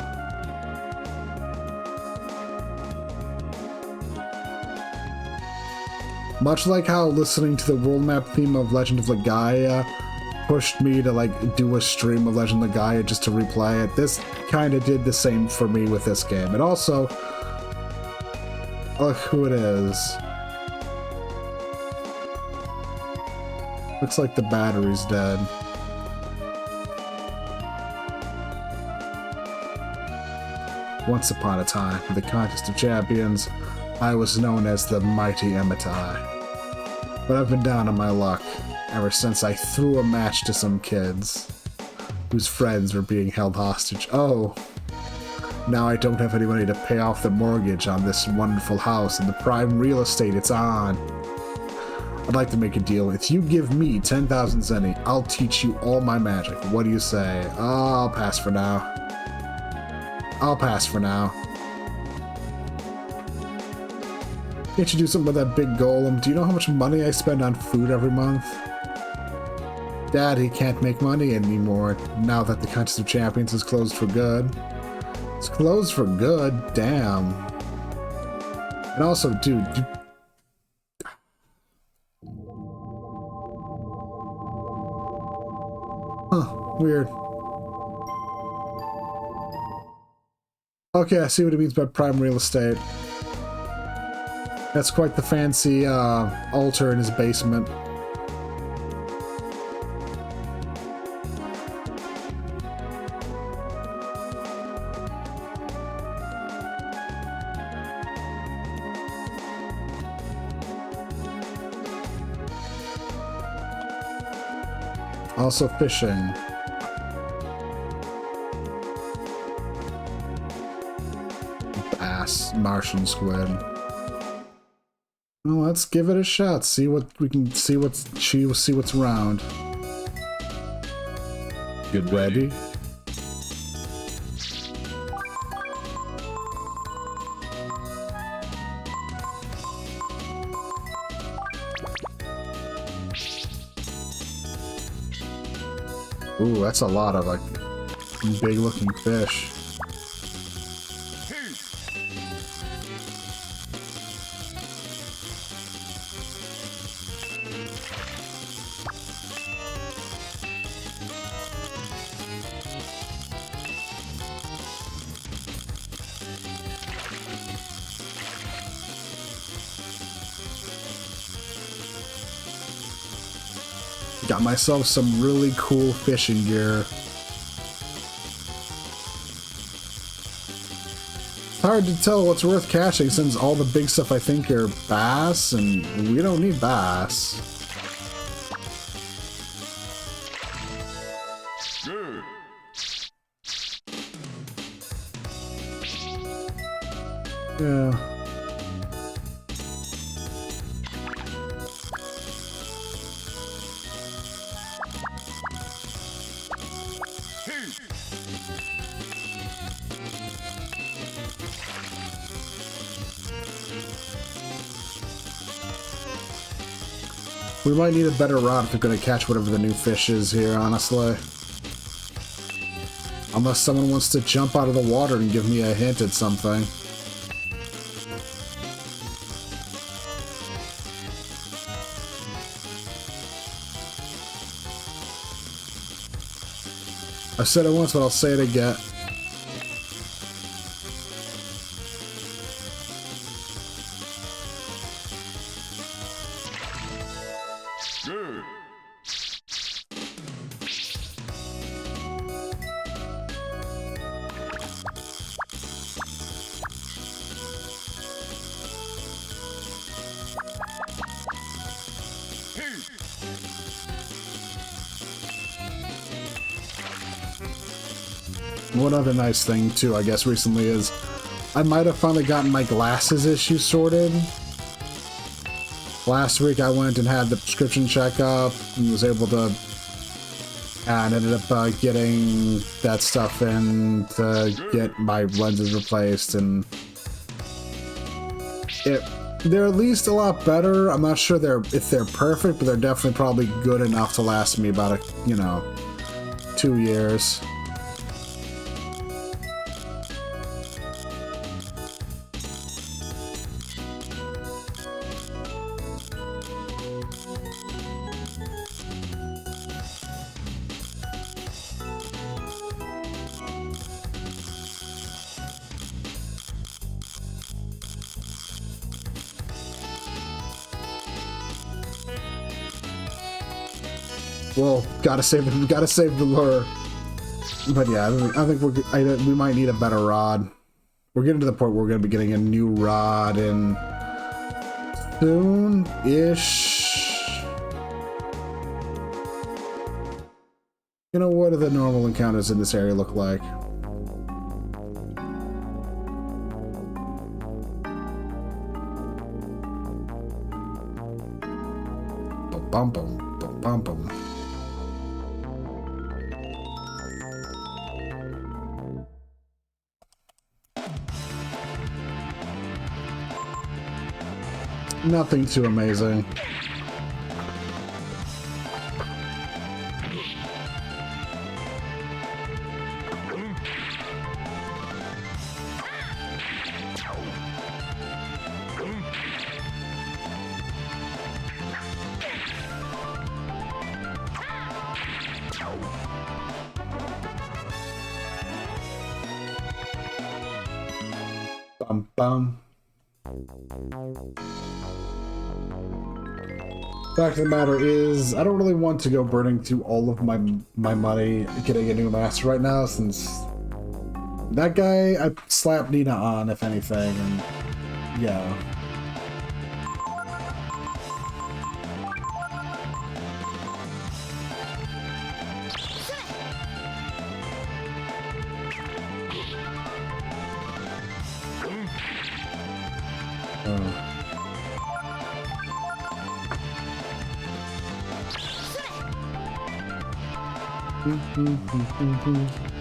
Much like how listening to the world map theme of Legend of Legaia pushed me to like do a stream of Legend of Legaia just to replay it, this kind of did the same for me with this game. And also, look who it is. Looks like the battery's dead. Once upon a time, in the Contest of Champions, I was known as the Mighty Emitai. But I've been down on my luck ever since I threw a match to some kids whose friends were being held hostage. Oh, now I don't have any money to pay off the mortgage on this wonderful house and the prime real estate it's on. I'd like to make a deal. If you give me 10,000 zenny, I'll teach you all my magic. What do you say? Oh, I'll pass for now. I'll pass for now. Can't you do something with that big golem? Do you know how much money I spend on food every month? Dad, he can't make money anymore now that the Contest of Champions is closed for good. It's closed for good? Damn. And also, dude... Huh, weird. Okay, I see what it means by prime real estate. That's quite the fancy altar in his basement. Also fishing. Bass, Martian squid. Well, let's give it a shot. See what we can see. See what's around. You ready? Ooh, that's a lot of like big looking fish. Got myself some really cool fishing gear. It's hard to tell what's worth catching since all the big stuff I think are bass, and we don't need bass. Yeah. We might need a better rod if we're going to catch whatever the new fish is here, honestly. Unless someone wants to jump out of the water and give me a hint at something. I've said it once, but I'll say it again. One other nice thing, too, I guess, recently is I might have finally gotten my glasses issue sorted. Last week I went and had the prescription checkup and was able to... and ended up getting that stuff in to get my lenses replaced, and... they're at least a lot better. I'm not sure if they're perfect, but they're definitely probably good enough to last me about 2 years. Well, gotta save the lure. But yeah, I think we might need a better rod. We're getting to the point where we're gonna be getting a new rod in soon-ish. What do the normal encounters in this area look like? Bum bum bum bum bum. Nothing too amazing. Bum bum. Fact of the matter is, I don't really want to go burning through all of my money getting a new master right now, since that guy, I slapped Nina on, if anything, and yeah.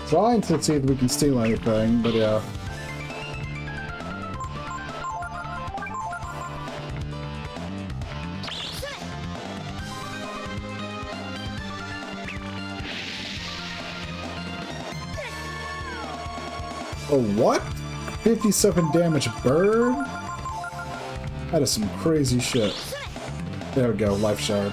Trying to see if we can steal anything, but yeah. Oh, what? 57 damage bird? That is some crazy shit. There we go, life shard.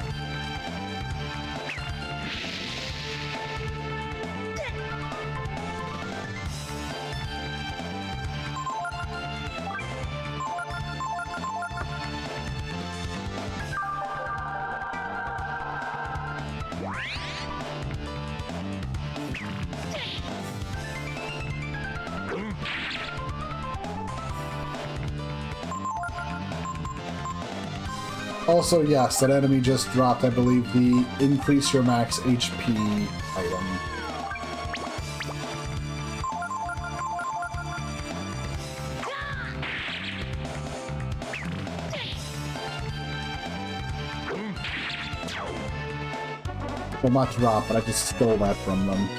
Also, yes, that enemy just dropped, I believe, the increase your max HP item. Well, not drop, but I just stole that from them.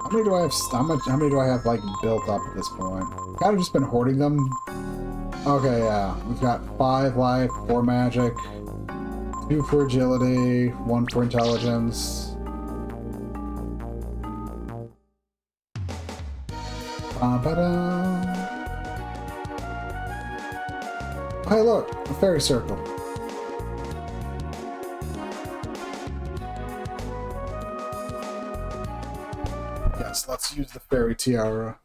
How many do I have? How many do I have like built up at this point? Kind of just been hoarding them. Okay, yeah, we've got 5 life, 4 magic, 2 for agility, 1 for intelligence. Hey, look, a fairy circle. Yes, let's use the fairy tiara.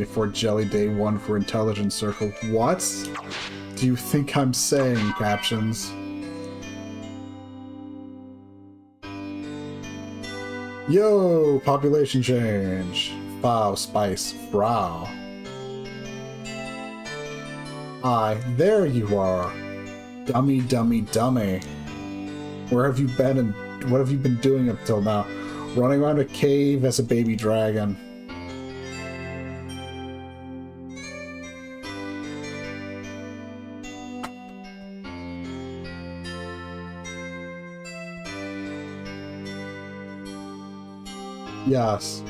74 jelly day 1 for intelligence circle. What do you think I'm saying, captions? Yo, population change. Wow, spice. Brow. There you are. Dummy, dummy, dummy. Where have you been and what have you been doing up till now? Running around a cave as a baby dragon. Yes.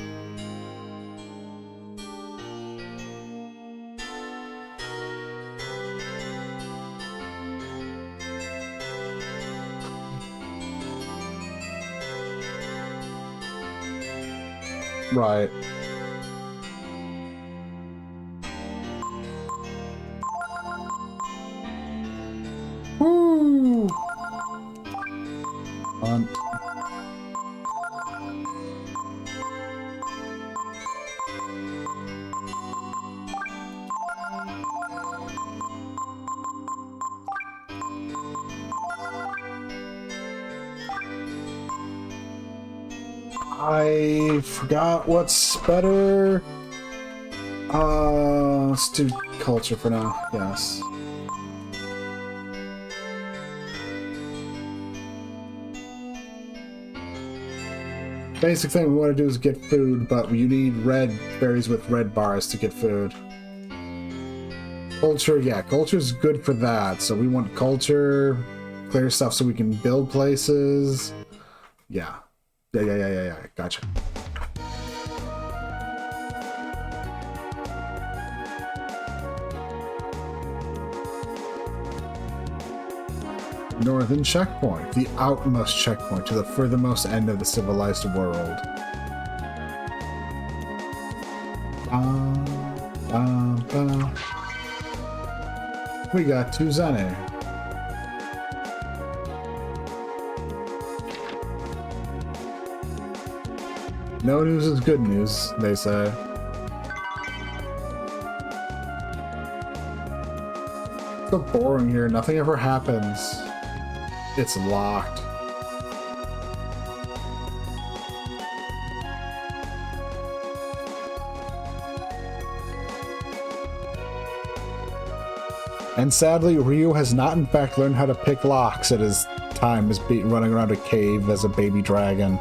Right. Woo! I forgot what's better. Let's do culture for now. Yes. Basic thing we want to do is get food, but you need red berries with red bars to get food. Culture, yeah, culture is good for that. So we want culture, clear stuff so we can build places. Yeah. Yeah. Gotcha. Northern checkpoint, the outmost checkpoint to the furthermost end of the civilized world. We got 2 Zane. No news is good news, they say. So boring here, nothing ever happens. It's locked. And sadly, Ryu has not in fact learned how to pick locks at his time as running around a cave as a baby dragon.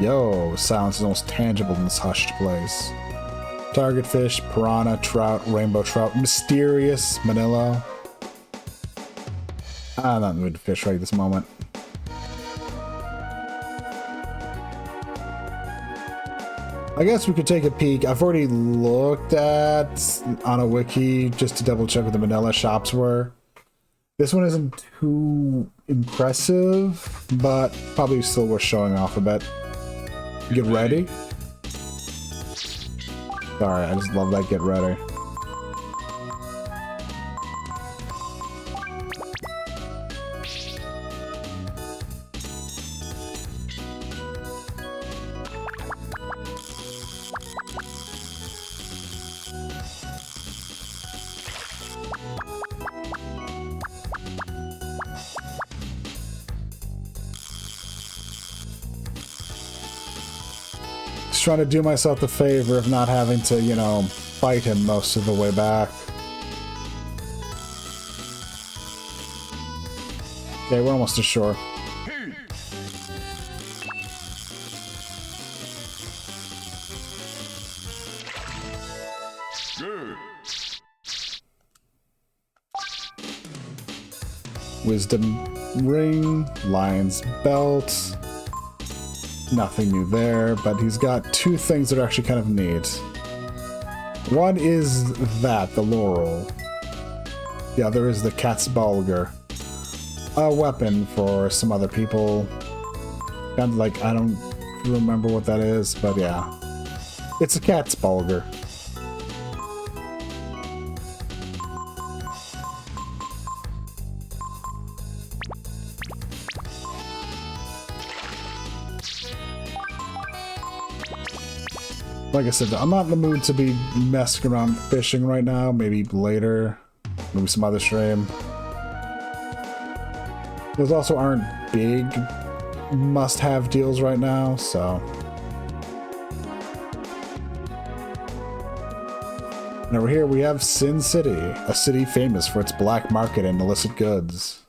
Yo, silence is almost tangible in this hushed place. Target fish, piranha, trout, rainbow trout, mysterious, manila. I'm not in the mood to fish right this moment. I guess we could take a peek. I've already looked at on a wiki just to double check what the manila shops were. This one isn't too impressive, but probably still worth showing off a bit. Get ready. Sorry, I just love that get ready. Trying to do myself the favor of not having to, you know, fight him most of the way back. Okay, we're almost to shore. Wisdom ring, lion's belt. Nothing new there, but he's got 2 things that are actually kind of neat. One is that, the laurel. The other is the cat's bulger. A weapon for some other people. Kind of like, I don't remember what that is, but yeah. It's a cat's bulger. Like I said, I'm not in the mood to be messing around fishing right now. Maybe later. Maybe some other stream. Those also aren't big must-have deals right now, so... And over here we have Sin City, a city famous for its black market and illicit goods.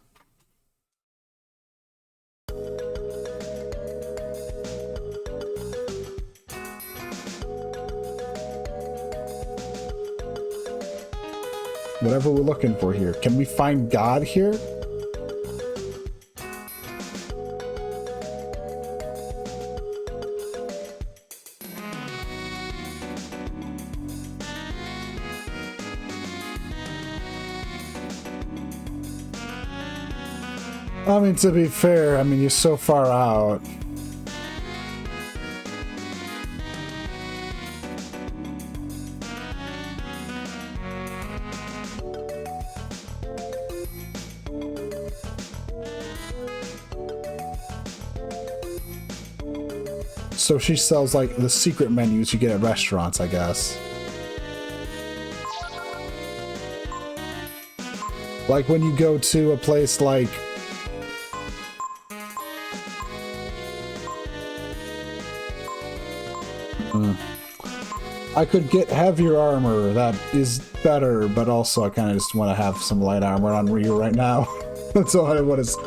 Whatever we're looking for here. Can we find God here? I mean, to be fair, I mean, you're so far out. So she sells, like, the secret menus you get at restaurants, I guess. Like when you go to a place like... I could get heavier armor that is better, but also I kind of just want to have some light armor on Ryu right now. That's all I want is...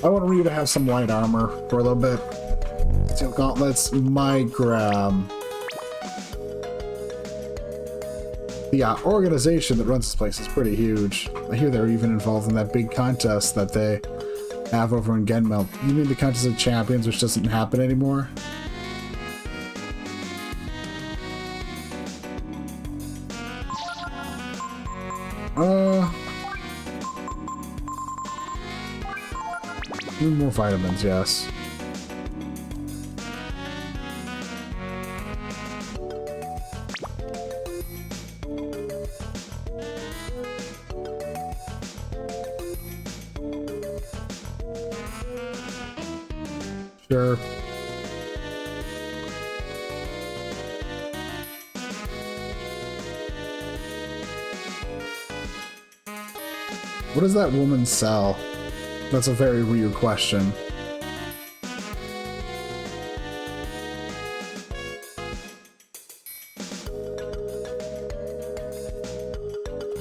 I want Ryu to have some light armor for a little bit. Steel gauntlets, my grab. The organization that runs this place is pretty huge. I hear they're even involved in that big contest that they have over in Genmel. You mean the contest of champions, which doesn't happen anymore? Need more vitamins, yes. Sure. What does that woman sell? That's a very weird question.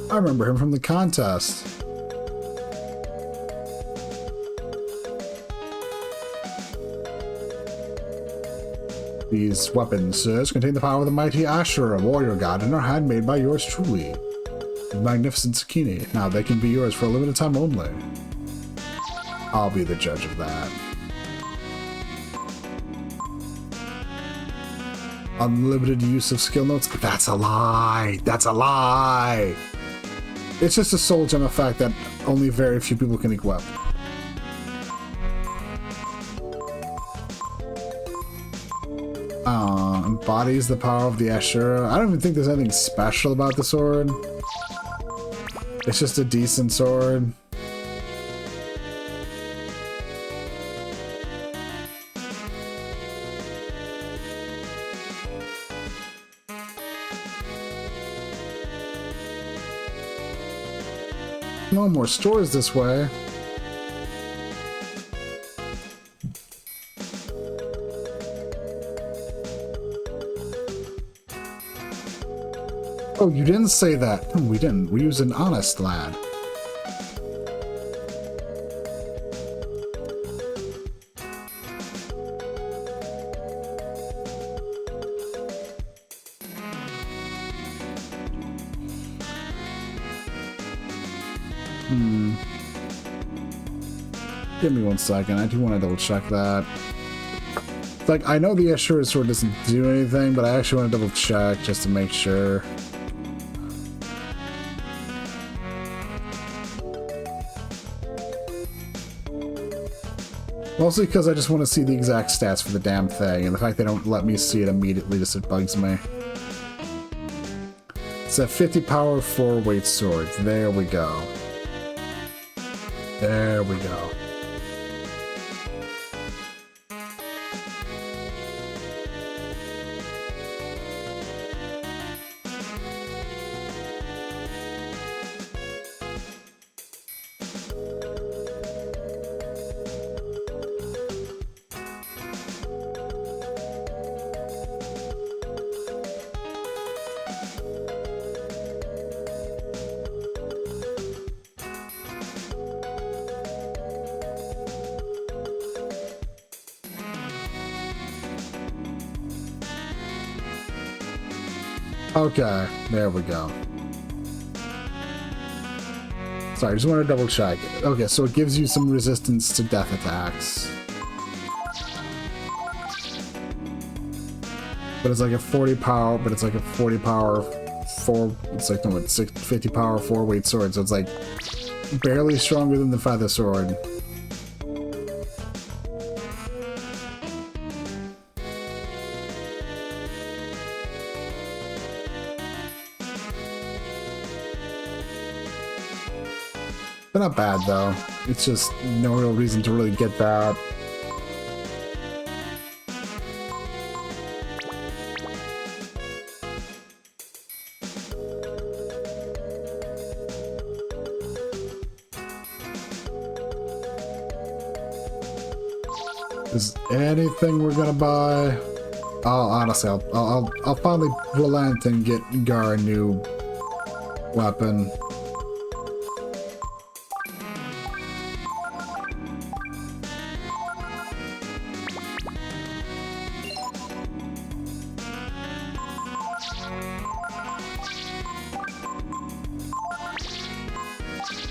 I remember him from the contest. These weapons, sirs, contain the power of the mighty Ashura, warrior god, and are handmade by yours truly. The magnificent Sakini. Now they can be yours for a limited time only. I'll be the judge of that. Unlimited use of skill notes? That's a lie! That's a lie! It's just a soul gem effect that only very few people can equip. Embodies the power of the Ashura. I don't even think there's anything special about the sword. It's just a decent sword. No more stores this way. Oh, you didn't say that. We didn't. We used an honest lad. Give me 1 second. I do want to double check that. Like, I know the Ashura sword doesn't do anything, but I actually want to double check just to make sure. Mostly because I just want to see the exact stats for the damn thing, and the fact they don't let me see it immediately just bugs me. It's a 50 power 4 weight sword. There we go. There we go. Okay, there we go. Sorry, I just want to double check. Okay, so it gives you some resistance to death attacks. But it's like a 40 power, but it's like a 40 power 4, it's like, no, it's 50 power 4-weight sword, so it's like barely stronger than the feather sword. They're not bad though. It's just no real reason to really get that. Is anything we're gonna buy? Honestly, I'll finally relent and get Gar a new weapon.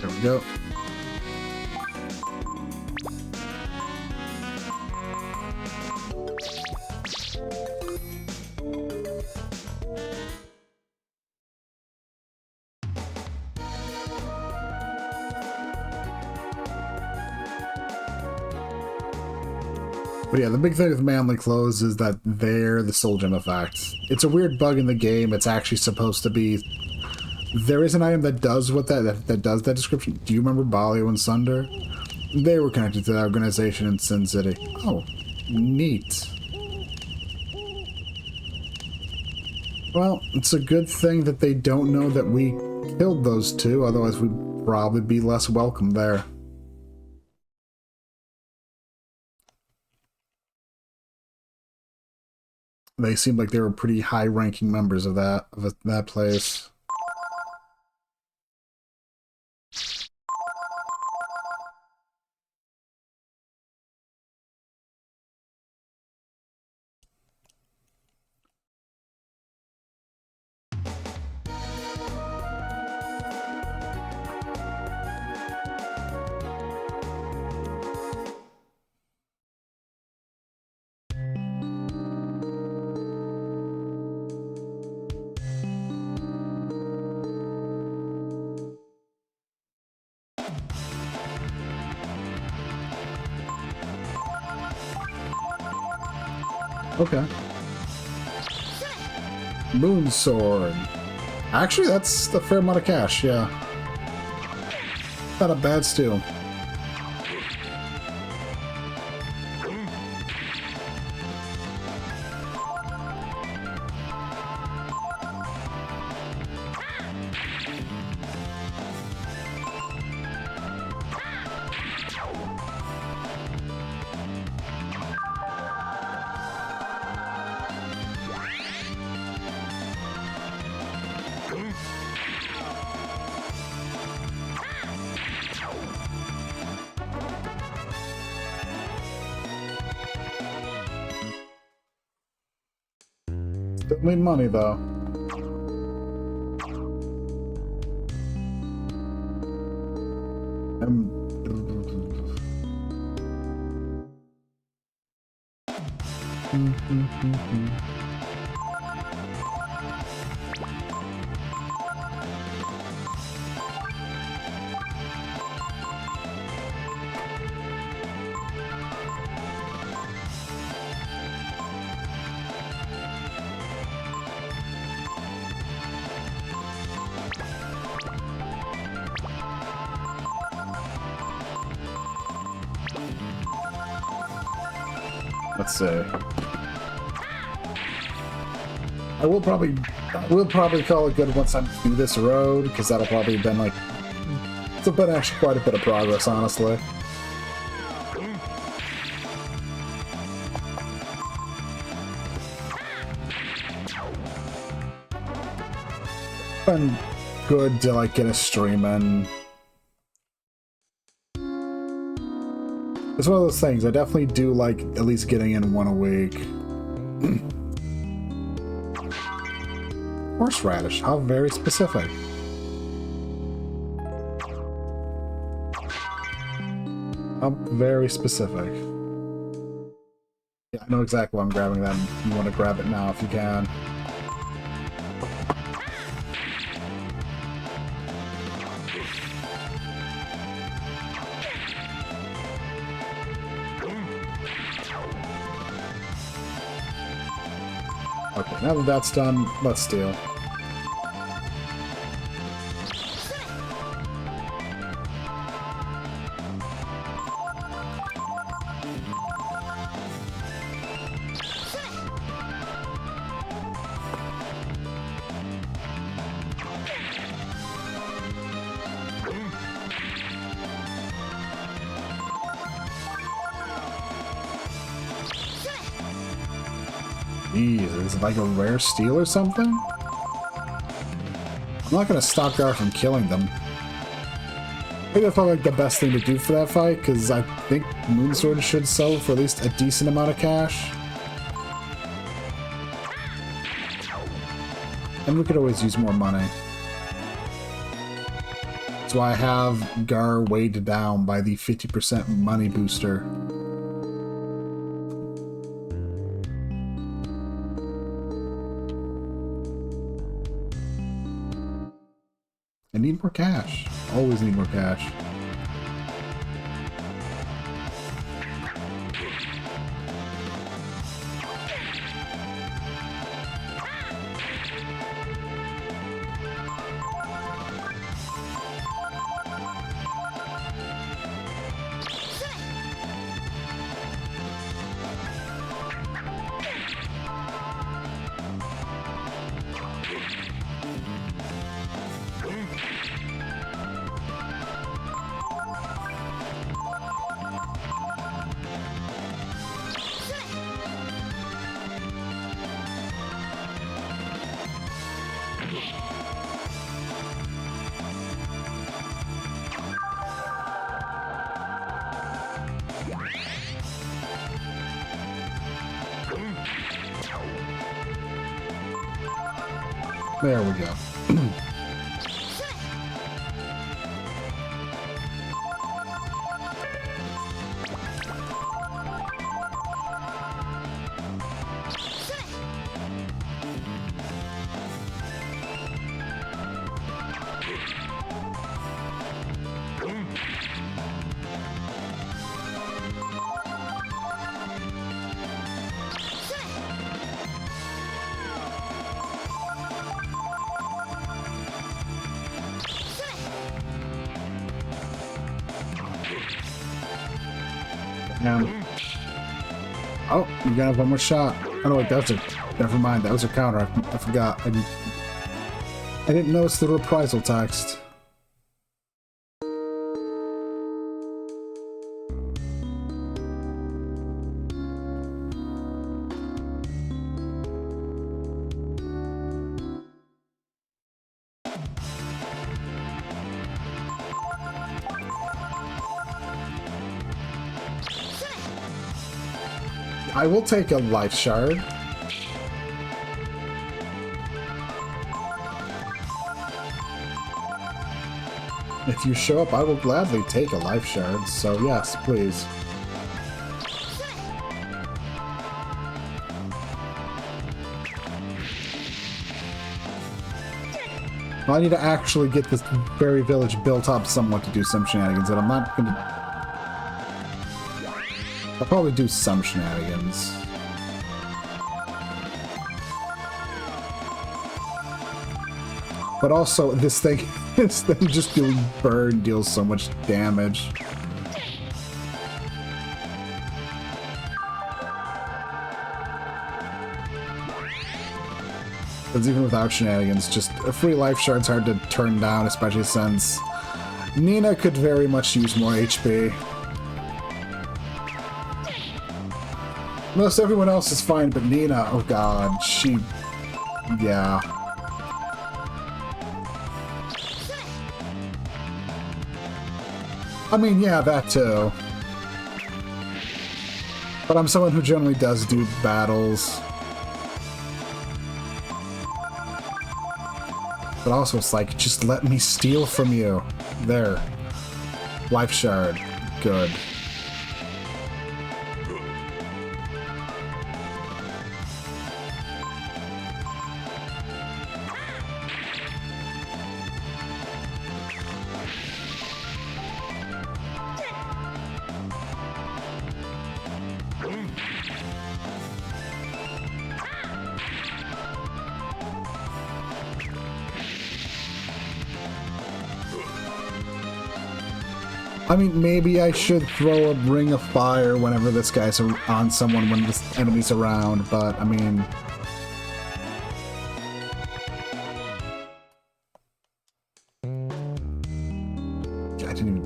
There we go. But yeah, the big thing with manly clothes is that they're the soul gem effect. It's a weird bug in the game. It's actually supposed to be... There is an item that does what that does that description. Do you remember Balio and Sunder? They were connected to that organization in Sin City. Oh, neat. Well, it's a good thing that they don't know that we killed those two, otherwise we'd probably be less welcome there. They seemed like they were pretty high-ranking members of that place. Okay. Moon Sword. Actually, that's a fair amount of cash, yeah. Not a bad steal. Still need money, though. Let's see. I will probably call it good once I'm through this road, because that'll probably have been like... It's been actually quite a bit of progress, honestly. Been good to like get a stream in. It's one of those things, I definitely do like at least getting in one a week. Horseradish. How very specific. How very specific. Yeah, I know exactly why I'm grabbing that. You want to grab it now if you can. Okay, now that that's done, let's steal. Jeez, is it like a rare steal or something? I'm not gonna stop Gar from killing them. I think that's probably like the best thing to do for that fight, because I think Moonsword should sell for at least a decent amount of cash. And we could always use more money. That's why I have Gar weighed down by the 50% money booster. I need more cash. Always need more cash. There we go. Oh, you gotta have one more shot. Oh no, wait, that was a... Never mind, that was a counter. I forgot. I didn't notice the reprisal text. I will take a life shard. If you show up, I will gladly take a life shard, so yes, please. Well, I need to actually get this fairy village built up somewhat to do some shenanigans, and I'm not gonna... I'll probably do some shenanigans. But also, this thing just doing burn deals so much damage. Because even without shenanigans, just a free life shard's hard to turn down, especially since Nina could very much use more HP. Most everyone else is fine, but Nina, oh god, she... yeah. I mean, yeah, that too. But I'm someone who generally does do battles. But also it's like, just let me steal from you. There. Life shard. Good. I mean, maybe I should throw a ring of fire whenever this guy's on someone when this enemy's around, but I mean... I didn't even...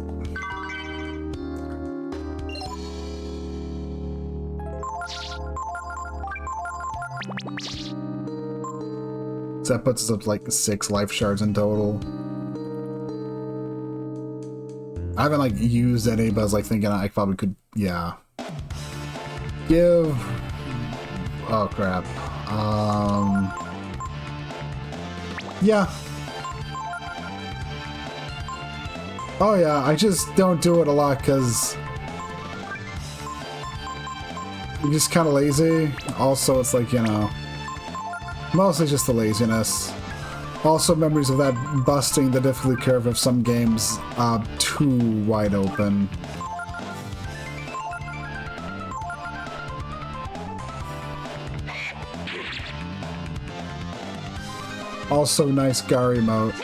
So that puts us up to like 6 life shards in total. I haven't like used any, but I was like thinking I probably could, yeah. Give... Oh crap. Yeah. Oh yeah, I just don't do it a lot because I'm just kind of lazy. Also, it's like, you know, mostly just the laziness. Also, memories of that busting the difficulty curve of some games too wide open. Also, nice Gar emote.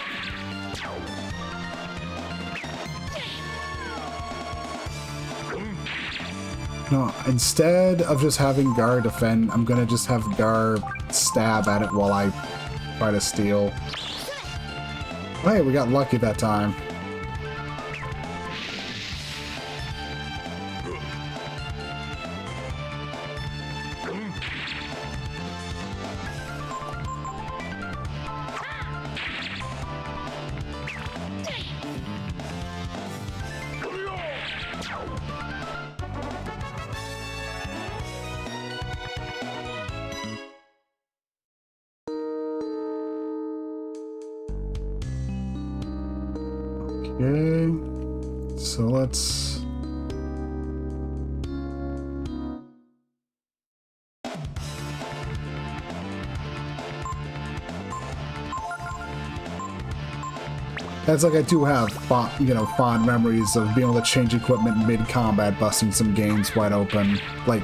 No, instead of just having Gar defend, I'm gonna just have Gar stab at it while I try to steal. Hey, we got lucky that time. Okay, so let's... That's like I do have, fond memories of being able to change equipment mid-combat, busting some games wide open. Like,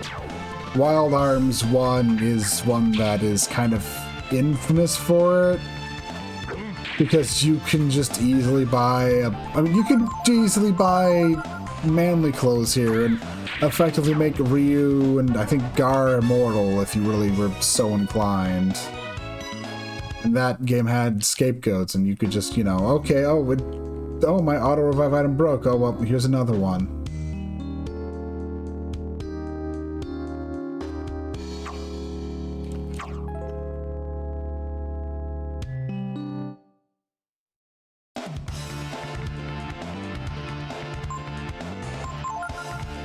Wild Arms 1 is one that is kind of infamous for it. Because you can just easily buy, you can easily buy manly clothes here and effectively make Ryu and I think Gar immortal if you really were so inclined. And that game had scapegoats and you could just, okay, oh, my auto revive item broke. Oh, well, here's another one.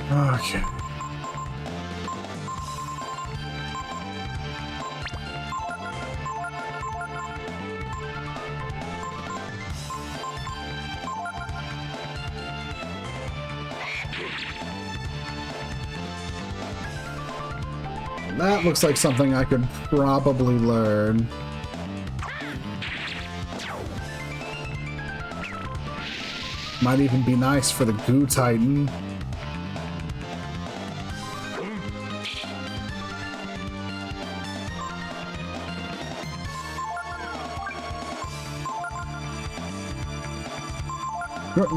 Okay. That looks like something I could probably learn. Might even be nice for the Goo Titan.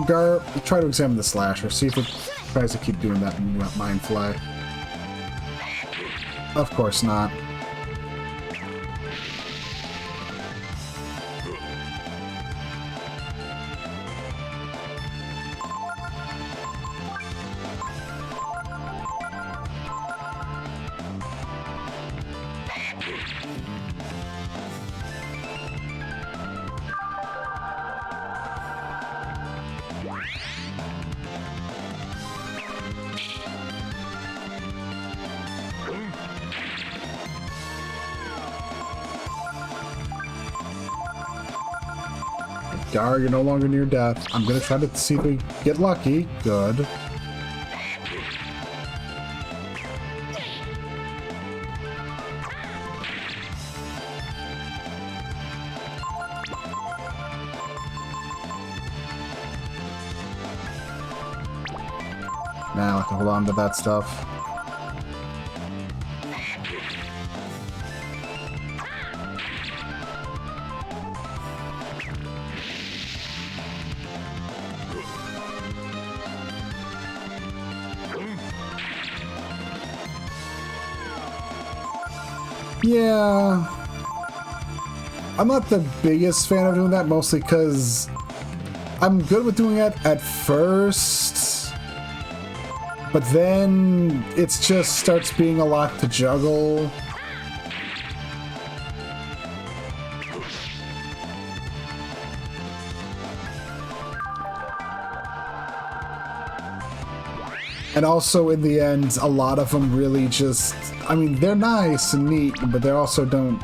Gar, try to examine the slasher, see if it tries to keep doing that mind fly. Of course not. Gar, you're no longer near death. I'm gonna try to see if we get lucky. Good. Now I have to hold on to that stuff. Yeah, I'm not the biggest fan of doing that, mostly because I'm good with doing it at first, but then it just starts being a lot to juggle. And also, in the end, a lot of them really just... I mean, they're nice and neat, but they also don't...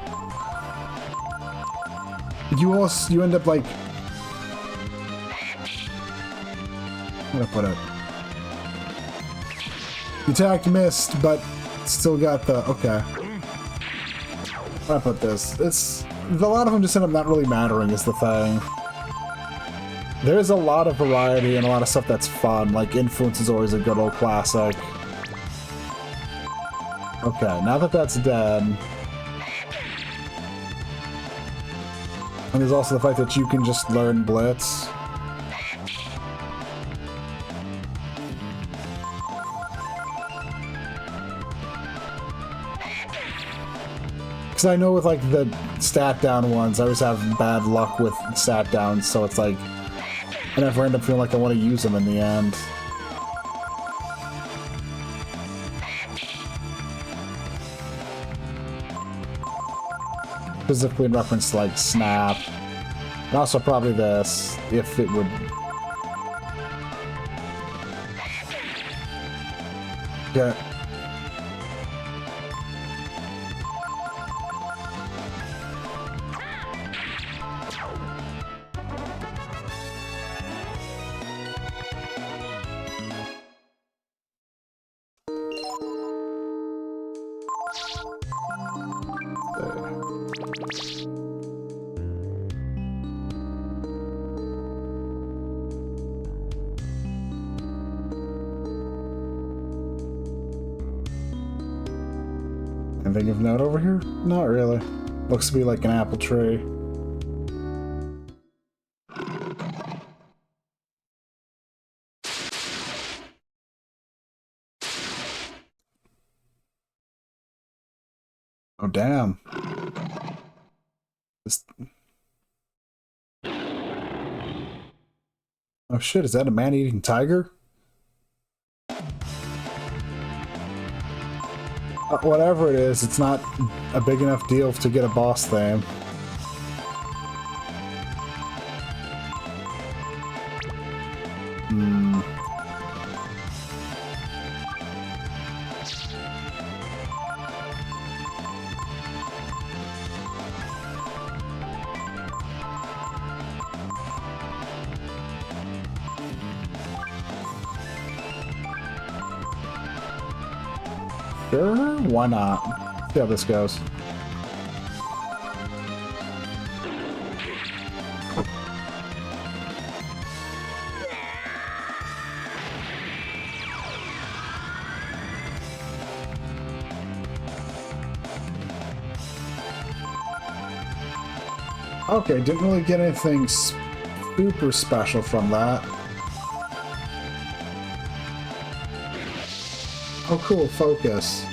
You end up, like... How do I put it? You attacked, missed, but still got the... Okay. How do I put this? It's... A lot of them just end up not really mattering is the thing. There's a lot of variety and a lot of stuff that's fun, like Influence is always a good old classic. Okay, now that that's dead... And there's also the fact that you can just learn Blitz. Because I know with like the stat down ones, I always have bad luck with stat downs, so it's like... I never end up feeling like I want to use them in the end. Specifically in reference to like Snap. And also probably this, if it would... Yeah. Anything of note over here? Not really. Looks to be like an apple tree. Oh, damn. This... Oh shit, is that a man-eating tiger? Whatever it is, it's not a big enough deal to get a boss theme. Sure, why not? See how this goes. Okay, didn't really get anything super special from that. Oh cool, focus.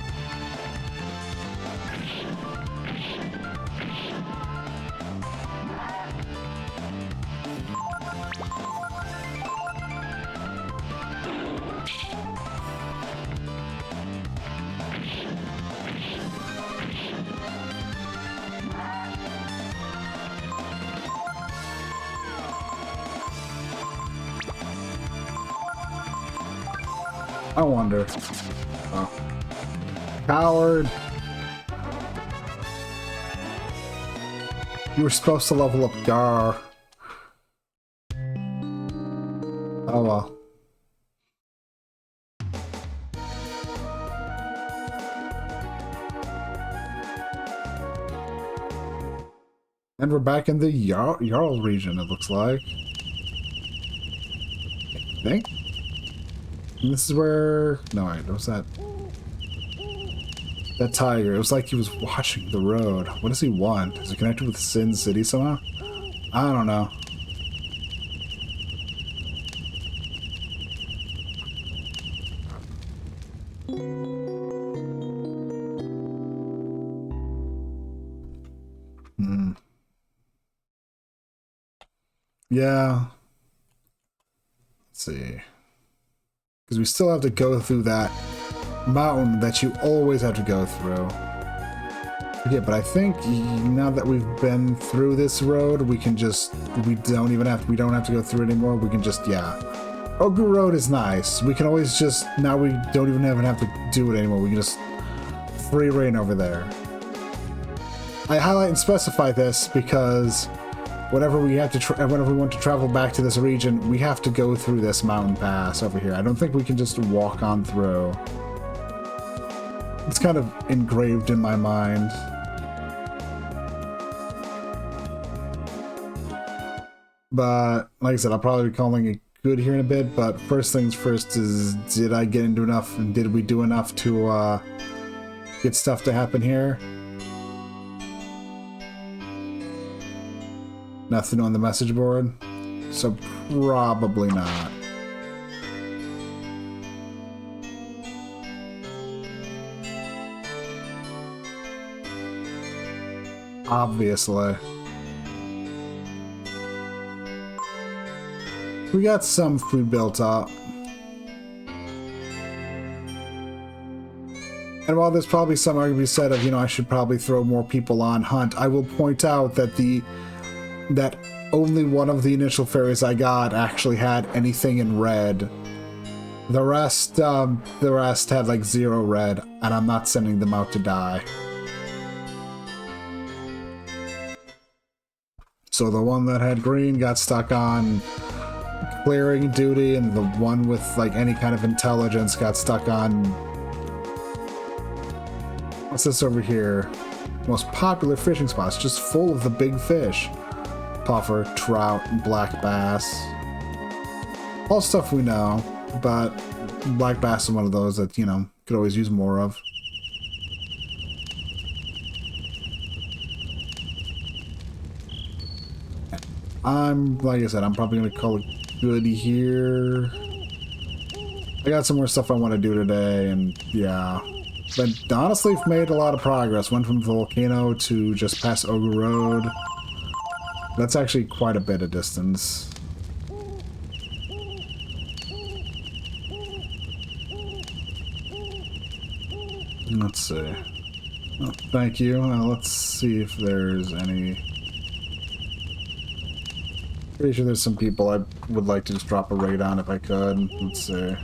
I wonder. Oh. Coward. You were supposed to level up Gar. Oh well. And we're back in the Jarl region, it looks like. I think? And this is where... No, wait, what was that? That tiger, it was like he was watching the road. What does he want? Is it connected with Sin City somehow? I don't know. Yeah. Let's see. Because we still have to go through that mountain that you always have to go through. Okay, but I think now that we've been through this road, we can just... we don't have to go through it anymore. We can just, yeah. Ogre Road is nice. We can always just... now we don't even have to do it anymore. We can just free reign over there. I highlight and specify this because... whenever we want to travel back to this region, we have to go through this mountain pass over here. I don't think we can just walk on through. It's kind of engraved in my mind. But, like I said, I'll probably be calling it good here in a bit, but first things first is, did I get into enough, and did we do enough to get stuff to happen here? Nothing on the message board, so probably not. Obviously. We got some food built up. And while there's probably some argument to be said of, you know, I should probably throw more people on Hunt, I will point out that that only one of the initial fairies I got actually had anything in red. The rest had like 0 red, and I'm not sending them out to die. So the one that had green got stuck on clearing duty, and the one with like any kind of intelligence got stuck on... what's this over here? Most popular fishing spots, just full of the big fish. Puffer, trout, and black bass. All stuff we know, but black bass is one of those that, you know, could always use more of. Like I said, I'm probably going to call it good here. I got some more stuff I want to do today, and yeah. But honestly, I've made a lot of progress. Went from Volcano to just past Ogre Road. That's actually quite a bit of distance. Let's see. Oh, thank you. Let's see if there's any... pretty sure there's some people I would like to just drop a raid on if I could. Let's see.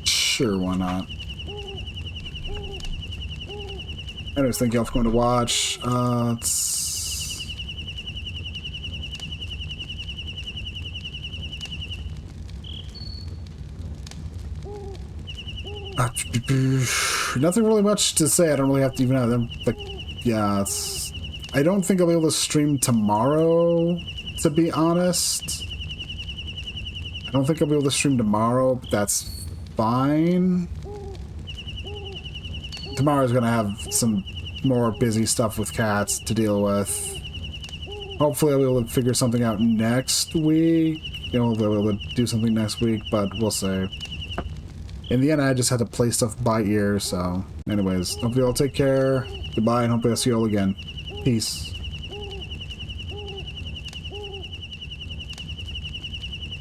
Sure, why not? Anyways, thank you all for going to watch. Nothing really much to say. I don't really have to even have them. Like, yeah, I don't think I'll be able to stream tomorrow, to be honest. I don't think I'll be able to stream tomorrow, but that's fine. Tomorrow's gonna have some more busy stuff with cats to deal with. Hopefully I'll be able to figure something out next week. You know, I'll be able to do something next week, but we'll see. In the end, I just had to play stuff by ear, so... anyways, hopefully you all take care. Goodbye, and hopefully I'll see you all again. Peace.